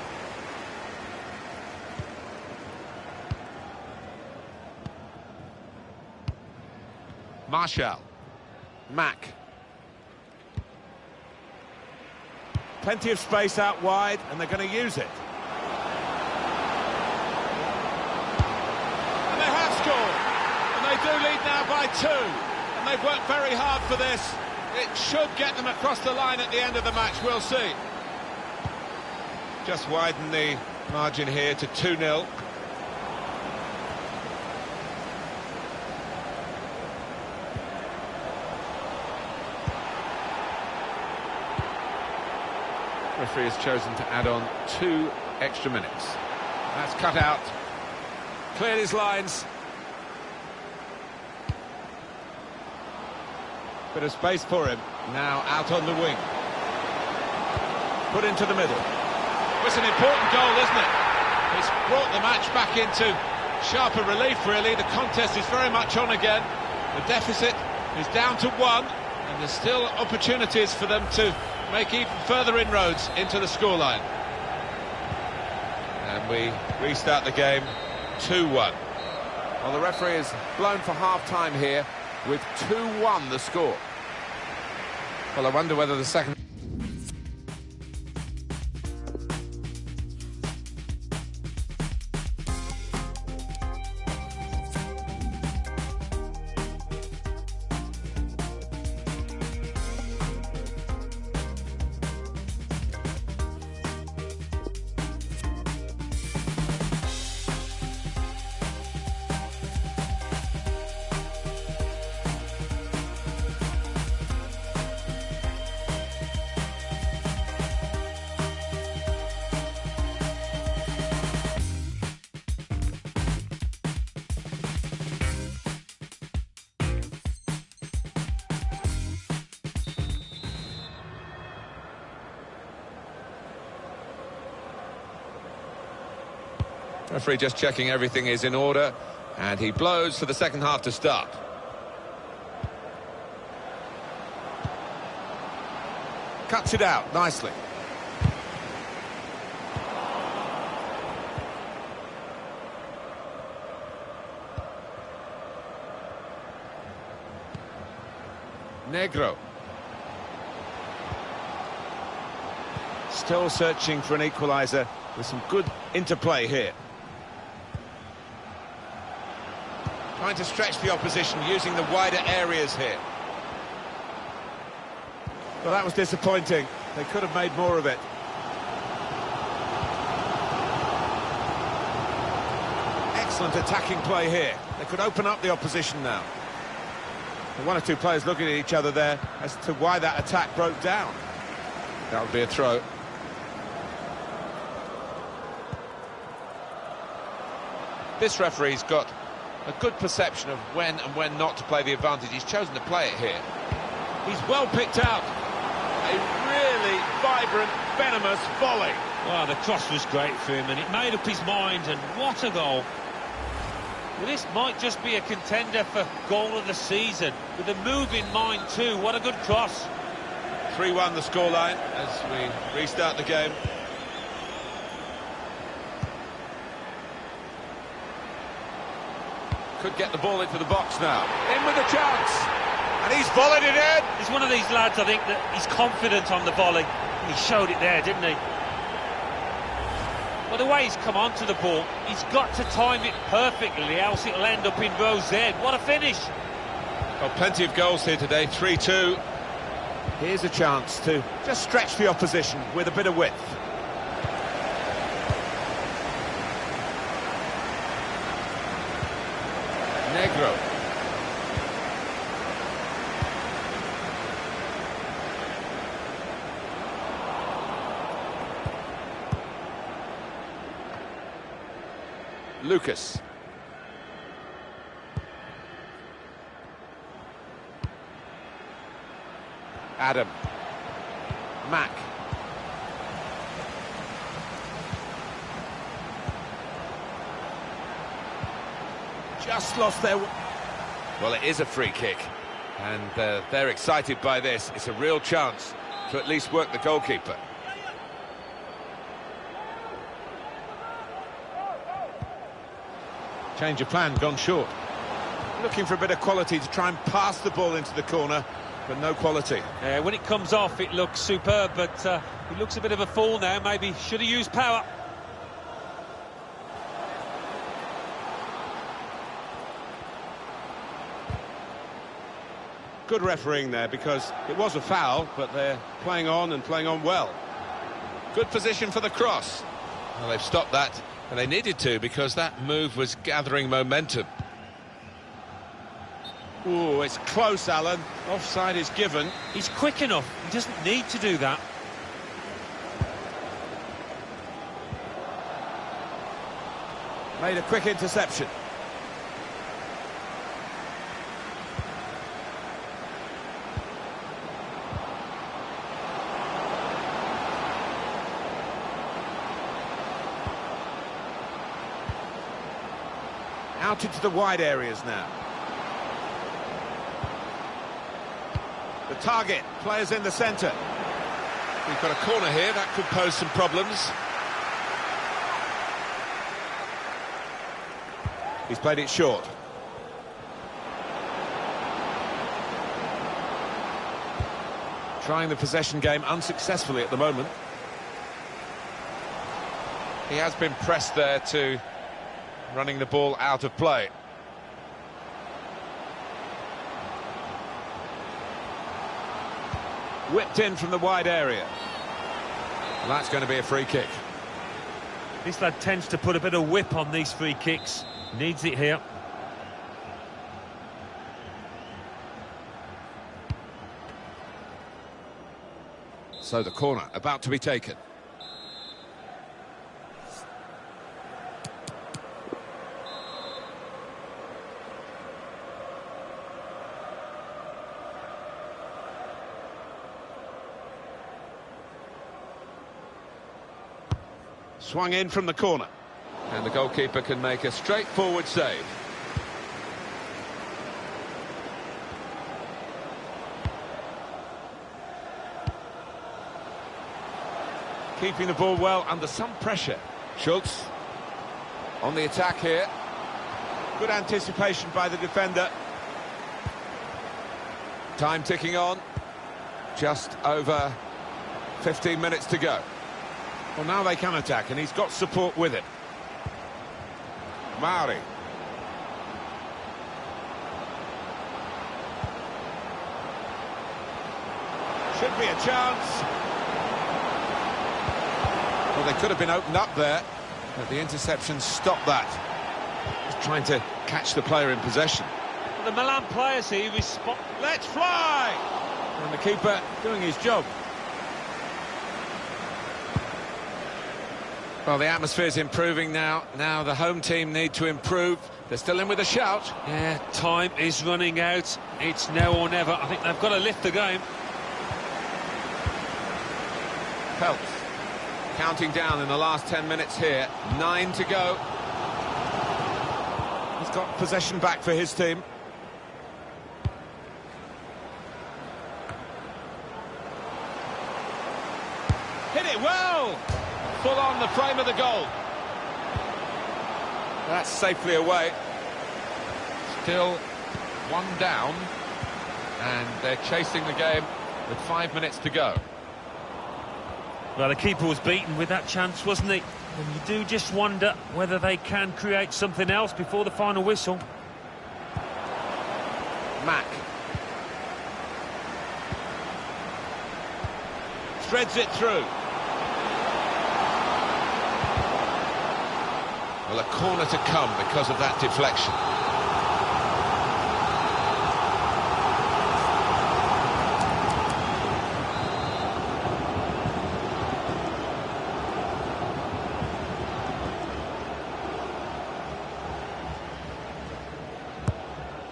Marshall. Mack. Plenty of space out wide, and they're going to use it. And they have scored. And they do lead now by 2. And they've worked very hard for this. It should get them across the line at the end of the match, we'll see. Just widen the margin here to 2-0. Referee has chosen to add on 2 extra minutes. That's cut out. Cleared his lines. Bit of space for him. Now out on the wing. Put into the middle. It's an important goal, isn't it? It's brought the match back into sharper relief, really. The contest is very much on again. The deficit is down to 1, and there's still opportunities for them to make even further inroads into the scoreline. And we restart the game 2-1. Well, the referee has blown for half-time here with 2-1 the score. Well, I wonder whether the second... Referee just checking everything is in order, and he blows for the second half to start. Cuts it out nicely. Negro. Still searching for an equaliser with some good interplay here. Trying to stretch the opposition using the wider areas here. Well, that was disappointing. They could have made more of it. Excellent attacking play here. They could open up the opposition now. And 1 or 2 players looking at each other there as to why that attack broke down. That would be a throw. This referee's got a good perception of when and when not to play the advantage. He's chosen to play it here. He's well picked out. A really vibrant, venomous volley. Well, the cross was great for him, and it made up his mind, and what a goal. Well, this might just be a contender for goal of the season, with a move in mind too. What a good cross. 3-1 the scoreline as we restart the game. Could get the ball into the box now. In with a chance. And he's volleyed it in. He's one of these lads, I think, that he's confident on the volley. And he showed it there, didn't he? Well, the way he's come onto the ball, he's got to time it perfectly, else it'll end up in row Z. What a finish! Well, plenty of goals here today, 3-2. Here's a chance to just stretch the opposition with a bit of width. Negro. Lucas. Adam. Mack. Just lost their... Well, it is a free kick, and they're excited by this. It's a real chance to at least work the goalkeeper. Change of plan, gone short. Looking for a bit of quality to try and pass the ball into the corner, but no quality. When it comes off, it looks superb, but he looks a bit of a fool now. Maybe should have used power. Good refereeing there, because it was a foul, but they're playing on and playing on well. Good position for the cross. Well, they've stopped that, and they needed to, because that move was gathering momentum. Oh, it's close, Alan. Offside is given. He's quick enough. He doesn't need to do that. Made a quick interception. Out into the wide areas now. The target, players in the centre. We've got a corner here, that could pose some problems. He's played it short. Trying the possession game unsuccessfully at the moment. He has been pressed there to running the ball out of play. Whipped in from the wide area. Well, that's going to be a free kick. This lad tends to put a bit of whip on these free kicks. Needs it here. So the corner about to be taken. Swung in from the corner. And the goalkeeper can make a straightforward save. Keeping the ball well under some pressure. Schultz on the attack here. Good anticipation by the defender. Time ticking on. Just over 15 minutes to go. Well, now they can attack, and he's got support with him. Mari. Should be a chance. Well, they could have been opened up there, but the interception stopped that. Just trying to catch the player in possession. The Milan players here respond. Let's fly! And the keeper doing his job. Well, the atmosphere's improving now. Now the home team need to improve. They're still in with a shout. Yeah, time is running out. It's now or never. I think they've got to lift the game. Phelps counting down in the last 10 minutes here. 9 to go. He's got possession back for his team. Hit it well! Full on the frame of the goal. That's safely away. Still one down. And they're chasing the game with 5 minutes to go. Well, the keeper was beaten with that chance, wasn't he? And you do just wonder whether they can create something else before the final whistle. Mack. Threads it through. Well, a corner to come because of that deflection.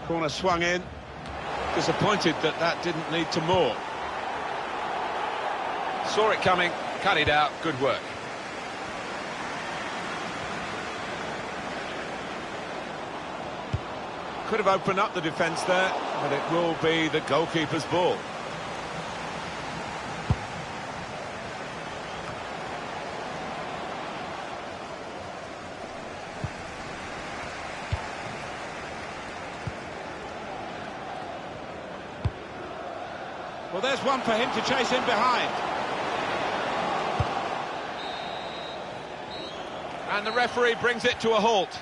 Corner swung in. Disappointed that that didn't lead to more. Saw it coming, cut it out, good work. Could have opened up the defence there, but it will be the goalkeeper's ball. Well, there's one for him to chase in behind. And the referee brings it to a halt.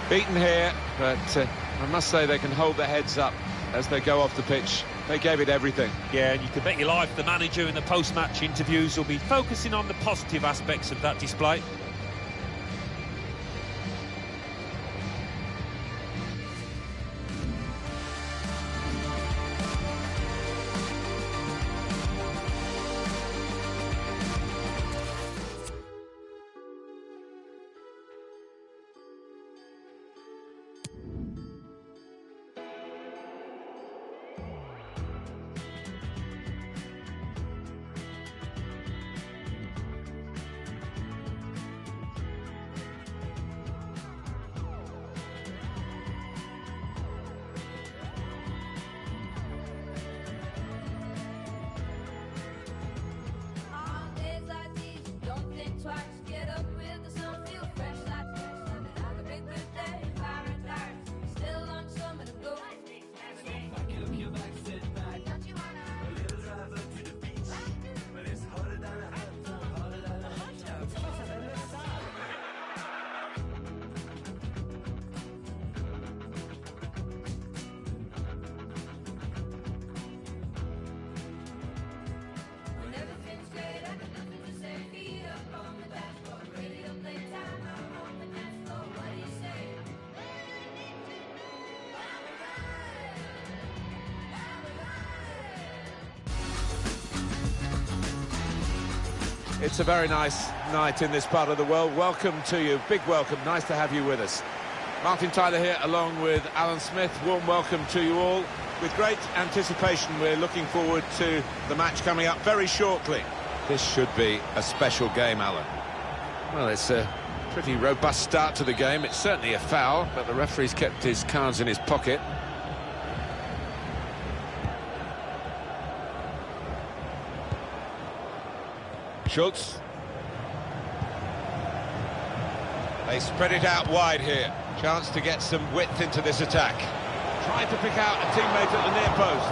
Beaten here, but I must say they can hold their heads up as they go off the pitch. They gave it everything. Yeah, and you can bet your life the manager in the post-match interviews will be focusing on the positive aspects of that display. It's a very nice night in this part of the world. Welcome to you, big welcome, nice to have you with us. Martin Tyler here along with Alan Smith. Warm welcome to you all. With great anticipation, we're looking forward to the match coming up very shortly. This should be a special game, Alan. Well, it's a pretty robust start to the game. It's certainly a foul, but the referee's kept his cards in his pocket. Schultz. They spread it out wide here. Chance to get some width into this attack. Tried to pick out a teammate at the near post.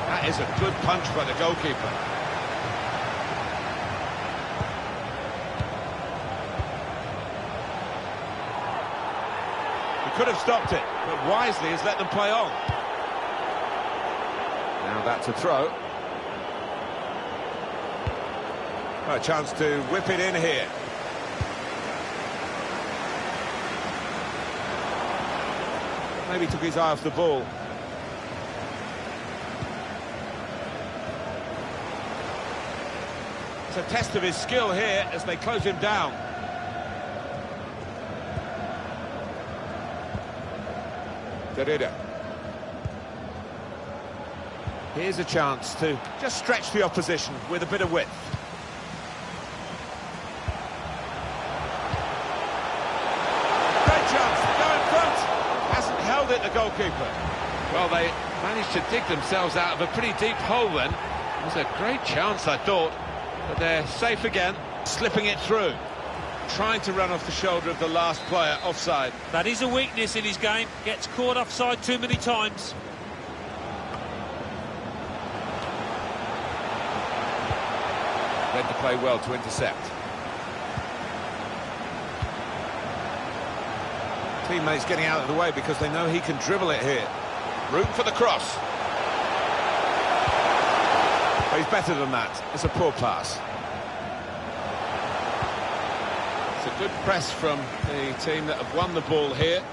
That is a good punch by the goalkeeper. He could have stopped it, but wisely has let them play on. Now that's a throw. A chance to whip it in here. Maybe took his eye off the ball. It's a test of his skill here as they close him down. Derrida. Here's a chance to just stretch the opposition with a bit of width. The goalkeeper. Well, they managed to dig themselves out of a pretty deep hole then. It was a great chance, I thought, but they're safe again. Slipping it through. trying to run off the shoulder of the last player offside. That is a weakness in his game. Gets caught offside too many times. Read the play well to intercept. Teammates getting out of the way because they know he can dribble it here. Room for the cross. But he's better than that. It's a poor pass. It's a good press from the team that have won the ball here.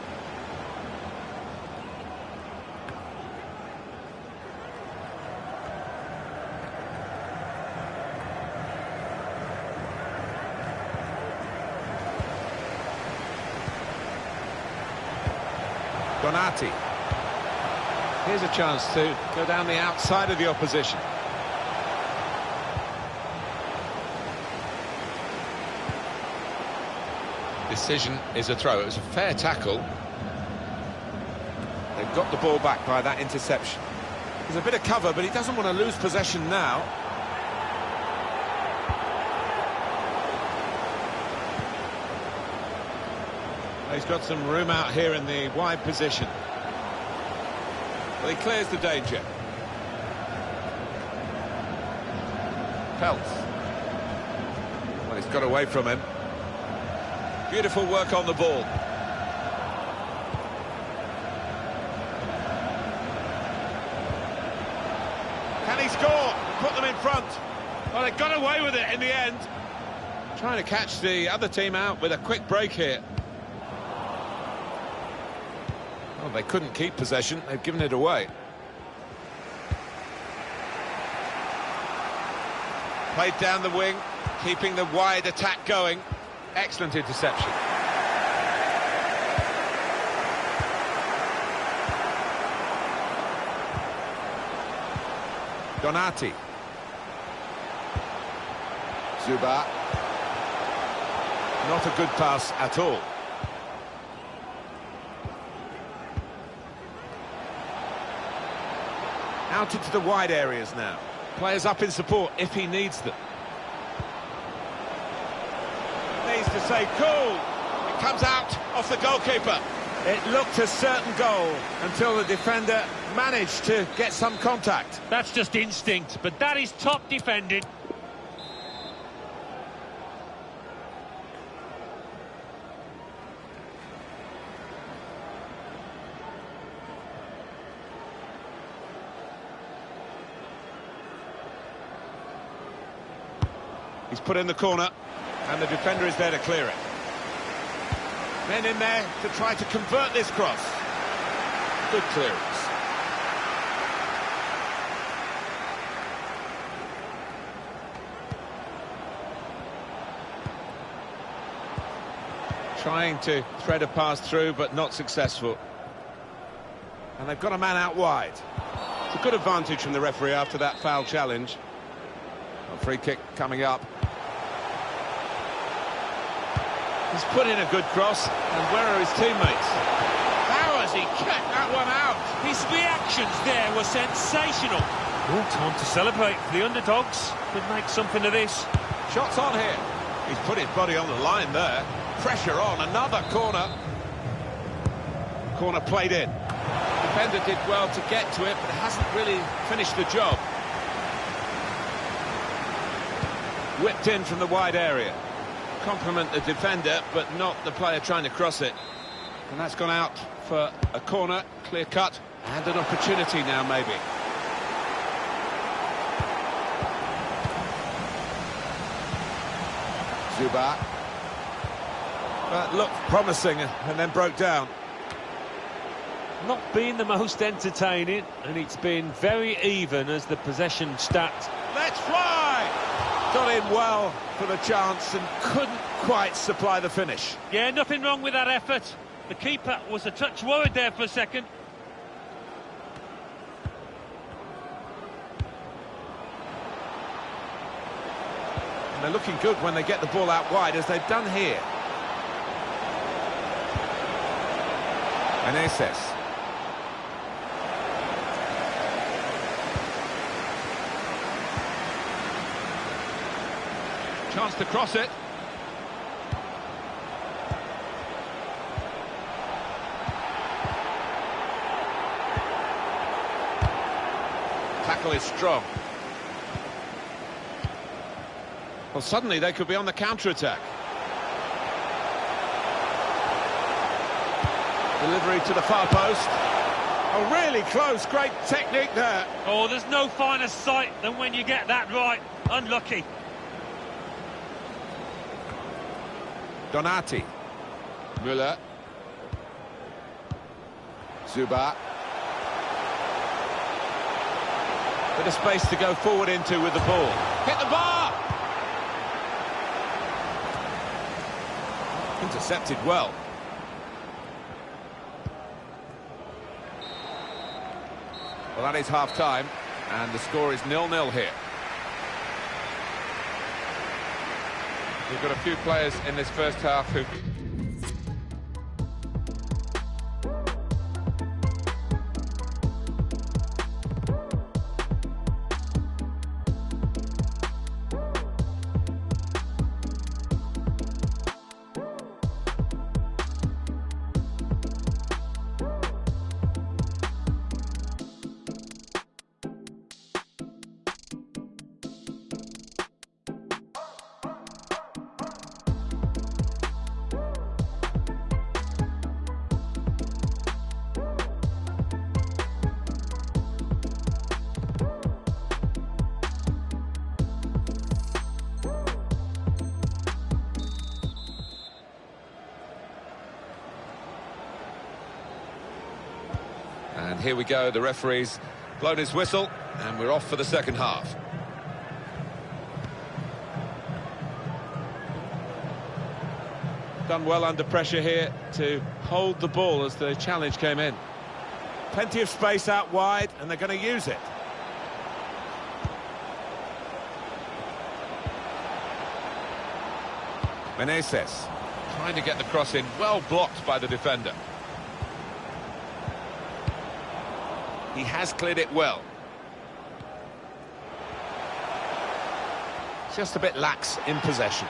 Donati. Here's a chance to go down the outside of the opposition. Decision is a throw. It was a fair tackle. They've got the ball back by that interception. There's a bit of cover, but he doesn't want to lose possession now. He's got some room out here in the wide position. Well, he clears the danger. Peltz. Well, he's got away from him. Beautiful work on the ball. Can he score? Put them in front. Well, they got away with it in the end. Trying to catch the other team out with a quick break here. Well, they couldn't keep possession. They've given it away. Played down the wing, keeping the wide attack going. Excellent interception. Donati. Zuba. Not a good pass at all. Out into the wide areas now. Players up in support if he needs them. Needs to say cool. It comes out off the goalkeeper. It looked a certain goal until the defender managed to get some contact. That's just instinct, but that is top defending. He's put in the corner, and the defender is there to clear it. Men in there to try to convert this cross. Good clearance. Trying to thread a pass through, but not successful. And they've got a man out wide. It's a good advantage from the referee after that foul challenge. A free kick coming up. He's put in a good cross, and where are his teammates? How has he kept that one out? His reactions there were sensational. Oh, time to celebrate for the underdogs. Could make something of this. Shots on here. He's put his body on the line there. Pressure on, another corner. Corner played in. The defender did well to get to it, but hasn't really finished the job. Whipped in from the wide area. Compliment the defender, but not the player trying to cross it. And that's gone out for a corner, clear cut, and an opportunity now, maybe. Zuba. Looked promising and then broke down. Not been the most entertaining, and it's been very even as the possession stats. Let's fly! Got in well for the chance and couldn't quite supply the finish. Yeah, nothing wrong with that effort. The keeper was a touch worried there for a second. And they're looking good when they get the ball out wide, as they've done here. Meneses. Chance to cross it. tackle is strong. Well, suddenly they could be on the counter-attack. Delivery to the far post. Oh, really close. Great technique there. Oh, there's no finer sight than when you get that right. Unlucky. Donati. Müller. Zuba. Bit of space to go forward into with the ball. Hit the bar! Intercepted well. Well, that is half-time, and the score is 0-0 here. We've got a few players in this first half who... And here we go, the referee's blown his whistle, and we're off for the second half. Done well under pressure here to hold the ball as the challenge came in. Plenty of space out wide, and they're going to use it. Meneses trying to get the cross in, well blocked by the defender. He has cleared it well. Just a bit lax in possession.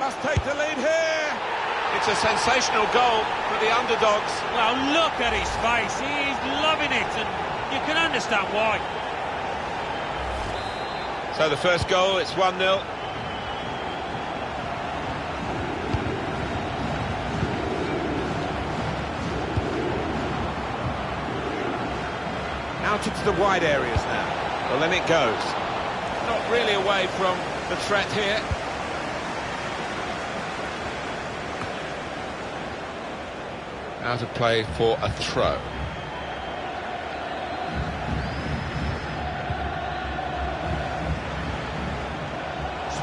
Must take the lead here. It's a sensational goal for the underdogs. Well, look at his face. He's loving it, and you can understand why. So the first goal, it's 1-0. Out into the wide areas now. Well, then it goes. Not really away from the threat here. Out of play for a throw.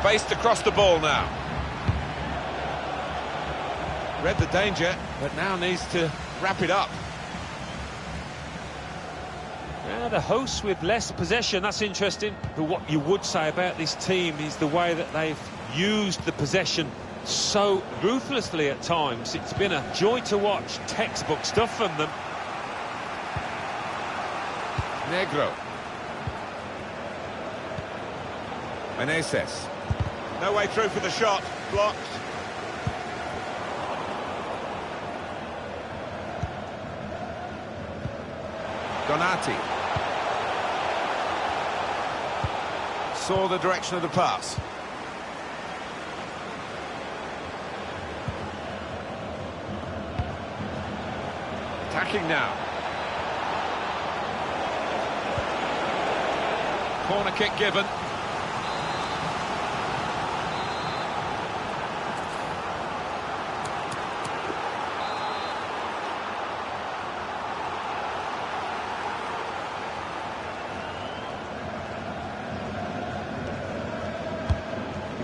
Space to cross the ball now. Read the danger, but now needs to wrap it up. Yeah, the hosts with less possession, that's interesting. But what you would say about this team is the way that they've used the possession so ruthlessly at times. It's been a joy to watch, textbook stuff from them. Negro. Meneses. No way through for the shot. Blocked. Donati. Saw the direction of the pass. Attacking now. Corner kick given.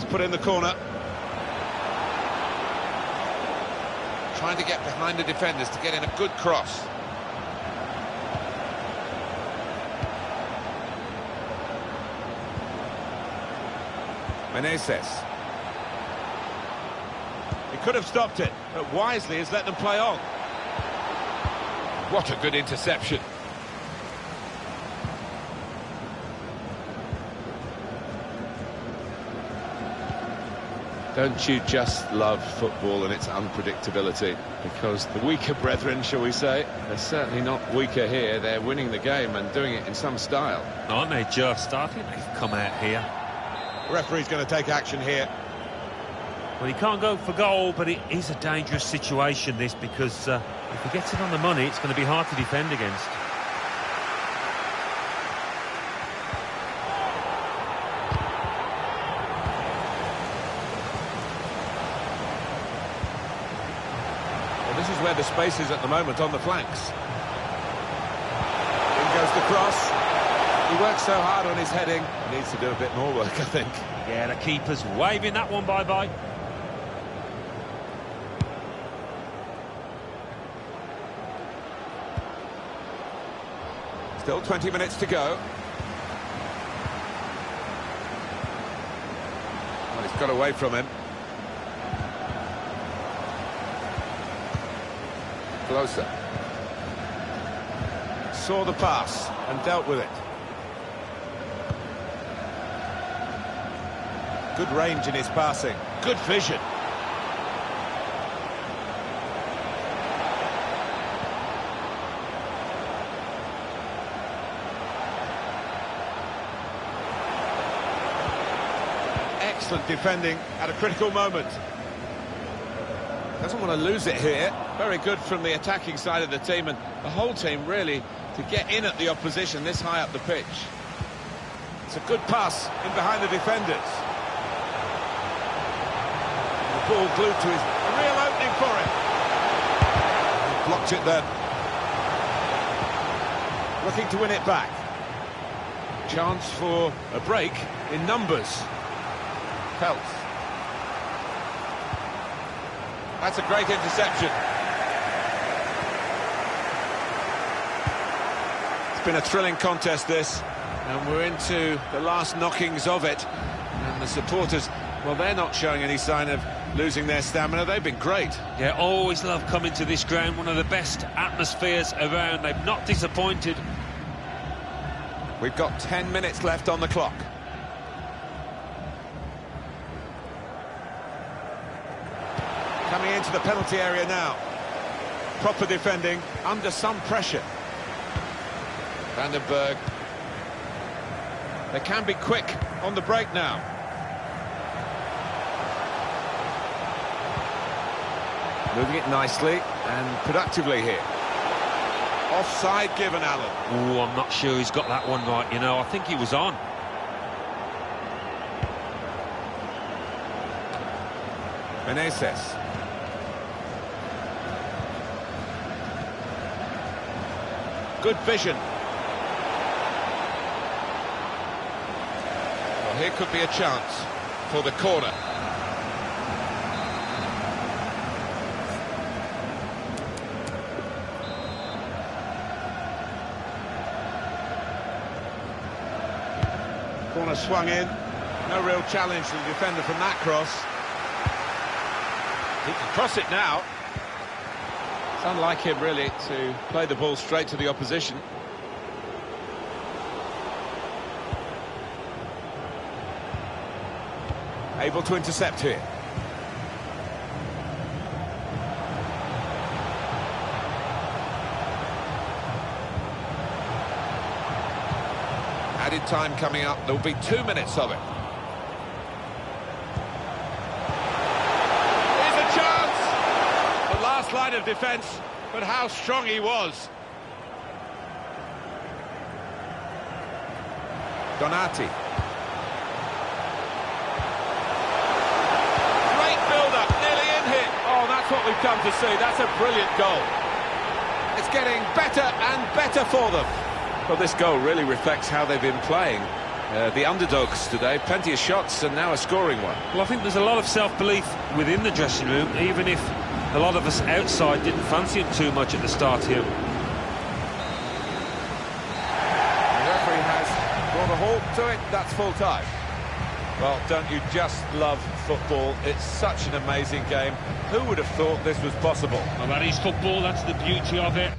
Put in the corner. Trying to get behind the defenders to get in a good cross. Meneses. He could have stopped it, but wisely has let them play on. What a good interception. Don't you just love football and its unpredictability? Because the weaker brethren, shall we say, they're certainly not weaker here. They're winning the game and doing it in some style. Aren't they just? I think they've come out here. The referee's going to take action here. Well, he can't go for goal, but it is a dangerous situation, this, because if he gets it on the money, it's going to be hard to defend against. This is where the space is at the moment, on the flanks. In goes the cross. He works so hard on his heading. He needs to do a bit more work, I think. Yeah, the keeper's waving that one bye-bye. Still 20 minutes to go. Well, he's got away from him. Closer. Saw the pass and dealt with it. Good range in his passing. Good vision. Excellent defending at a critical moment. Doesn't want to lose it here. Very good from the attacking side of the team, and the whole team really to get in at the opposition this high up the pitch. It's a good pass in behind the defenders. The ball glued to his... A real opening for him. Blocked it then. Looking to win it back. Chance for a break in numbers. Peltz. That's a great interception. It's been a thrilling contest, this, and we're into the last knockings of it. And the supporters, well, they're not showing any sign of losing their stamina. They've been great. Yeah, always love coming to this ground. One of the best atmospheres around. They've not disappointed. We've got 10 minutes left on the clock. Coming into the penalty area now. Proper defending, under some pressure. Vandenberg. They can be quick on the break now. Moving it nicely and productively here. Offside given, Alan. Oh, I'm not sure he's got that one right, you know. I think he was on. Meneses. Good vision. Well, here could be a chance for the corner. Corner swung in. No real challenge to the defender from that cross. He can cross it now. It's unlike him, really, to play the ball straight to the opposition. Able to intercept here. Added time coming up. There will be 2 minutes of it. Line of defence, but how strong he was. Donati. Great build-up, nearly in here. Oh, that's what we've come to see. That's a brilliant goal. It's getting better and better for them. Well, this goal really reflects how they've been playing. The underdogs today, plenty of shots and now a scoring one. Well, I think there's a lot of self-belief within the dressing room, even if a lot of us outside didn't fancy him too much at the start here. The referee has brought a halt to it. That's full time. Well, don't you just love football? It's such an amazing game. Who would have thought this was possible? Well, that is football. That's the beauty of it.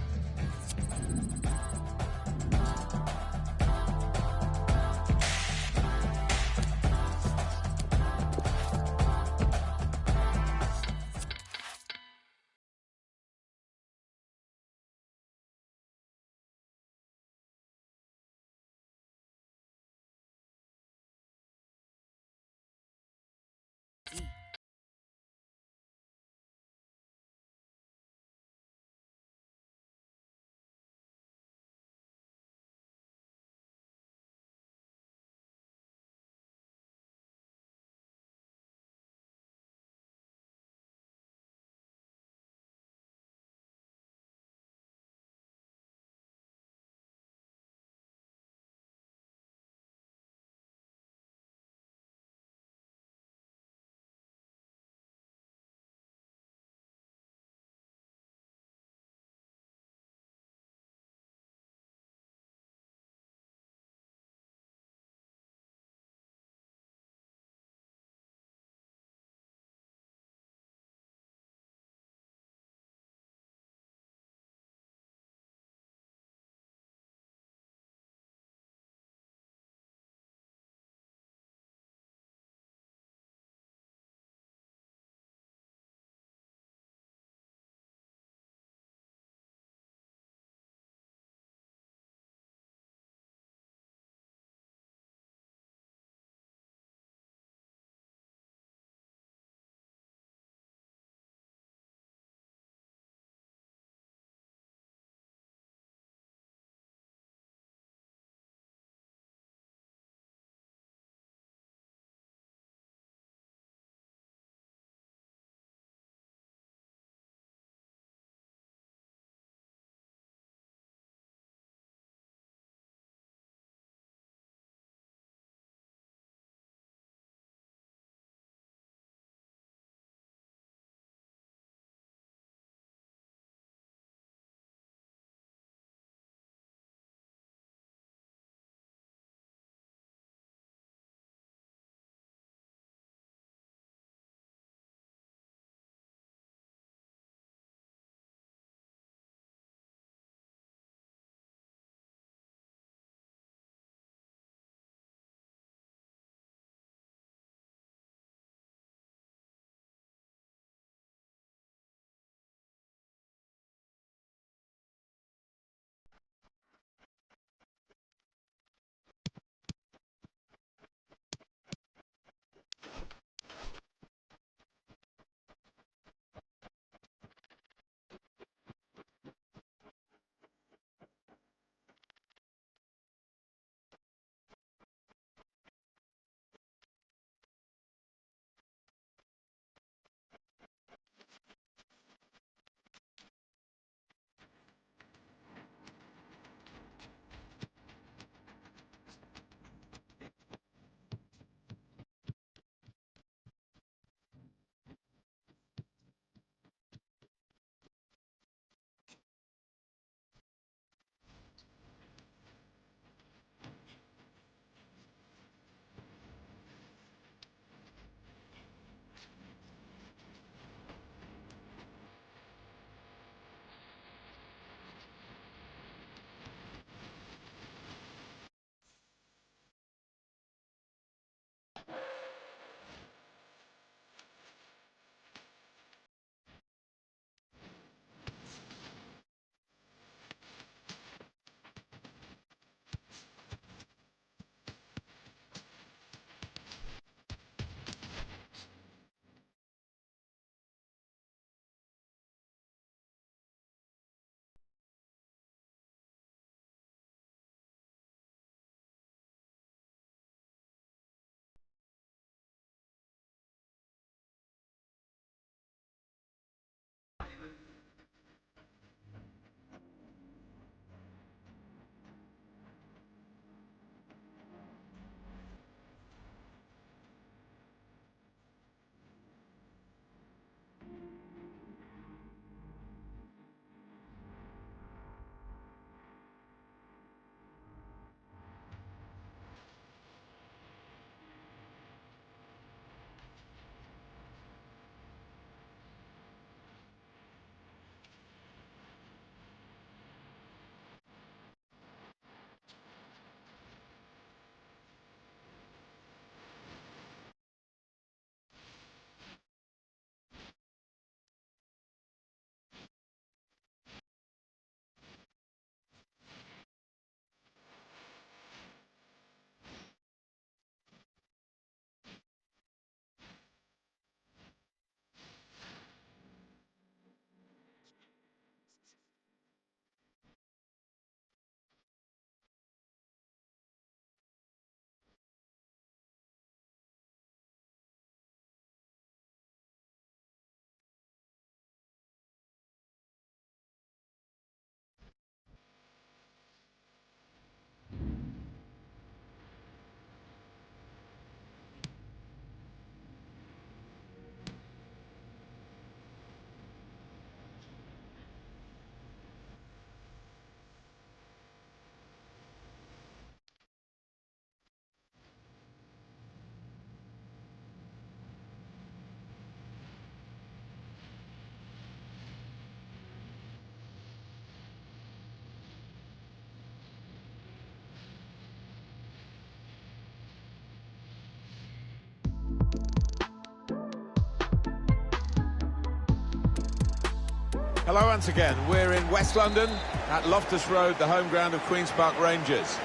Hello once again. We're in West London at Loftus Road, the home ground of Queen's Park Rangers.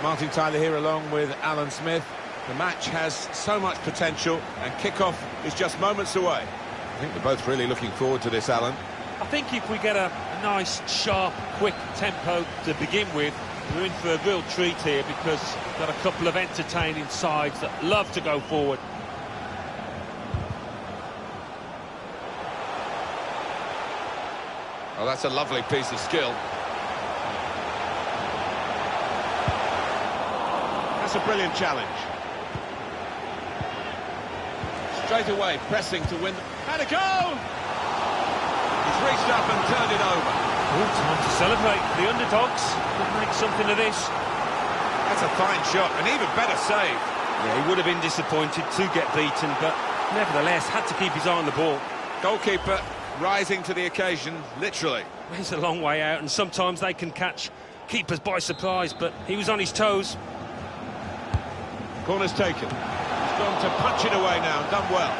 Martin Tyler here along with Alan Smith. The match has so much potential and kick-off is just moments away. I think they're both really looking forward to this, Alan. I think if we get a nice, sharp, quick tempo to begin with, we're in for a real treat here because we've got a couple of entertaining sides that love to go forward. Oh, that's a lovely piece of skill. That's a brilliant challenge. Straight away, pressing to win. Had a goal! He's reached up and turned it over. Oh, time to celebrate. The underdogs could make something of this. That's a fine shot, an even better save. Yeah, he would have been disappointed to get beaten, but nevertheless had to keep his eye on the ball. Goalkeeper rising to the occasion, literally. He's a long way out, and sometimes they can catch keepers by surprise, but he was on his toes. Corner's taken. He's gone to punch it away now, done well.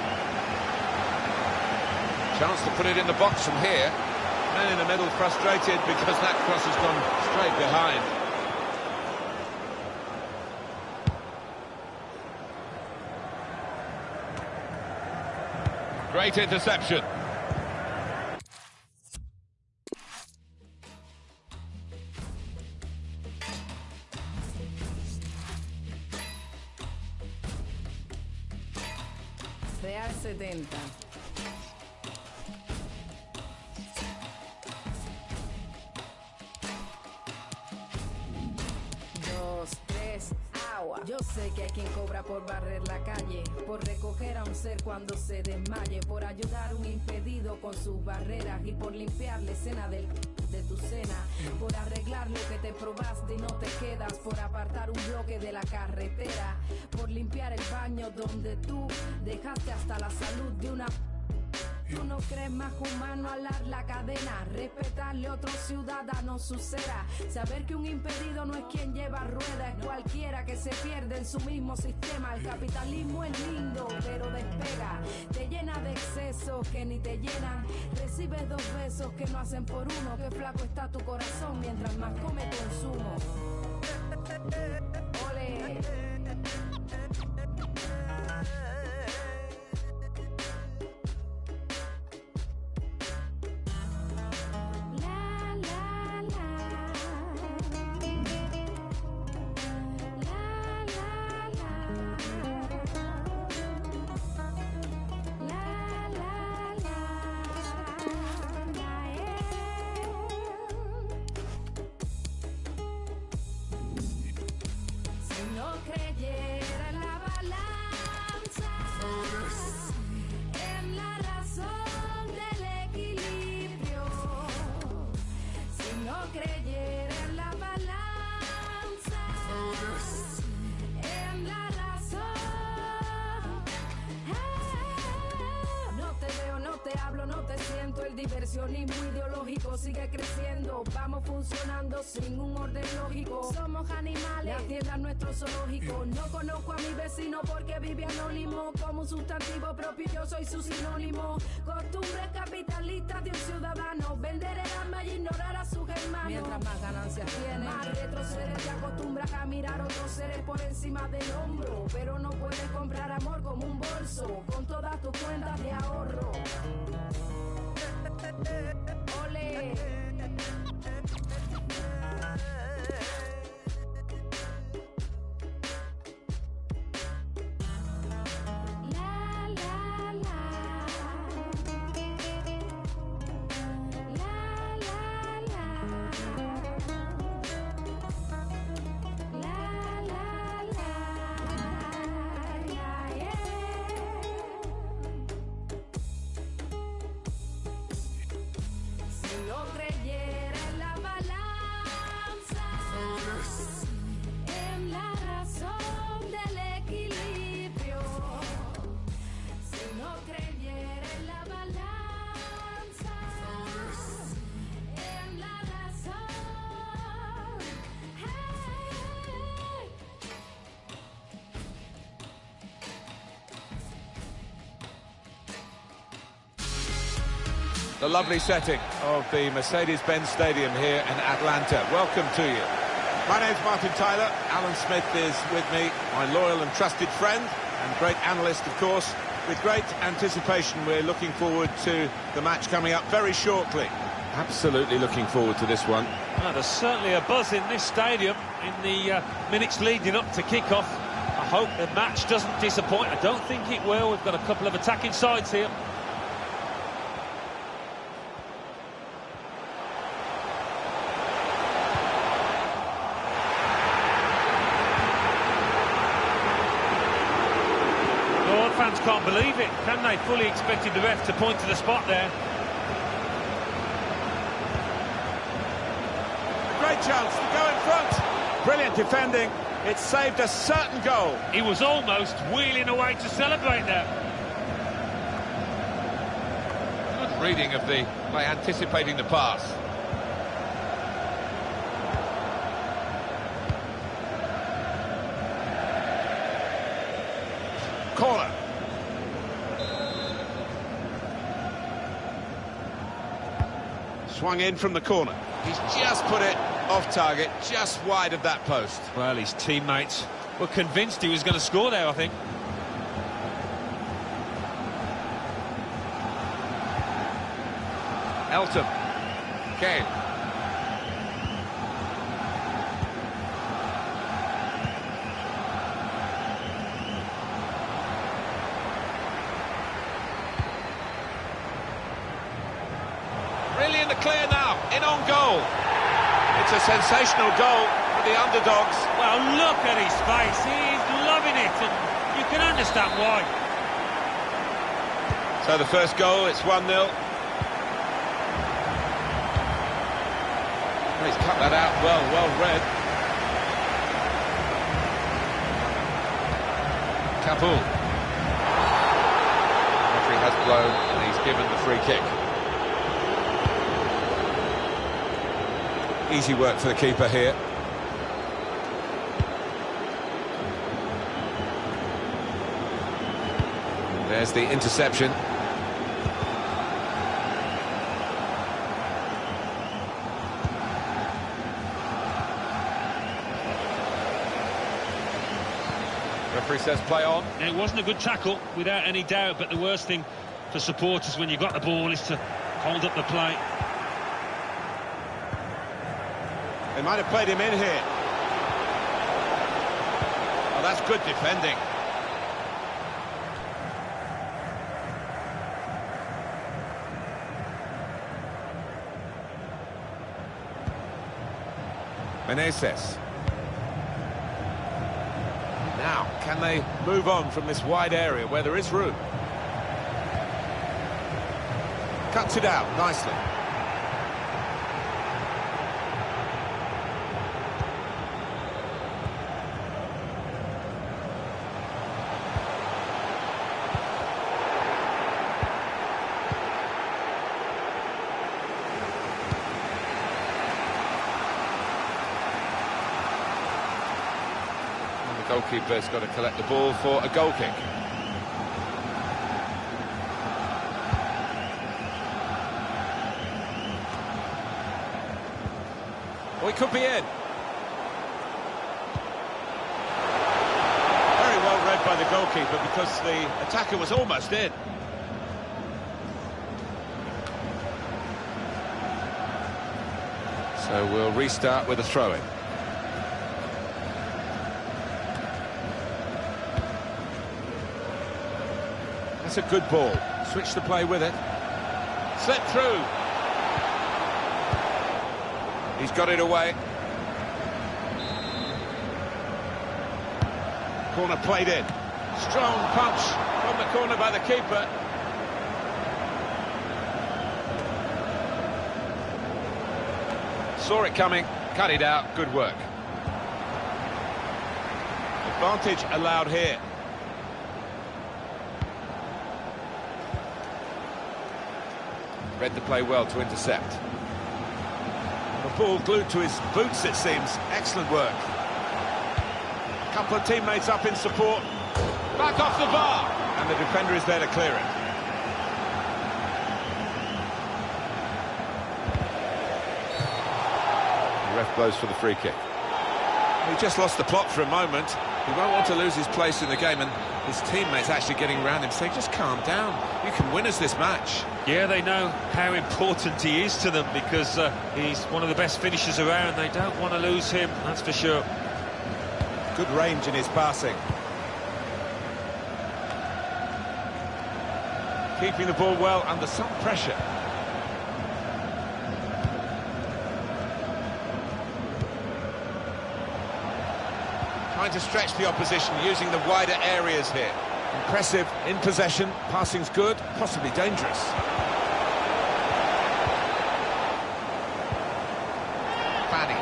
Chance to put it in the box from here. Man in the middle frustrated because that cross has gone straight behind. Great interception. Real 70. Dos, tres, agua. Yo sé que hay quien cobra por barrer la calle, por recoger a un ser cuando se desmaye, por ayudar a un impedido con sus barreras y por limpiar la escena de tu cena, por arreglar lo que te probaste y no te quedas, por apartar un bloque de la carretera, por limpiar el baño donde tú dejaste hasta la salud de una... Tú no crees más humano alar la cadena, respetarle a otro ciudadano su cera, saber que un impedido no es quien lleva ruedas, es cualquiera que se pierde en su mismo sistema. El capitalismo es lindo, pero despega, te llena de excesos que ni te llenan, recibes dos besos que no hacen por uno, que flaco está tu corazón mientras más come consumo. Ole. El diversionismo ideológico sigue creciendo, vamos funcionando sin un orden lógico, somos animales, atienda nuestro zoológico, no conozco a mi vecino porque vive anónimo, como un sustantivo propio yo soy su sinónimo, costumbres capitalistas de un ciudadano, vender el alma y ignorar a sus hermanos, mientras más ganancias tiene, más retrocede, te acostumbras a mirar otros seres por encima del hombro, pero no puedes comprar amor como un bolso, con todas tus cuentas de ahorro. Ole. No crees The lovely setting of the Mercedes-Benz Stadium here in Atlanta. Welcome to you. My name's Martin Tyler. Alan Smith is with me, my loyal and trusted friend and great analyst, of course. With great anticipation, we're looking forward to the match coming up very shortly. Absolutely looking forward to this one. Well, there's certainly a buzz in this stadium in the minutes leading up to kick-off. I hope the match doesn't disappoint. I don't think it will. We've got a couple of attacking sides here. Fans can't believe it, can they? Fully expected the ref to point to the spot there. A great chance to go in front. Brilliant defending. It saved a certain goal. He was almost wheeling away to celebrate there. Good reading of the by anticipating the pass. Corner. Swung in from the corner. He's just put it off target, just wide of that post. Well, his teammates were convinced he was going to score there, I think. Elton. Kane. Really in the clear now, in on goal. It's a sensational goal for the underdogs. Well, look at his face. He's loving it, and you can understand why. So the first goal, it's 1-0. He's cut that out well read. Kabul. Referee has blown and he's given the free kick. Easy work for the keeper here. There's the interception. Referee says play on. It wasn't a good tackle, without any doubt, but the worst thing for supporters when you've got the ball is to hold up the play. They might have played him in here. Oh, that's good defending. Meneses. Now, can they move on from this wide area where there is room? Cuts it out nicely. Goalkeeper's got to collect the ball for a goal kick. Oh, he could be in. Very well read by the goalkeeper because the attacker was almost in. So we'll restart with a throw-in. That's a good ball. Switch the play with it. Slip through. He's got it away. Corner played in. Strong punch from the corner by the keeper. Saw it coming, cut it out, good work. Advantage allowed here. Read the play well to intercept. The ball glued to his boots, it seems. Excellent work. A couple of teammates up in support. Back off the bar. And the defender is there to clear it. Ref blows for the free kick. He just lost the plot for a moment. He won't want to lose his place in the game, and his teammates actually getting around him saying, just calm down, you can win us this match. Yeah, they know how important he is to them, because he's one of the best finishers around. They don't want to lose him, that's for sure. Good range in his passing. Keeping the ball well under some pressure. Trying to stretch the opposition, using the wider areas here. Impressive in possession, passing's good, possibly dangerous. Fanny.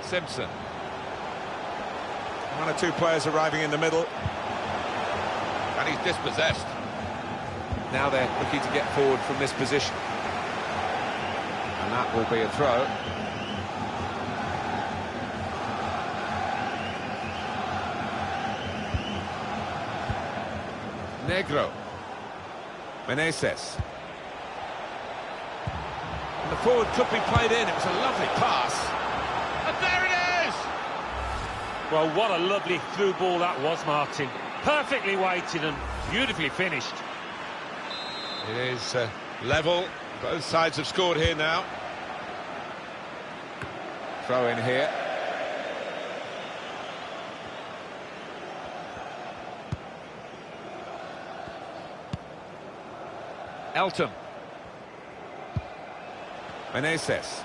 Simpson. One or two players arriving in the middle. And he's dispossessed. Now they're looking to get forward from this position. And that will be a throw. Negro. Meneses. And the forward could be played in. It was a lovely pass. And there it is! Well, what a lovely through ball that was, Martin. Perfectly weighted and beautifully finished. It is level. Both sides have scored here now. Throw in here. Elton. Meneses.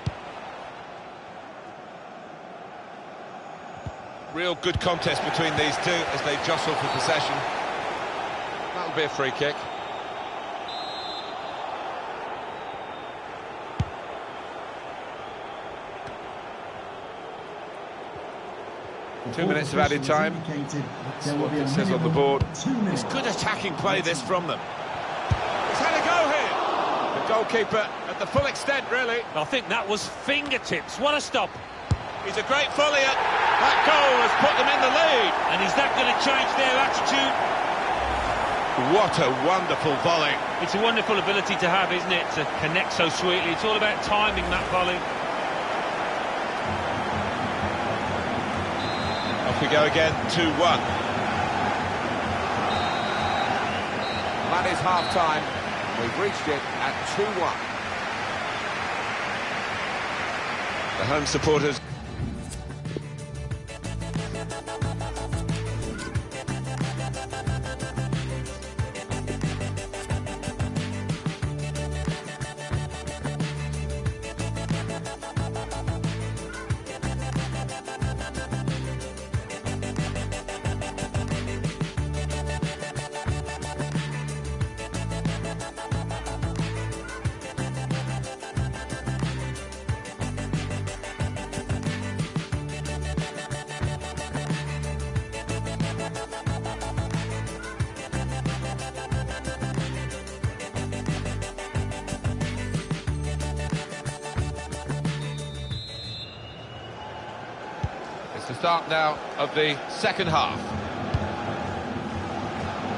Real good contest between these two as they jostle for possession. That'll be a free kick. Two minutes of added time. That's what it says on the board. It's good attacking play, this, from them. He's had a go here. The goalkeeper at the full extent, really. I think that was fingertips. What a stop. He's a great volley. That goal has put them in the lead. And is that going to change their attitude? What a wonderful volley. It's a wonderful ability to have, isn't it? To connect so sweetly. It's all about timing that volley. Off we go again, 2-1. That is half-time. We've reached it at 2-1. The home supporters... It's the start now of the second half.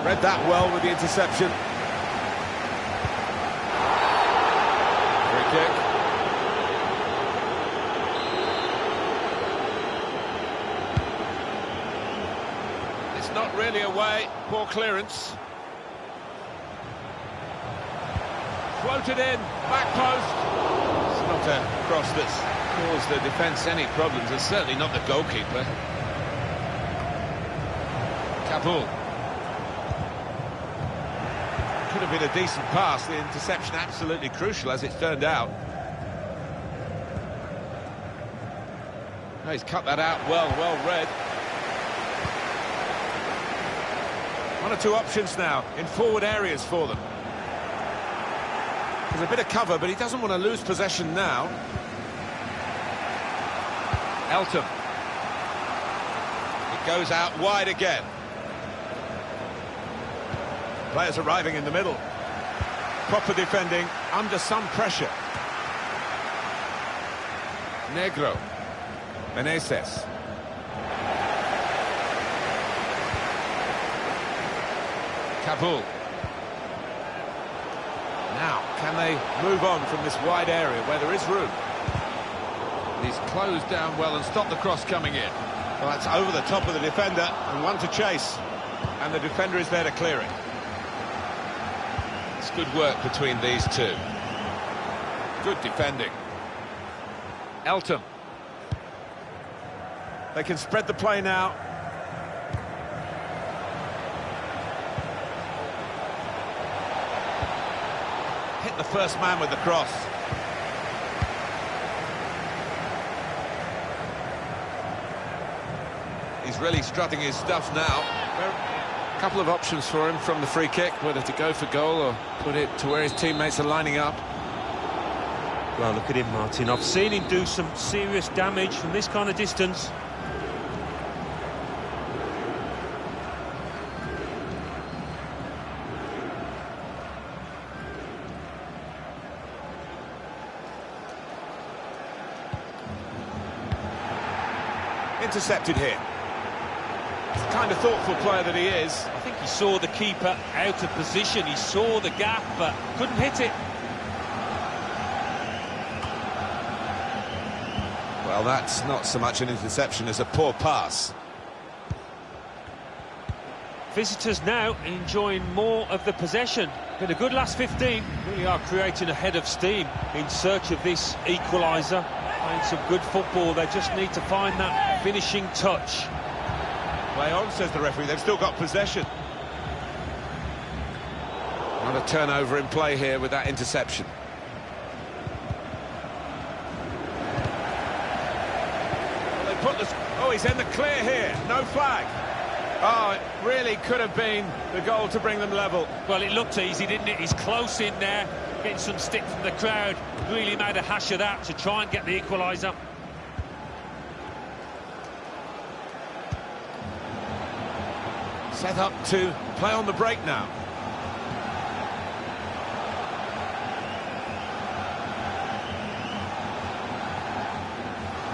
Read that well with the interception. Free kick. It's not really away. Poor clearance. Floated in, back post. It's not a cross that's caused the defence any problems, and certainly not the goalkeeper. Kabul. Could have been a decent pass. The interception absolutely crucial, as it's turned out. Oh, he's cut that out well read. One or two options now in forward areas for them. There's a bit of cover, but he doesn't want to lose possession now. Elton. It goes out wide again. Players arriving in the middle. Proper defending under some pressure. Negro. Meneses. Kabul. Now, can they move on from this wide area where there is room? He's closed down well and stopped the cross coming in. Well, that's over the top of the defender and one to chase. And the defender is there to clear it. It's good work between these two. Good defending. Elton. They can spread the play now. Hit the first man with the cross. He's really strutting his stuff now. A couple of options for him from the free kick, whether to go for goal or put it to where his teammates are lining up. Well, look at him, Martin. I've seen him do some serious damage from this kind of distance. Intercepted here. It's the kind of thoughtful player that he is. I think he saw the keeper out of position. He saw the gap, but couldn't hit it. Well, that's not so much an interception as a poor pass. Visitors now enjoying more of the possession. Been a good last 15. Really are creating a head of steam in search of this equaliser. Playing some good football. They just need to find that finishing touch. Play on, says the referee. They've still got possession. Not a turnover in play here with that interception. Well, they put the... Oh, he's in the clear here. No flag. Oh, it really could have been the goal to bring them level. Well, it looked easy, didn't it? He's close in there, getting some stick from the crowd. Really made a hash of that to try and get the equaliser. Set up to play on the break now.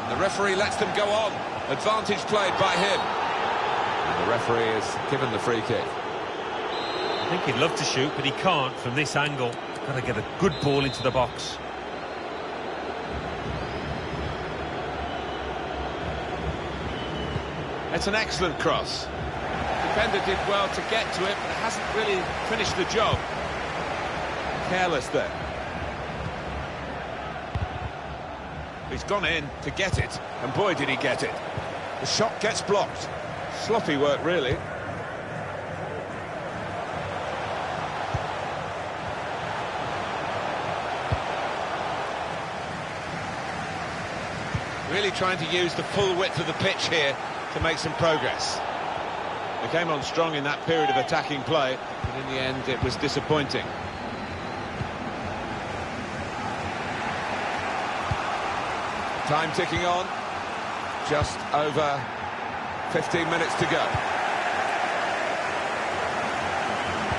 The referee lets them go on. Advantage played by him. And the referee has given the free kick. I think he'd love to shoot, but he can't from this angle. Got to get a good ball into the box. It's an excellent cross. Defender did well to get to it, but hasn't really finished the job. Careless there. He's gone in to get it, and boy did he get it. The shot gets blocked. Sloppy work, really. Really trying to use the full width of the pitch here to make some progress. They came on strong in that period of attacking play, but in the end it was disappointing. Time ticking on. Just over 15 minutes to go.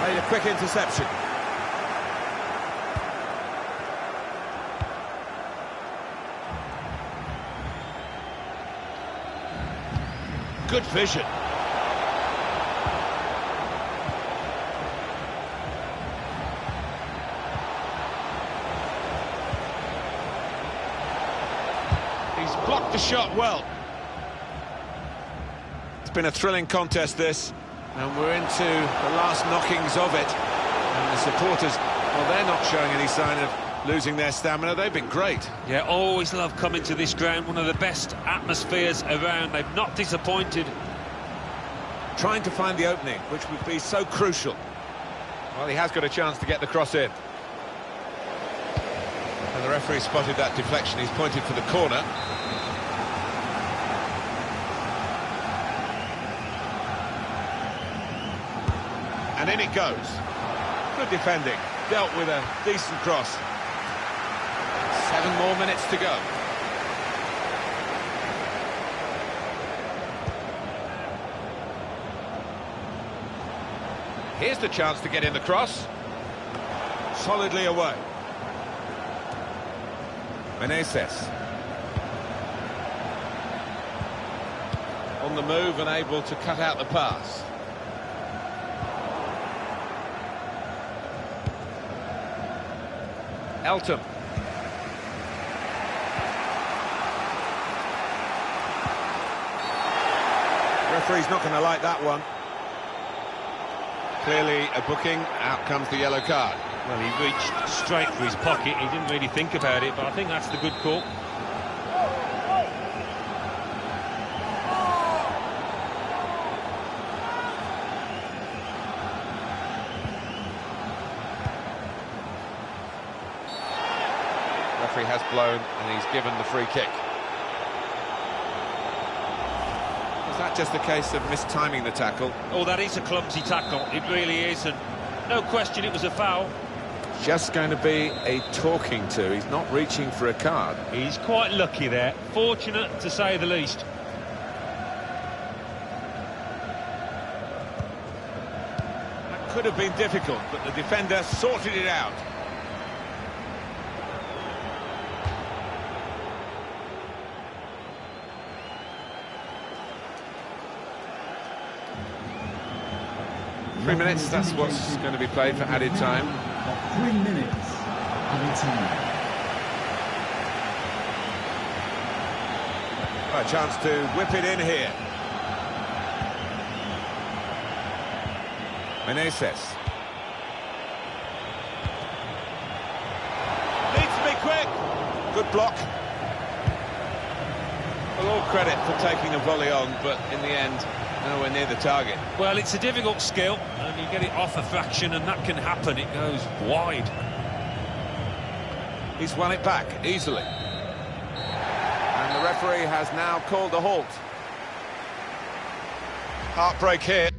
Made a quick interception. Good vision. He's blocked the shot well. It's been a thrilling contest, this, and we're into the last knockings of it. And the supporters, well, they're not showing any sign of losing their stamina. They've been great. Yeah, always love coming to this ground. One of the best atmospheres around. They've not disappointed. Trying to find the opening, which would be so crucial. Well, he has got a chance to get the cross in. And the referee spotted that deflection. He's pointed for the corner. And in it goes. Good defending. Dealt with a decent cross. 7 more minutes to go. Here's the chance to get in the cross. Solidly away. Meneses. On the move and able to cut out the pass. Elton. Referee's not going to like that one. Clearly a booking, out comes the yellow card. Well, he reached straight for his pocket, he didn't really think about it, but I think that's the good call. Referee has blown and he's given the free kick. Is that just a case of mistiming the tackle? Oh, that is a clumsy tackle, it really is, and no question it was a foul. Just going to be a talking to, he's not reaching for a card. He's quite lucky there, fortunate to say the least. That could have been difficult, but the defender sorted it out. Three minutes, that's what's going to be played for added time. 3 minutes added time. A chance to whip it in here. Meneses. Needs to be quick. Good block. Well, all credit for taking a volley on, but in the end, nowhere near the target. Well, it's a difficult skill, and you get it off a fraction, and that can happen. It goes wide. He's won it back easily. And the referee has now called a halt. Heartbreak here.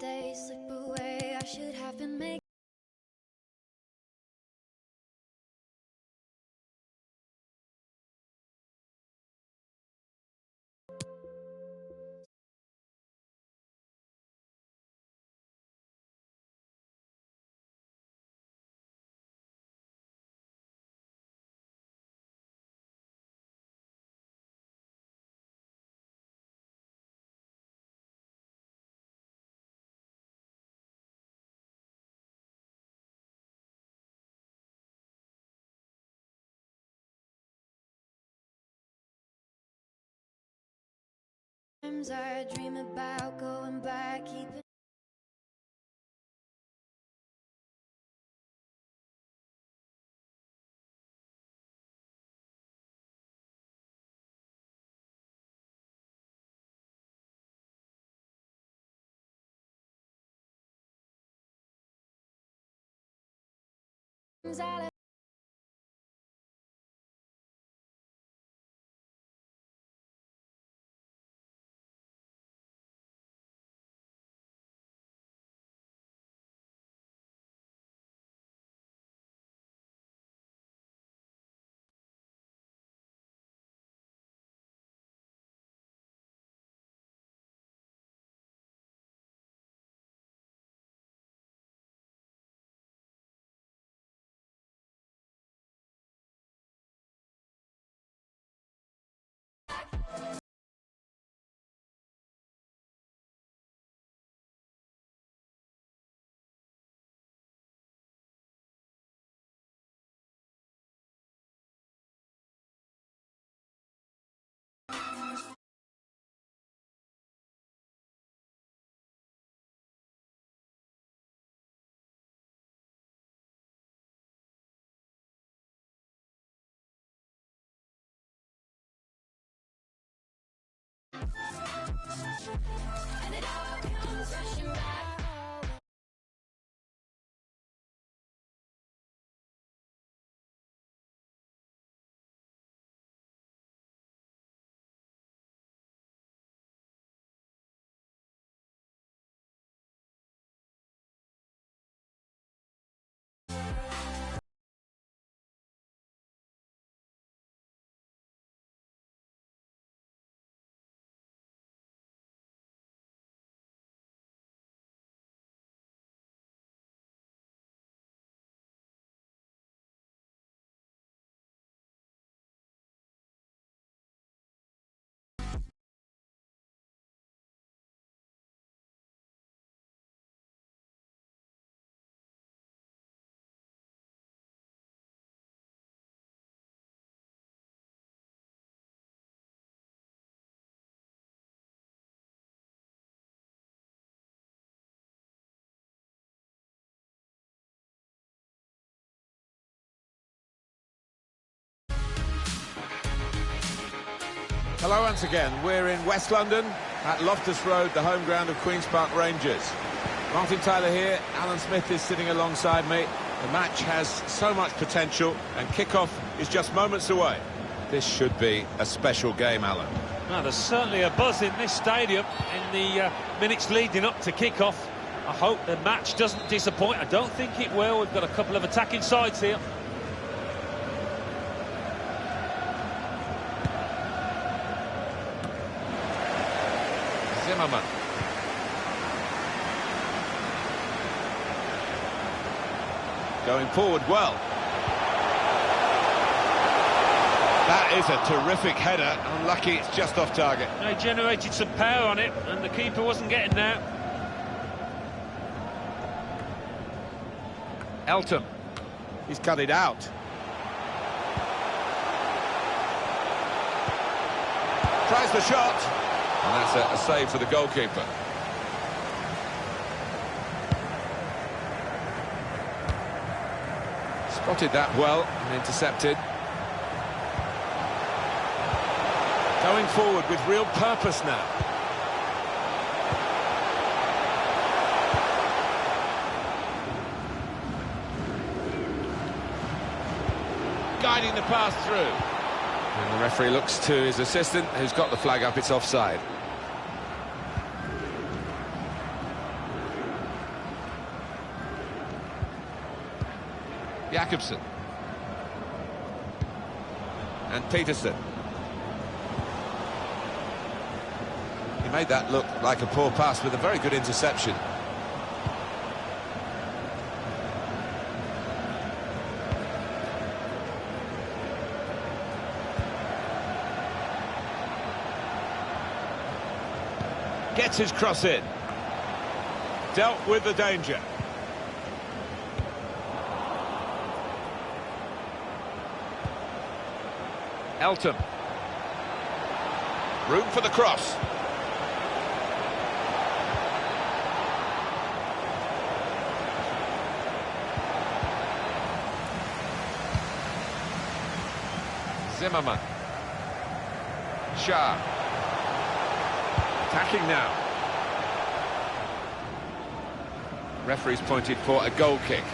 days slip away. I should have been making times I dream about going back, keeping I and it all comes rushing back. Hello once again. We're in West London at Loftus Road, the home ground of Queen's Park Rangers. Martin Tyler here. Alan Smith is sitting alongside me. The match has so much potential and kick-off is just moments away. This should be a special game, Alan. Now, there's certainly a buzz in this stadium in the minutes leading up to kick-off. I hope the match doesn't disappoint. I don't think it will. We've got a couple of attacking sides here. Zimmerman. Going forward well. That is a terrific header. Unlucky it's just off target. They generated some power on it and the keeper wasn't getting there. Elton. He's cut it out. Tries the shot. And that's a save for the goalkeeper. Spotted that well and intercepted. Going forward with real purpose now. Guiding the pass through. And the referee looks to his assistant, who's got the flag up. It's offside. Jakobsen. And Peterson. He made that look like a poor pass with a very good interception. Gets his cross in. Dealt with the danger. Elton. Room for the cross. Zimmerman. Shah. Attacking now. Referee's pointed for a goal kick.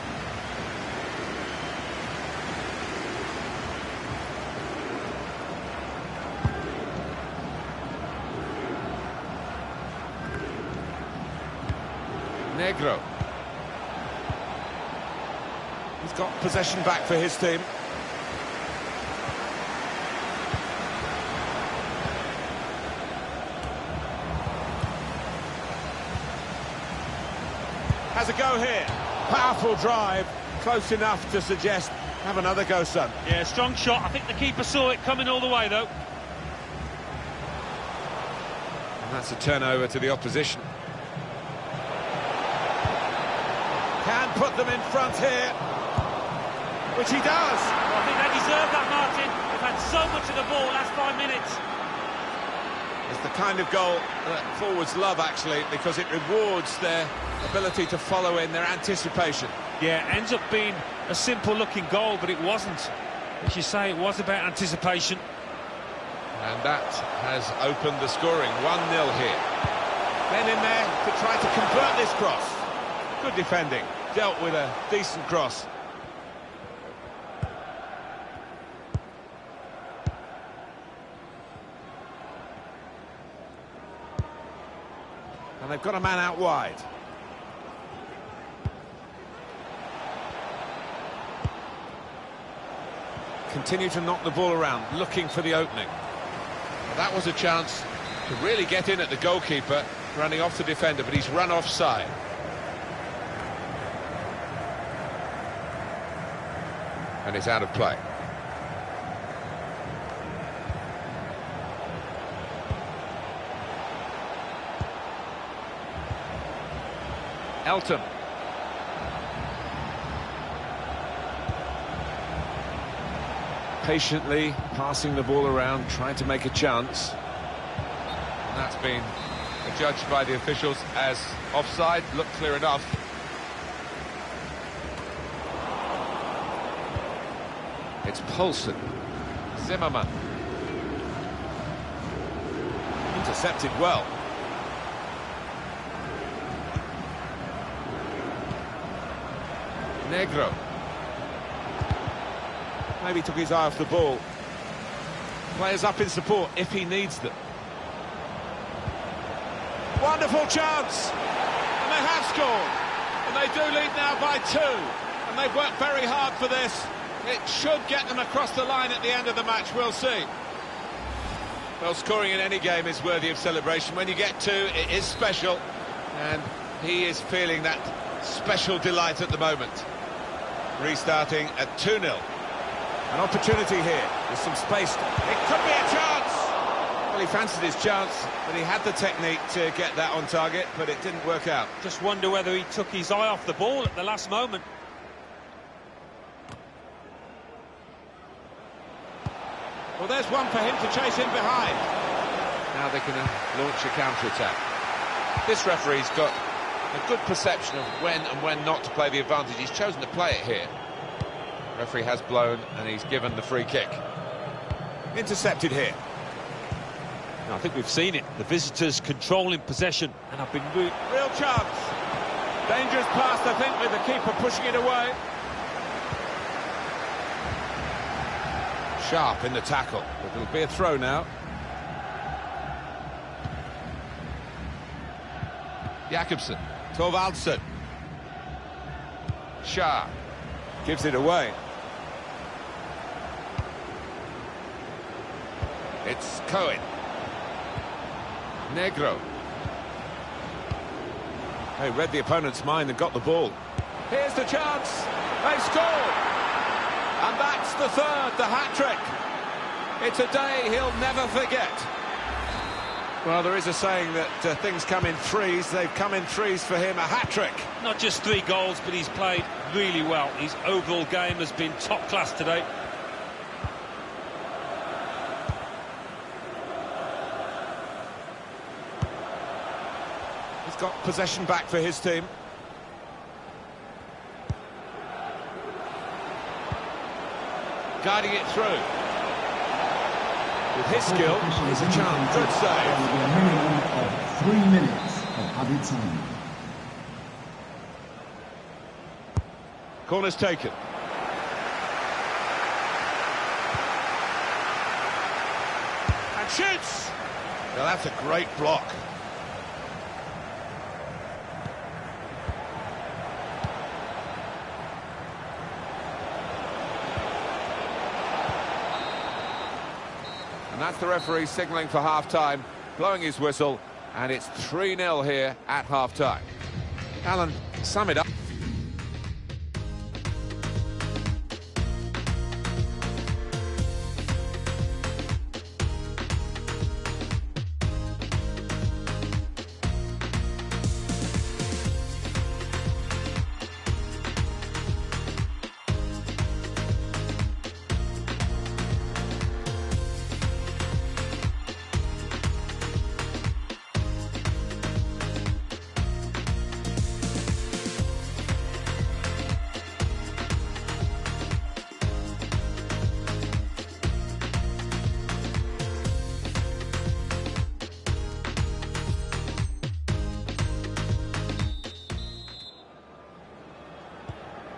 Negro. He's got possession back for his team. Has a go here. Powerful drive, close enough to suggest have another go, son. Yeah, strong shot. I think the keeper saw it coming all the way, though. And that's a turnover to the opposition. Can put them in front here, which he does. I think they deserve that, Martin. They've had so much of the ball last 5 minutes. It's the kind of goal that forwards love, actually, because it rewards their ability to follow in, their anticipation. Yeah, ends up being a simple-looking goal, but it wasn't. As you say, it was about anticipation. And that has opened the scoring. 1-0 here. Men in there to try to convert this cross. Good defending. Dealt with a decent cross. And they've got a man out wide. Continue to knock the ball around, looking for the opening. Well, that was a chance to really get in at the goalkeeper, running off the defender, but he's run offside. And it's out of play. Elton. Patiently passing the ball around, trying to make a chance. And that's been adjudged by the officials as offside. Looked clear enough. It's Poulsen. Zimmerman. Intercepted well. Negro. Maybe took his eye off the ball. Players up in support if he needs them. Wonderful chance! And they have scored. And they do lead now by 2. And they've worked very hard for this. It should get them across the line at the end of the match, we'll see. Well, scoring in any game is worthy of celebration. When you get 2, it is special. And he is feeling that special delight at the moment. Restarting at 2-0. An opportunity here with some space. It could be a chance! Well, he fancied his chance, but he had the technique to get that on target, but it didn't work out. Just wonder whether he took his eye off the ball at the last moment. Well, there's one for him to chase in behind. Now they can launch a counter-attack. This referee's got a good perception of when and when not to play the advantage. He's chosen to play it here. Referee has blown and he's given the free kick. Intercepted here. I think we've seen it. The visitors controlling possession and have been real chance. Dangerous pass, I think, with the keeper pushing it away. Sharp in the tackle, but it'll be a throw now. Jakobsen. Thorvaldsen. Shah gives it away. It's Cohen. Negro. They read the opponent's mind and got the ball. Here's the chance. They've scored. And that's the third, the hat-trick. It's a day he'll never forget. Well, there is a saying that things come in threes. They've come in threes for him, a hat-trick. Not just 3 goals, but he's played really well. His overall game has been top class today. He's got possession back for his team. Guiding it through. With his skill, he's a chance. Good save. There will be a minimum of 3 minutes of added time. Corner's taken. And shoots! Well, that's a great block. And that's the referee signalling for half-time, blowing his whistle, and it's 3-0 here at half-time. Alan, sum it up.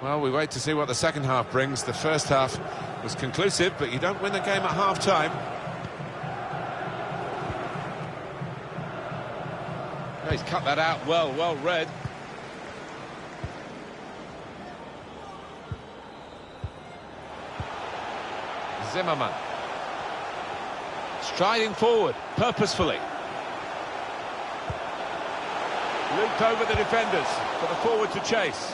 Well, we wait to see what the second half brings. The first half was conclusive, but you don't win the game at half-time. Oh, he's cut that out well read. Zimmerman. Striding forward, purposefully. Looped over the defenders for the forward to chase.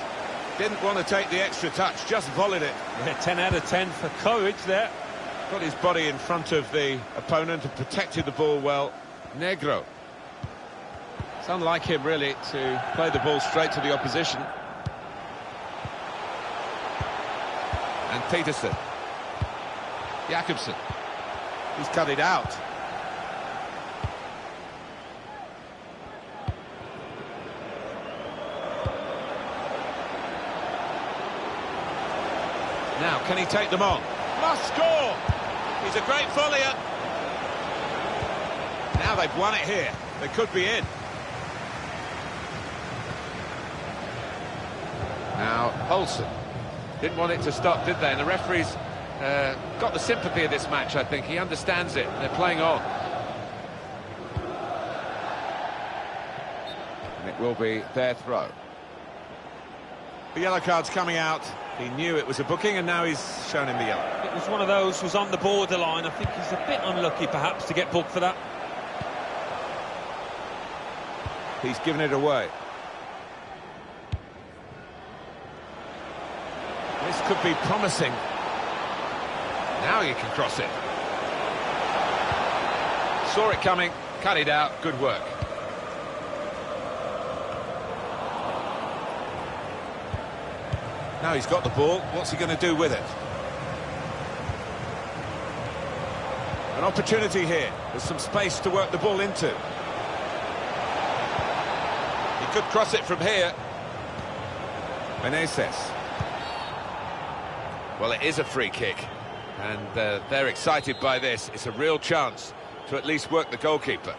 Didn't want to take the extra touch, just volleyed it. Yeah, 10 out of 10 for courage there. Got his body in front of the opponent and protected the ball well. Negro. It's unlike him, really, to play the ball straight to the opposition. And Peterson. Jakobsen. He's cut it out. Now, can he take them on? Must score! He's a great volleyer. Now they've won it here. They could be in. Now, Olsen. Didn't want it to stop, did they? And the referee's got the sympathy of this match, I think. He understands it. They're playing on. And it will be their throw. The yellow card's coming out. He knew it was a booking, and now he's shown him the yellow. It was one of those, was on the borderline. I think he's a bit unlucky, perhaps, to get booked for that. He's given it away. This could be promising. Now you can cross it. Saw it coming, cut it out, good work. Now he's got the ball, what's he going to do with it? An opportunity here, there's some space to work the ball into. He could cross it from here. Meneses. Well, it is a free kick, and they're excited by this. It's a real chance to at least work the goalkeeper.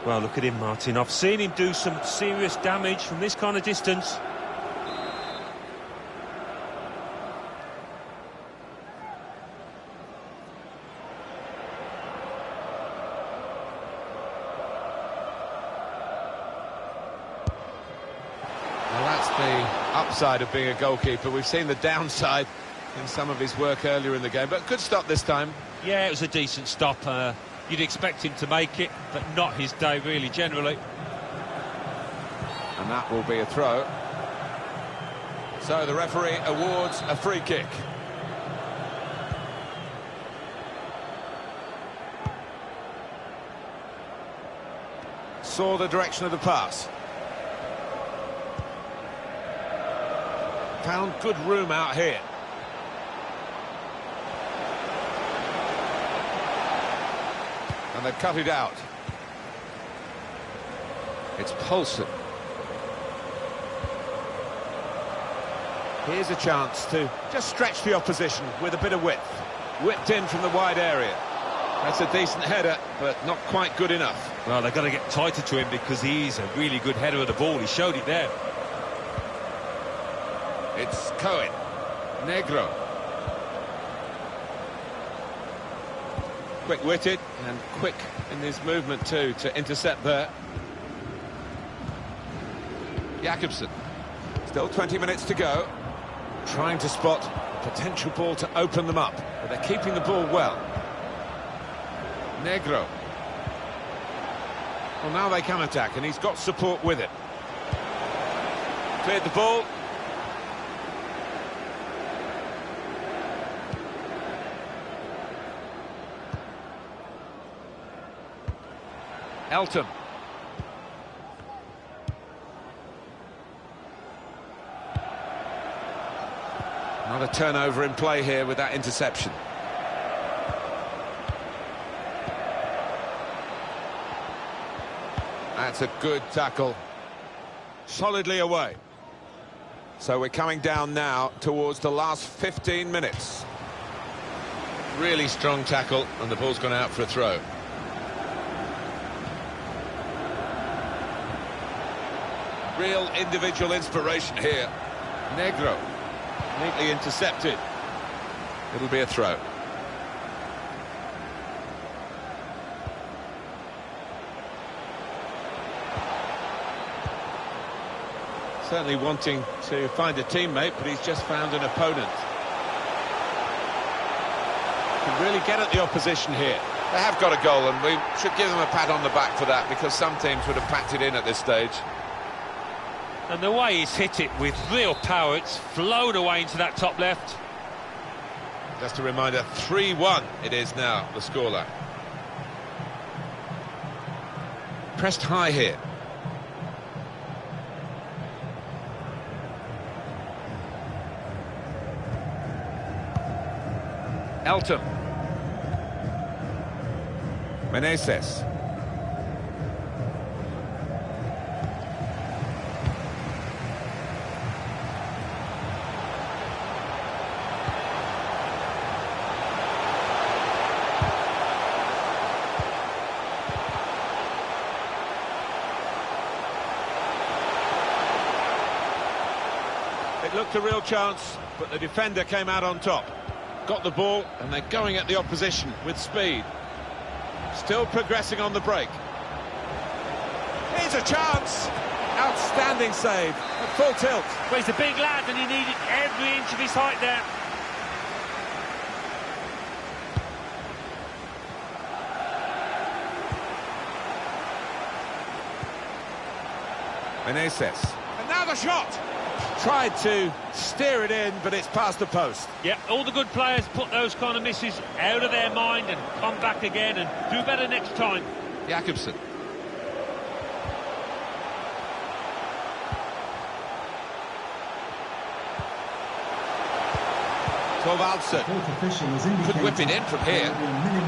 Well, look at him, Martin. I've seen him do some serious damage from this kind of distance. Upside of being a goalkeeper. We've seen the downside in some of his work earlier in the game, but good stop this time. Yeah, it was a decent stop. You'd expect him to make it, but not his day, really, generally. And that will be a throw. So the referee awards a free kick. Saw the direction of the pass. Found good room out here. And they've cut it out. It's Poulsen. Here's a chance to just stretch the opposition with a bit of width. Whipped in from the wide area. That's a decent header, but not quite good enough. Well, they've got to get tighter to him because he's a really good header of the ball. He showed it there. It's Cohen. Negro. Quick-witted and quick in his movement too to intercept there. Jakobsen. Still 20 minutes to go. Trying to spot a potential ball to open them up, but they're keeping the ball well. Negro. Well, now they can attack, and he's got support with it. Cleared the ball. Elton. Another turnover in play here with that interception. That's a good tackle. Solidly away. So we're coming down now towards the last 15 minutes. Really strong tackle, and the ball's gone out for a throw. Real individual inspiration here. Negro. Neatly intercepted. It'll be a throw. Certainly wanting to find a teammate, but he's just found an opponent. Can really get at the opposition here. They have got a goal, and we should give them a pat on the back for that, because some teams would have packed it in at this stage. And the way he's hit it with real power, it's flown away into that top left. Just a reminder, 3-1 it is now, the scoreline. Pressed high here. Elton. Meneses. It looked a real chance, but the defender came out on top. Got the ball, and they're going at the opposition with speed. Still progressing on the break. Here's a chance. Outstanding save at full tilt. Well, he's a big lad, and he needed every inch of his height there. Meneses. And now the shot. Tried to steer it in, but it's past the post. Yeah, all the good players put those kind of misses out of their mind and come back again and do better next time. Jakobsen. Thorvaldsen could whip it in from here.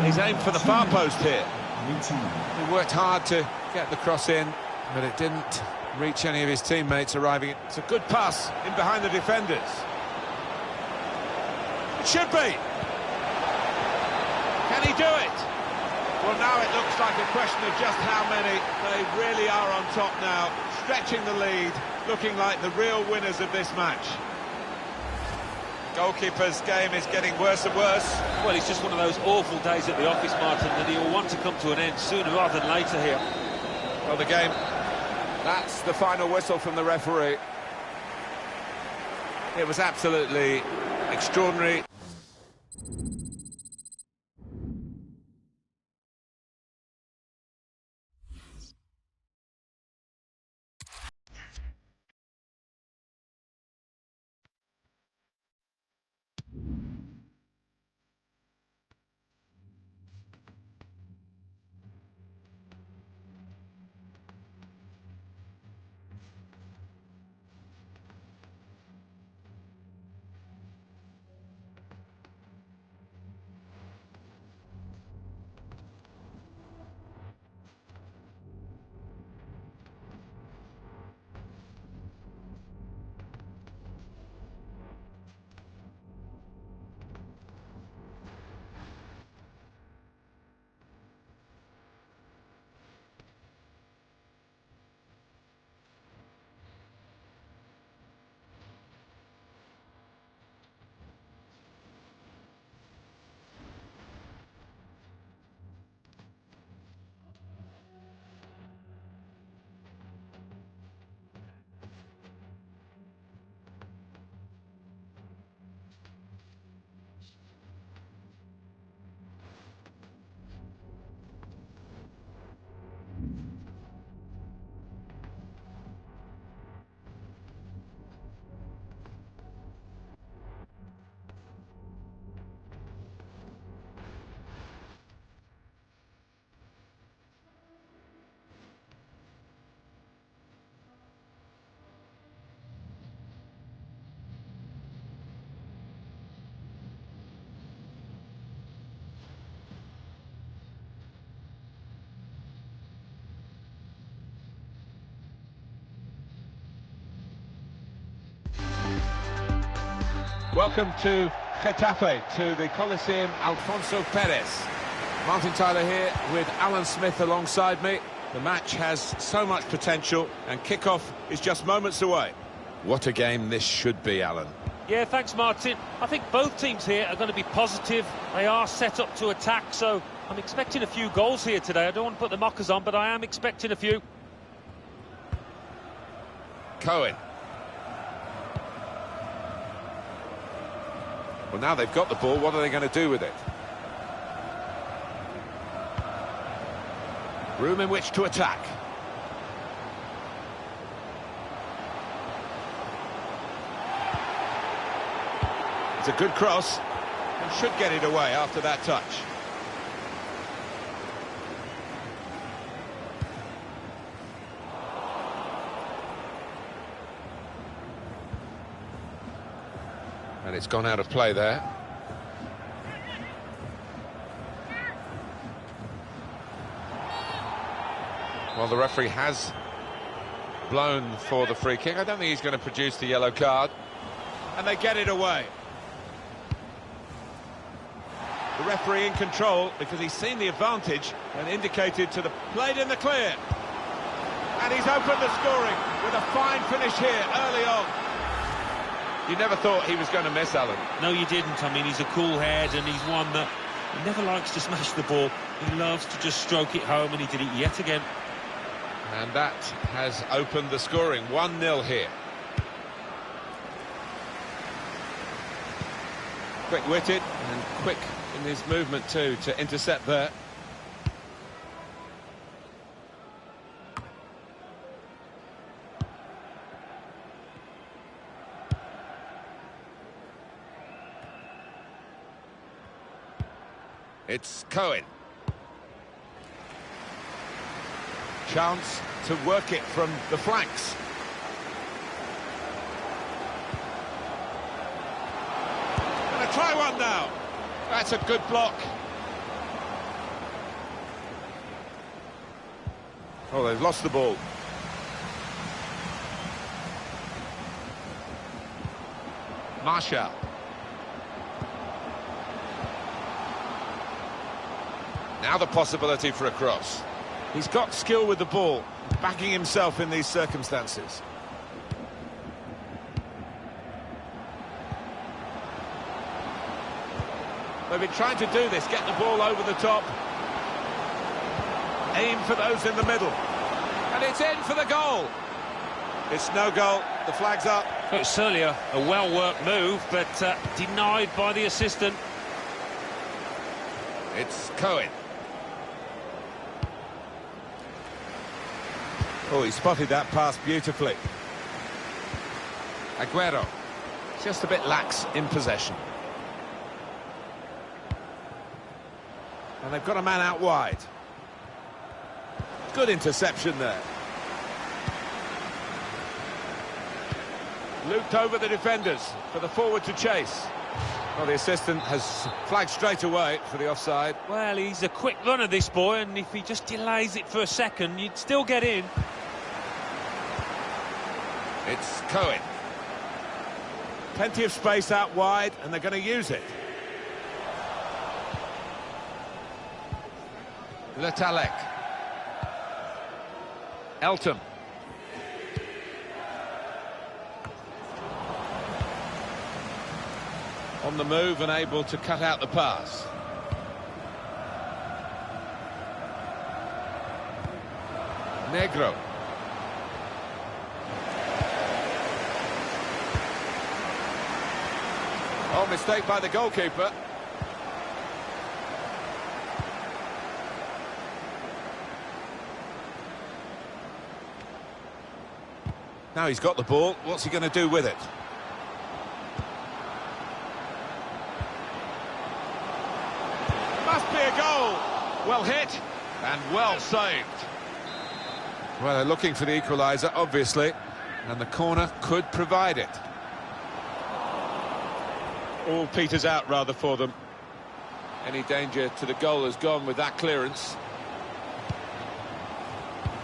He's aimed for the far post here. He worked hard to get the cross in, but it didn't reach any of his teammates arriving. It's a good pass in behind the defenders. It should be. Can he do it? Well, now it looks like a question of just how many. They really are on top now, stretching the lead, looking like the real winners of this match. Goalkeeper's game is getting worse and worse. Well, it's just one of those awful days at the office, Martin, that he'll want to come to an end sooner rather than later here. Well, the game... That's the final whistle from the referee. It was absolutely extraordinary. Welcome to Getafe, to the Coliseum Alfonso Perez. Martin Tyler here with Alan Smith alongside me. The match has so much potential and kick-off is just moments away. What a game this should be, Alan. Yeah, thanks, Martin. I think both teams here are going to be positive. They are set up to attack, so I'm expecting a few goals here today. I don't want to put the mockers on, but I am expecting a few. Cohen. Well, now they've got the ball, what are they going to do with it? Room in which to attack. It's a good cross and should get it away after that touch. And it's gone out of play there. Well, the referee has blown for the free kick. I don't think he's going to produce the yellow card. And they get it away. The referee in control because he's seen the advantage and indicated to the played in the clear. And he's opened the scoring with a fine finish here early on. You never thought he was going to miss, Alan. No, you didn't. I mean, he's a cool head and he's one that he never likes to smash the ball. He loves to just stroke it home, and he did it yet again. And that has opened the scoring. 1-0 here. Quick-witted and quick in his movement too to intercept there. It's Cohen. Chance to work it from the flanks. Gonna try one now. That's a good block. Oh, they've lost the ball. Marshall. Now the possibility for a cross. He's got skill with the ball, backing himself in these circumstances. They've been trying to do this, get the ball over the top. Aim for those in the middle. And it's in for the goal. It's no goal, the flag's up. It's certainly a well-worked move, but denied by the assistant. It's Cohen. Oh, he spotted that pass beautifully. Aguero. Just a bit lax in possession. And they've got a man out wide. Good interception there. Looped over the defenders for the forward to chase. Well, the assistant has flagged straight away for the offside. Well, he's a quick runner, this boy, and if he just delays it for a second, you'd still get in. It's Cohen. Plenty of space out wide, and they're going to use it. Le Talek. Elton. On the move and able to cut out the pass. Negro. Oh, mistake by the goalkeeper. Now he's got the ball. What's he going to do with it? Must be a goal. Well hit and well saved. Well, they're looking for the equaliser, obviously, and the corner could provide it. All peters out, rather, for them. Any danger to the goal has gone with that clearance.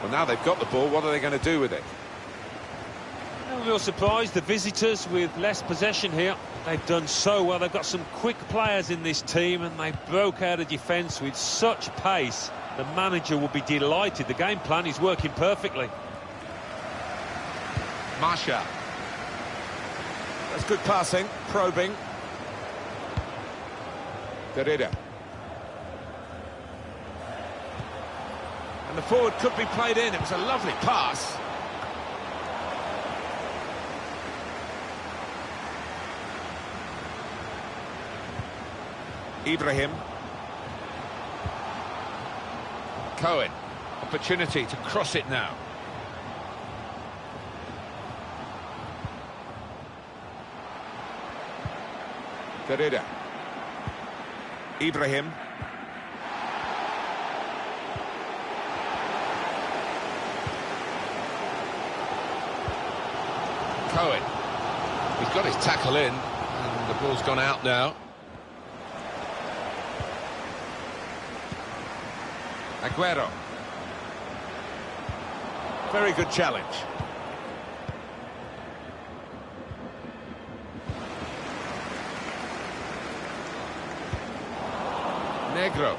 Well, now they've got the ball, what are they going to do with it? No real surprise, the visitors with less possession here. They've done so well. They've got some quick players in this team, and they broke out of defence with such pace. The manager will be delighted. The game plan is working perfectly. Marshall. That's good passing, probing. Derrida. And the forward could be played in. It was a lovely pass. Ibrahim. Cohen. Opportunity to cross it now. Derrida. Ibrahim. Cohen. He's got his tackle in, and the ball's gone out now. Aguero. Very good challenge. Negro.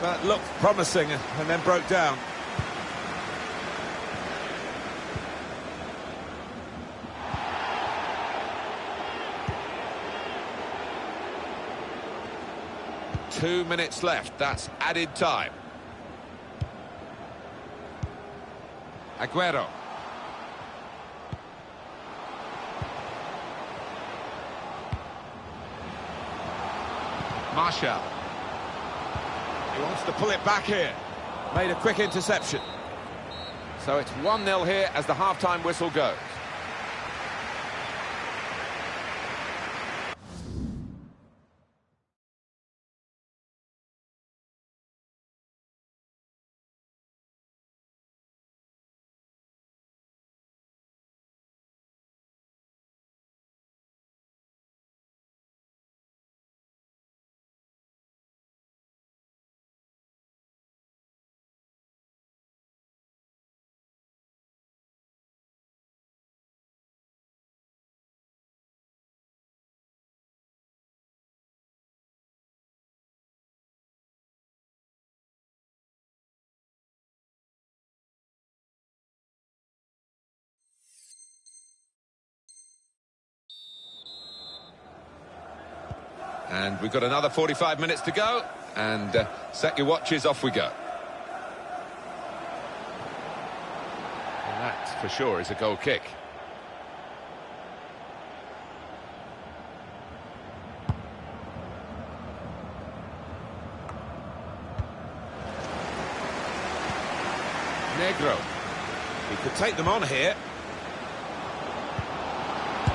That looked promising and then broke down. Two minutes left, that's added time. Aguero. Marshall. He wants to pull it back here. Made a quick interception. So it's 1-0 here as the half-time whistle goes. And we've got another 45 minutes to go, and set your watches, off we go. And that, for sure, is a goal kick. Negro. He could take them on here.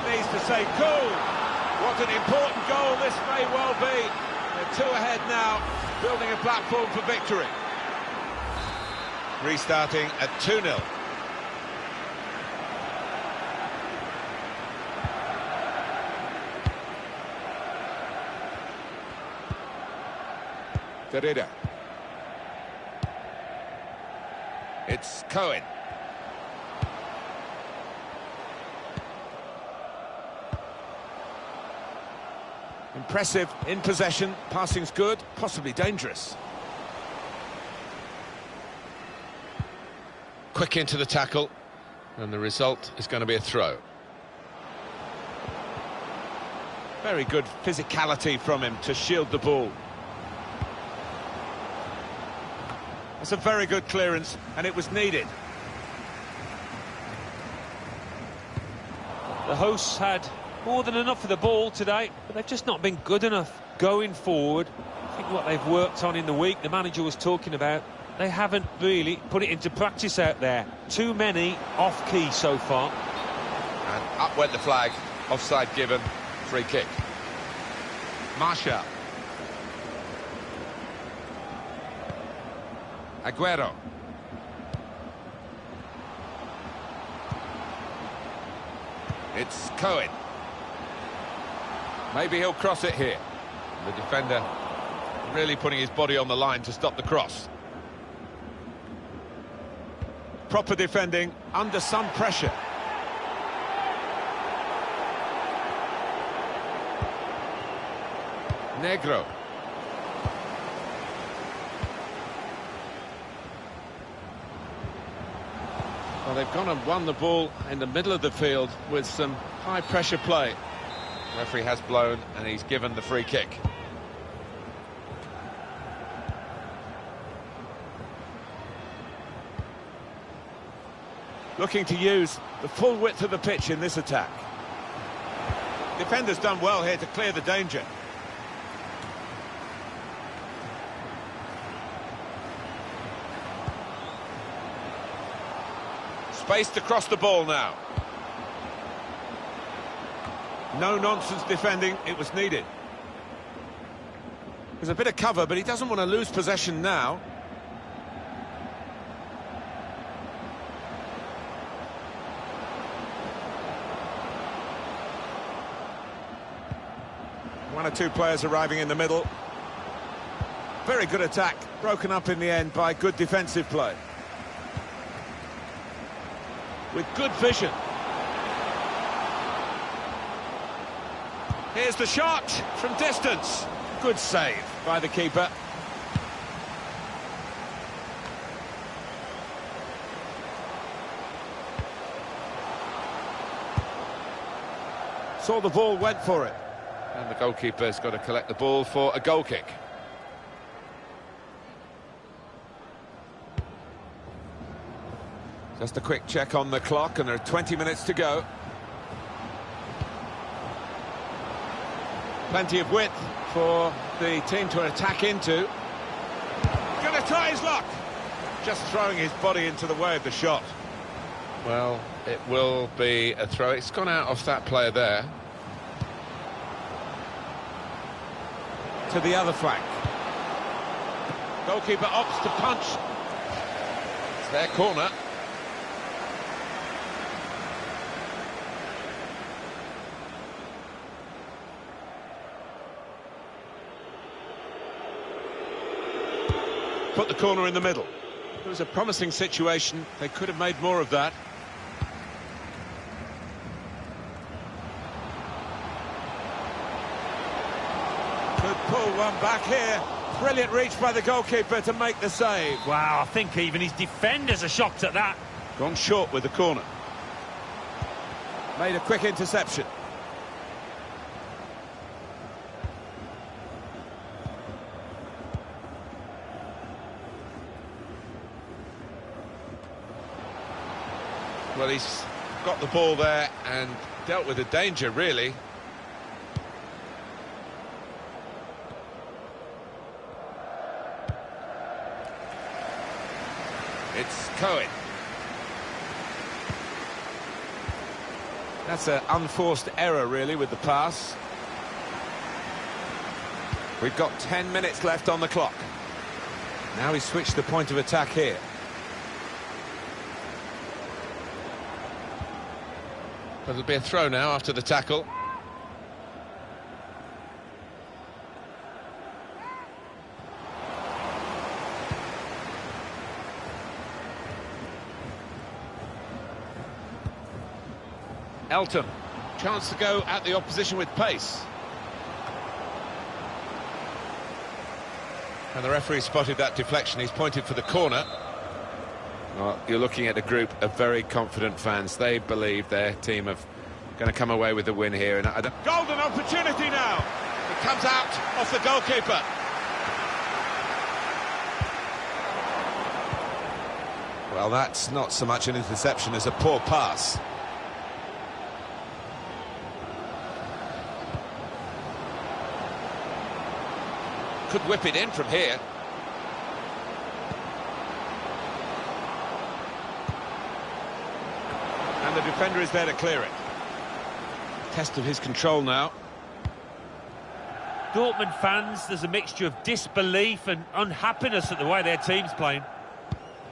Needs to say cool. What an important goal this may well be. They're two ahead now, building a platform for victory. Restarting at 2-0. Derrida. It's Cohen. Impressive in possession, passing's good, possibly dangerous. Quick into the tackle, and the result is going to be a throw. Very good physicality from him to shield the ball. That's a very good clearance, and it was needed. The hosts had more than enough of the ball today, but they've just not been good enough going forward. I think what they've worked on in the week, the manager was talking about, they haven't really put it into practice out there. Too many off-key so far. And up went the flag, offside given, free kick. Marshall. Aguero. It's Cohen. Maybe he'll cross it here. The defender really putting his body on the line to stop the cross. proper defending under some pressure. Negro. Well, they've gone and won the ball in the middle of the field with some high-pressure play. The referee has blown and he's given the free kick. Looking to use the full width of the pitch in this attack. Defender's done well here to clear the danger. Spaced across the ball now. No nonsense defending, it was needed. There's a bit of cover, but he doesn't want to lose possession now. One or two players arriving in the middle. Very good attack, broken up in the end by good defensive play. With good vision. Here's the shot from distance. Good save by the keeper. Saw the ball, went for it. And the goalkeeper's got to collect the ball for a goal kick. Just a quick check on the clock, and there are 20 minutes to go. Plenty of width for the team to attack into. Going to try his luck. Just throwing his body into the way of the shot. Well, it will be a throw. It's gone out off that player there. To the other flank. Goalkeeper opts to punch. It's their corner. Put the corner in the middle. It was a promising situation. They could have made more of that. Could pull one back here. Brilliant reach by the goalkeeper to make the save. Wow, I think even his defenders are shocked at that. Gone short with the corner. Made a quick interception. Well, he's got the ball there and dealt with the danger, really. It's Cohen. That's an unforced error, really, with the pass. We've got 10 minutes left on the clock. Now he's switched the point of attack here. It'll be a throw now after the tackle. Elton, chance to go at the opposition with pace. And the referee spotted that deflection. He's pointed for the corner. Well, you're looking at a group of very confident fans. They believe their team are going to come away with the win here. And golden opportunity now. It comes out off the goalkeeper. Well, that's not so much an interception as a poor pass. Could whip it in from here. And the defender is there to clear it. Test of his control now. Dortmund fans, there's a mixture of disbelief and unhappiness at the way their team's playing.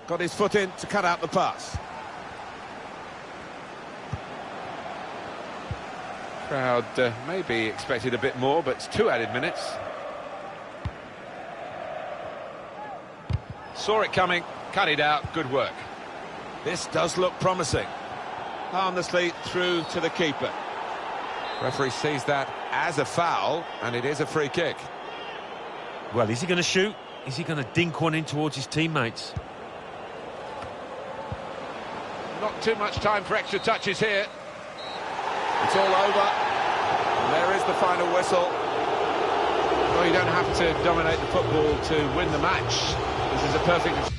Got his foot in to cut out the pass. Crowd maybe expected a bit more, but it's 2 added minutes. Saw it coming, cut it out, good work. This does look promising. Harmlessly through to the keeper. Referee sees that as a foul, and it is a free kick. Well, is he going to shoot? Is he going to dink one in towards his teammates? Not too much time for extra touches here. It's all over. And there is the final whistle. Well, you don't have to dominate the football to win the match. This is a perfect...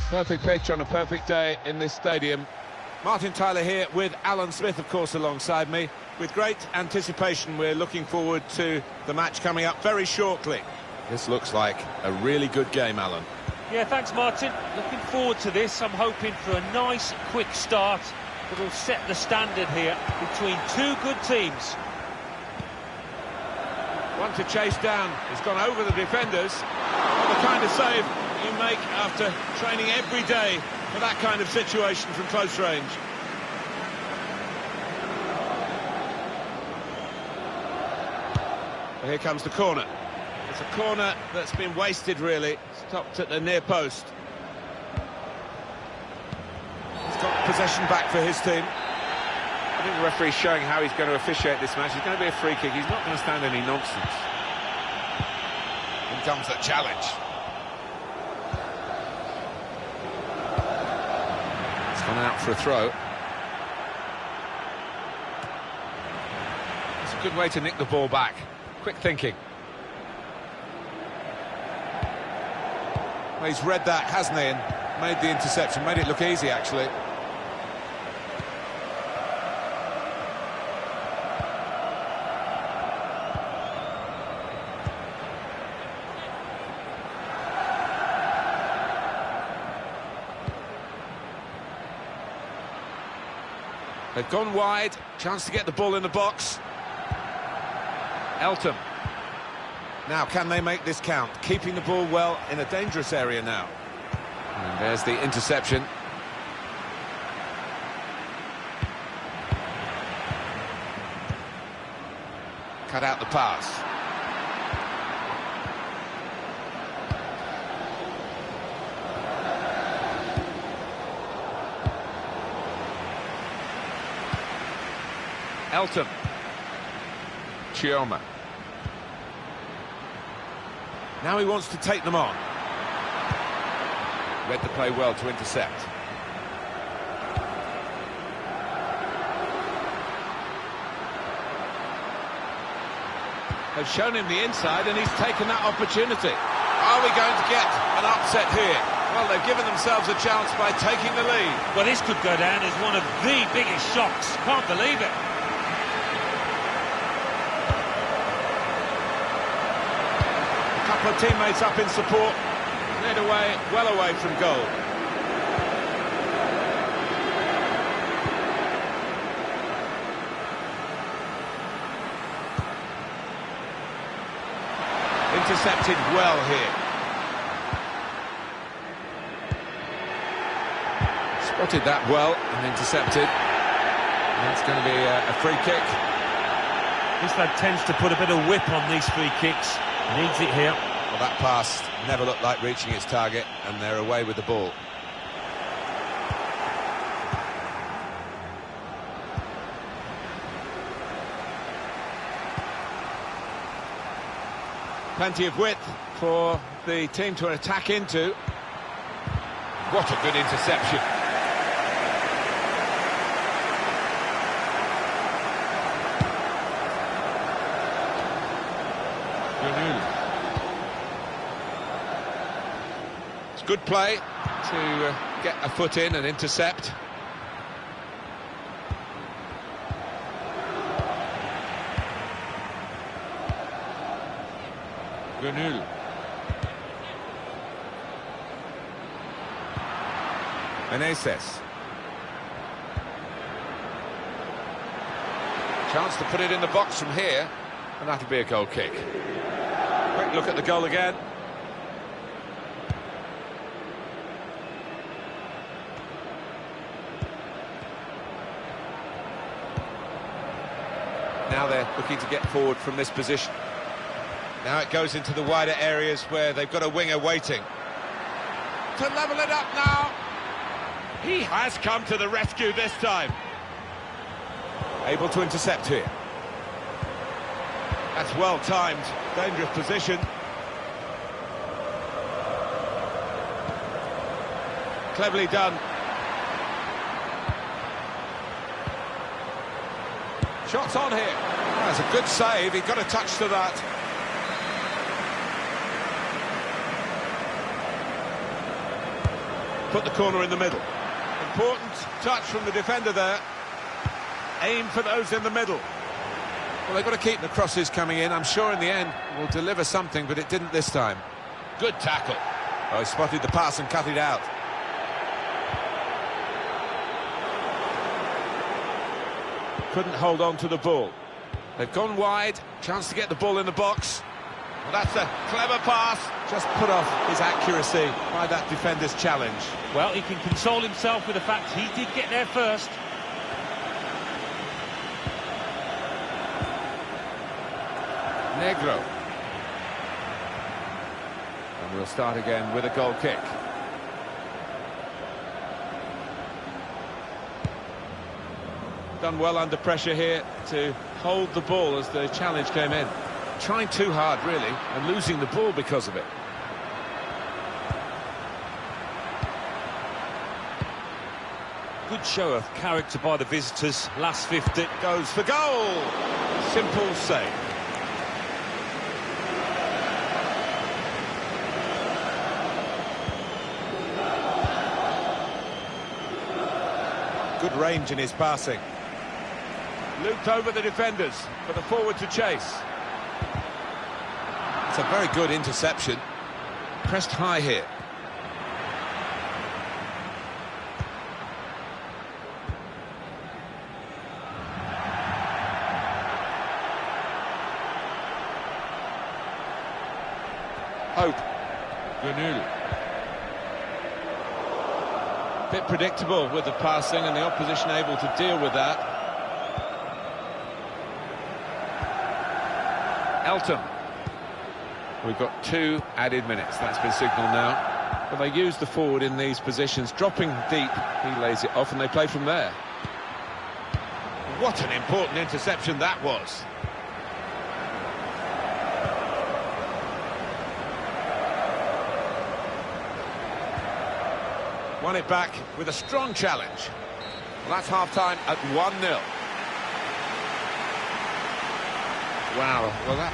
Perfect pitch on a perfect day in this stadium. Martin Tyler here with Alan Smith, of course, alongside me. With great anticipation, we're looking forward to the match coming up very shortly. This looks like a really good game, Alan. Yeah, thanks, Martin. Looking forward to this. I'm hoping for a nice, quick start that will set the standard here between two good teams. One to chase down. He's gone over the defenders. The kind of save you make after training every day for that kind of situation from close range. And here comes the corner. It's a corner that's been wasted, really. Stopped at the near post. He's got possession back for his team. I think the referee's showing how he's going to officiate this match. It's going to be a free kick. He's not going to stand any nonsense. In comes the challenge. It's gone out for a throw. It's a good way to nick the ball back. Quick thinking. Well, he's read that, hasn't he, and made the interception. Made it look easy, actually. They've gone wide, chance to get the ball in the box. Elton. Now, can they make this count? Keeping the ball well in a dangerous area now. And there's the interception. Cut out the pass. Elton. Chioma. Now he wants to take them on. Read the play well to intercept. They've shown him the inside and he's taken that opportunity. Are we going to get an upset here? Well, they've given themselves a chance by taking the lead. Well, this could go down as one of the biggest shocks. Can't believe it. Couple of teammates up in support, led away, well away from goal. Intercepted well here. Spotted that well and intercepted. And that's going to be a free kick. This lad tends to put a bit of whip on these free kicks. Needs it here. Well, that pass never looked like reaching its target, and they're away with the ball. Plenty of width for the team to attack into. What a good interception. It's good play to get a foot in and intercept. Gönül. Meneses. Chance to put it in the box from here, and that'll be a goal kick. Quick look at the goal again. Now they're looking to get forward from this position. Now it goes into the wider areas where they've got a winger waiting. To level it up now. He has come to the rescue this time. Able to intercept here. That's well timed. Dangerous position. Cleverly done. Shots on here. That's a good save. He got a touch to that. Put the corner in the middle. Important touch from the defender there. Aim for those in the middle. Well, they've got to keep the crosses coming in. I'm sure in the end will deliver something, but it didn't this time. Good tackle. Oh, he spotted the pass and cut it out. Couldn't hold on to the ball. They've gone wide. Chance to get the ball in the box. Well, that's a clever pass. Just put off his accuracy by that defender's challenge. Well, he can console himself with the fact he did get there first. Negro. And we'll start again with a goal kick. Done well under pressure here to hold the ball as the challenge came in. Trying too hard, really, and losing the ball because of it. Good show of character by the visitors. Last 50. Goes for goal. Simple save. Good range in his passing. Looped over the defenders for the forward to chase. It's a very good interception. Pressed high here. Hope. Granul. Bit predictable with the passing and the opposition able to deal with that. Elton. We've got 2 added minutes. That's been signalled now. But they use the forward in these positions, dropping deep. He lays it off and they play from there. What an important interception that was. Won it back with a strong challenge. Well, that's half-time at 1-0. Wow, well that...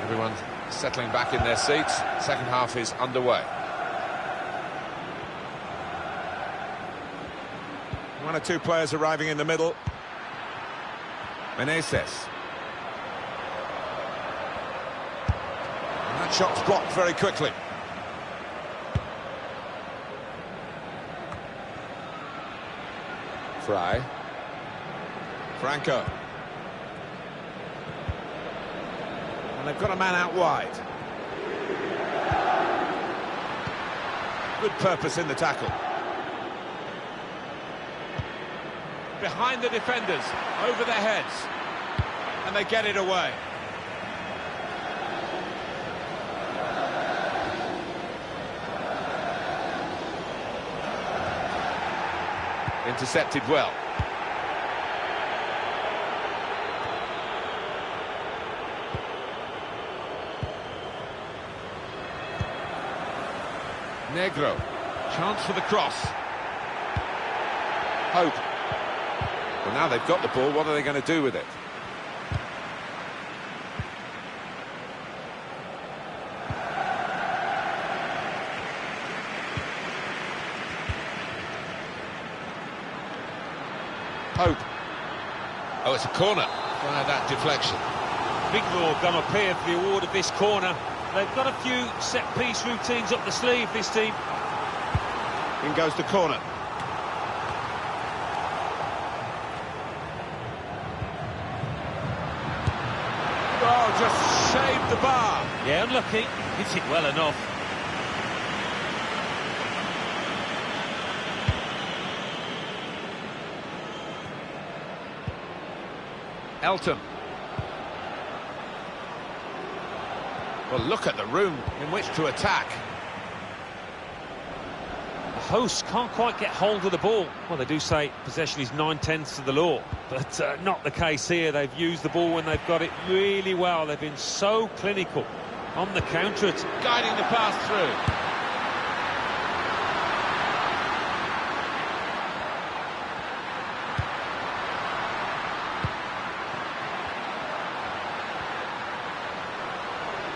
Everyone's settling back in their seats. Second half is underway. 1 or 2 players arriving in the middle. Meneses. And that shot's blocked very quickly. Fry. Franco. And they've got a man out wide. Good purpose in the tackle. Behind the defenders, over their heads. And they get it away. Intercepted well. Negro, chance for the cross. Hope. Well, now they've got the ball, what are they going to do with it? Hope. Oh, it's a corner. Via that deflection. Big Lord gone up here for the award of this corner. They've got a few set-piece routines up the sleeve, this team. In goes the corner. Oh, just shaved the bar. Yeah, unlucky. Hits it well enough. Elton. Well, look at the room in which to attack. The hosts can't quite get hold of the ball. Well, they do say possession is 9/10 of the law, but not the case here. They've used the ball when they've got it really well. They've been so clinical on the counter-attack. Guiding the pass through.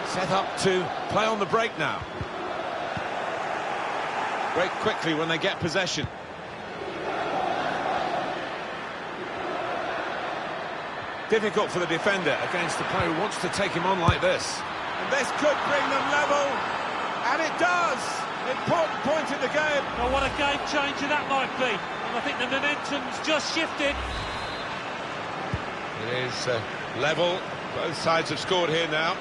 Set up to play on the break now. Break quickly when they get possession. Difficult for the defender against the player who wants to take him on like this. And this could bring them level, and it does! Important point in the game. Well, what a game changer that might be. And I think the momentum's just shifted. It is level. Both sides have scored here now.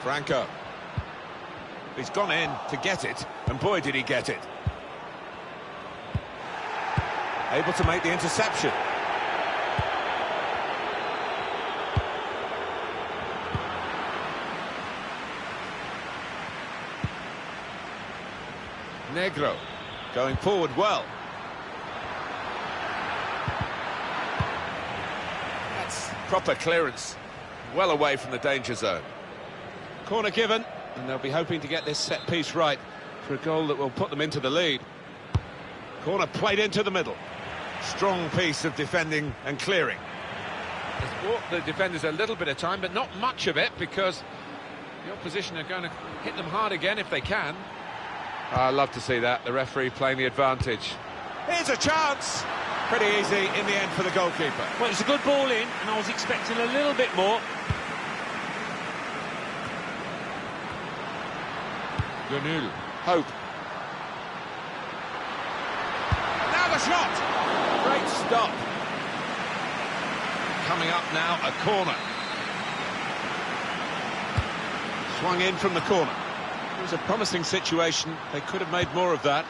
Franco. He's gone in to get it, and boy did he get it. Able to make the interception. Negro going forward well. That's proper clearance, well away from the danger zone. Corner given, and they'll be hoping to get this set piece right for a goal that will put them into the lead. Corner played into the middle. Strong piece of defending and clearing. It's bought the defenders a little bit of time, but not much of it, because the opposition are going to hit them hard again if they can. I love to see that, the referee playing the advantage. Here's a chance! Pretty easy in the end for the goalkeeper. Well, it's a good ball in, and I was expecting a little bit more. Gönül, hope. Now the shot! Great stop. Coming up now, a corner. Swung in from the corner. It was a promising situation. They could have made more of that.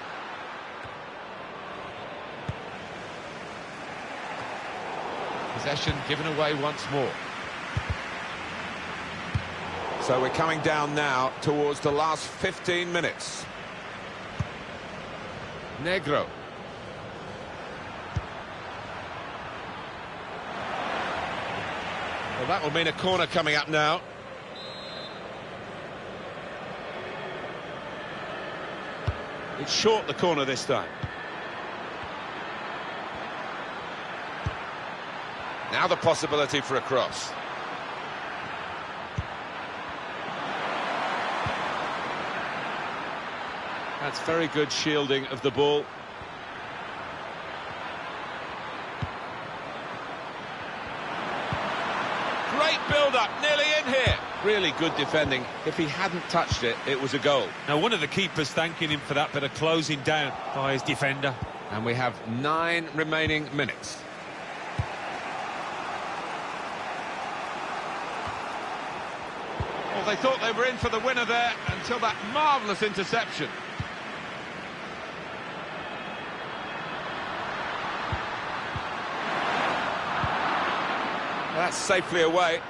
Possession given away once more. So we're coming down now towards the last 15 minutes. Negro. Well, that will mean a corner coming up now. It's short, the corner this time. Now the possibility for a cross. That's very good shielding of the ball. Great build-up, nearly in here. Really good defending. If he hadn't touched it, it was a goal. Now, one of the keepers thanking him for that bit of closing down by his defender. And we have 9 remaining minutes. Well, they thought they were in for the winner there until that marvellous interception. That's safely away.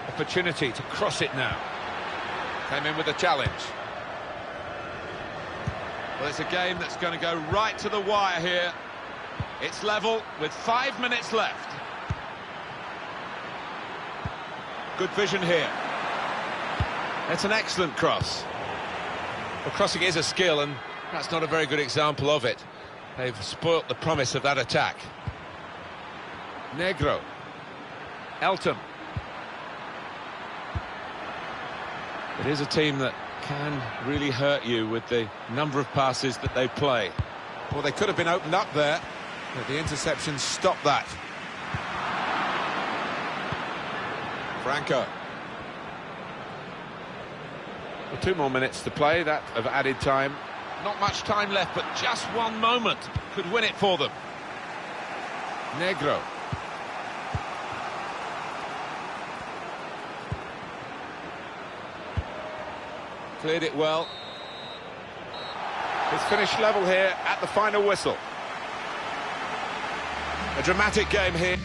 Opportunity to cross it now. Came in with a challenge. Well, it's a game that's going to go right to the wire here. It's level with 5 minutes left. Good vision here. It's an excellent cross. Well, crossing is a skill, and that's not a very good example of it. They've spoilt the promise of that attack. Negro. Elton. It is a team that can really hurt you with the number of passes that they play. Well, they could have been opened up there, but the interception stopped that. Franco. Well, 2 more minutes to play, that of added time. Not much time left, but just one moment could win it for them. Negro. Cleared it well. It's finished level here at the final whistle. A dramatic game here.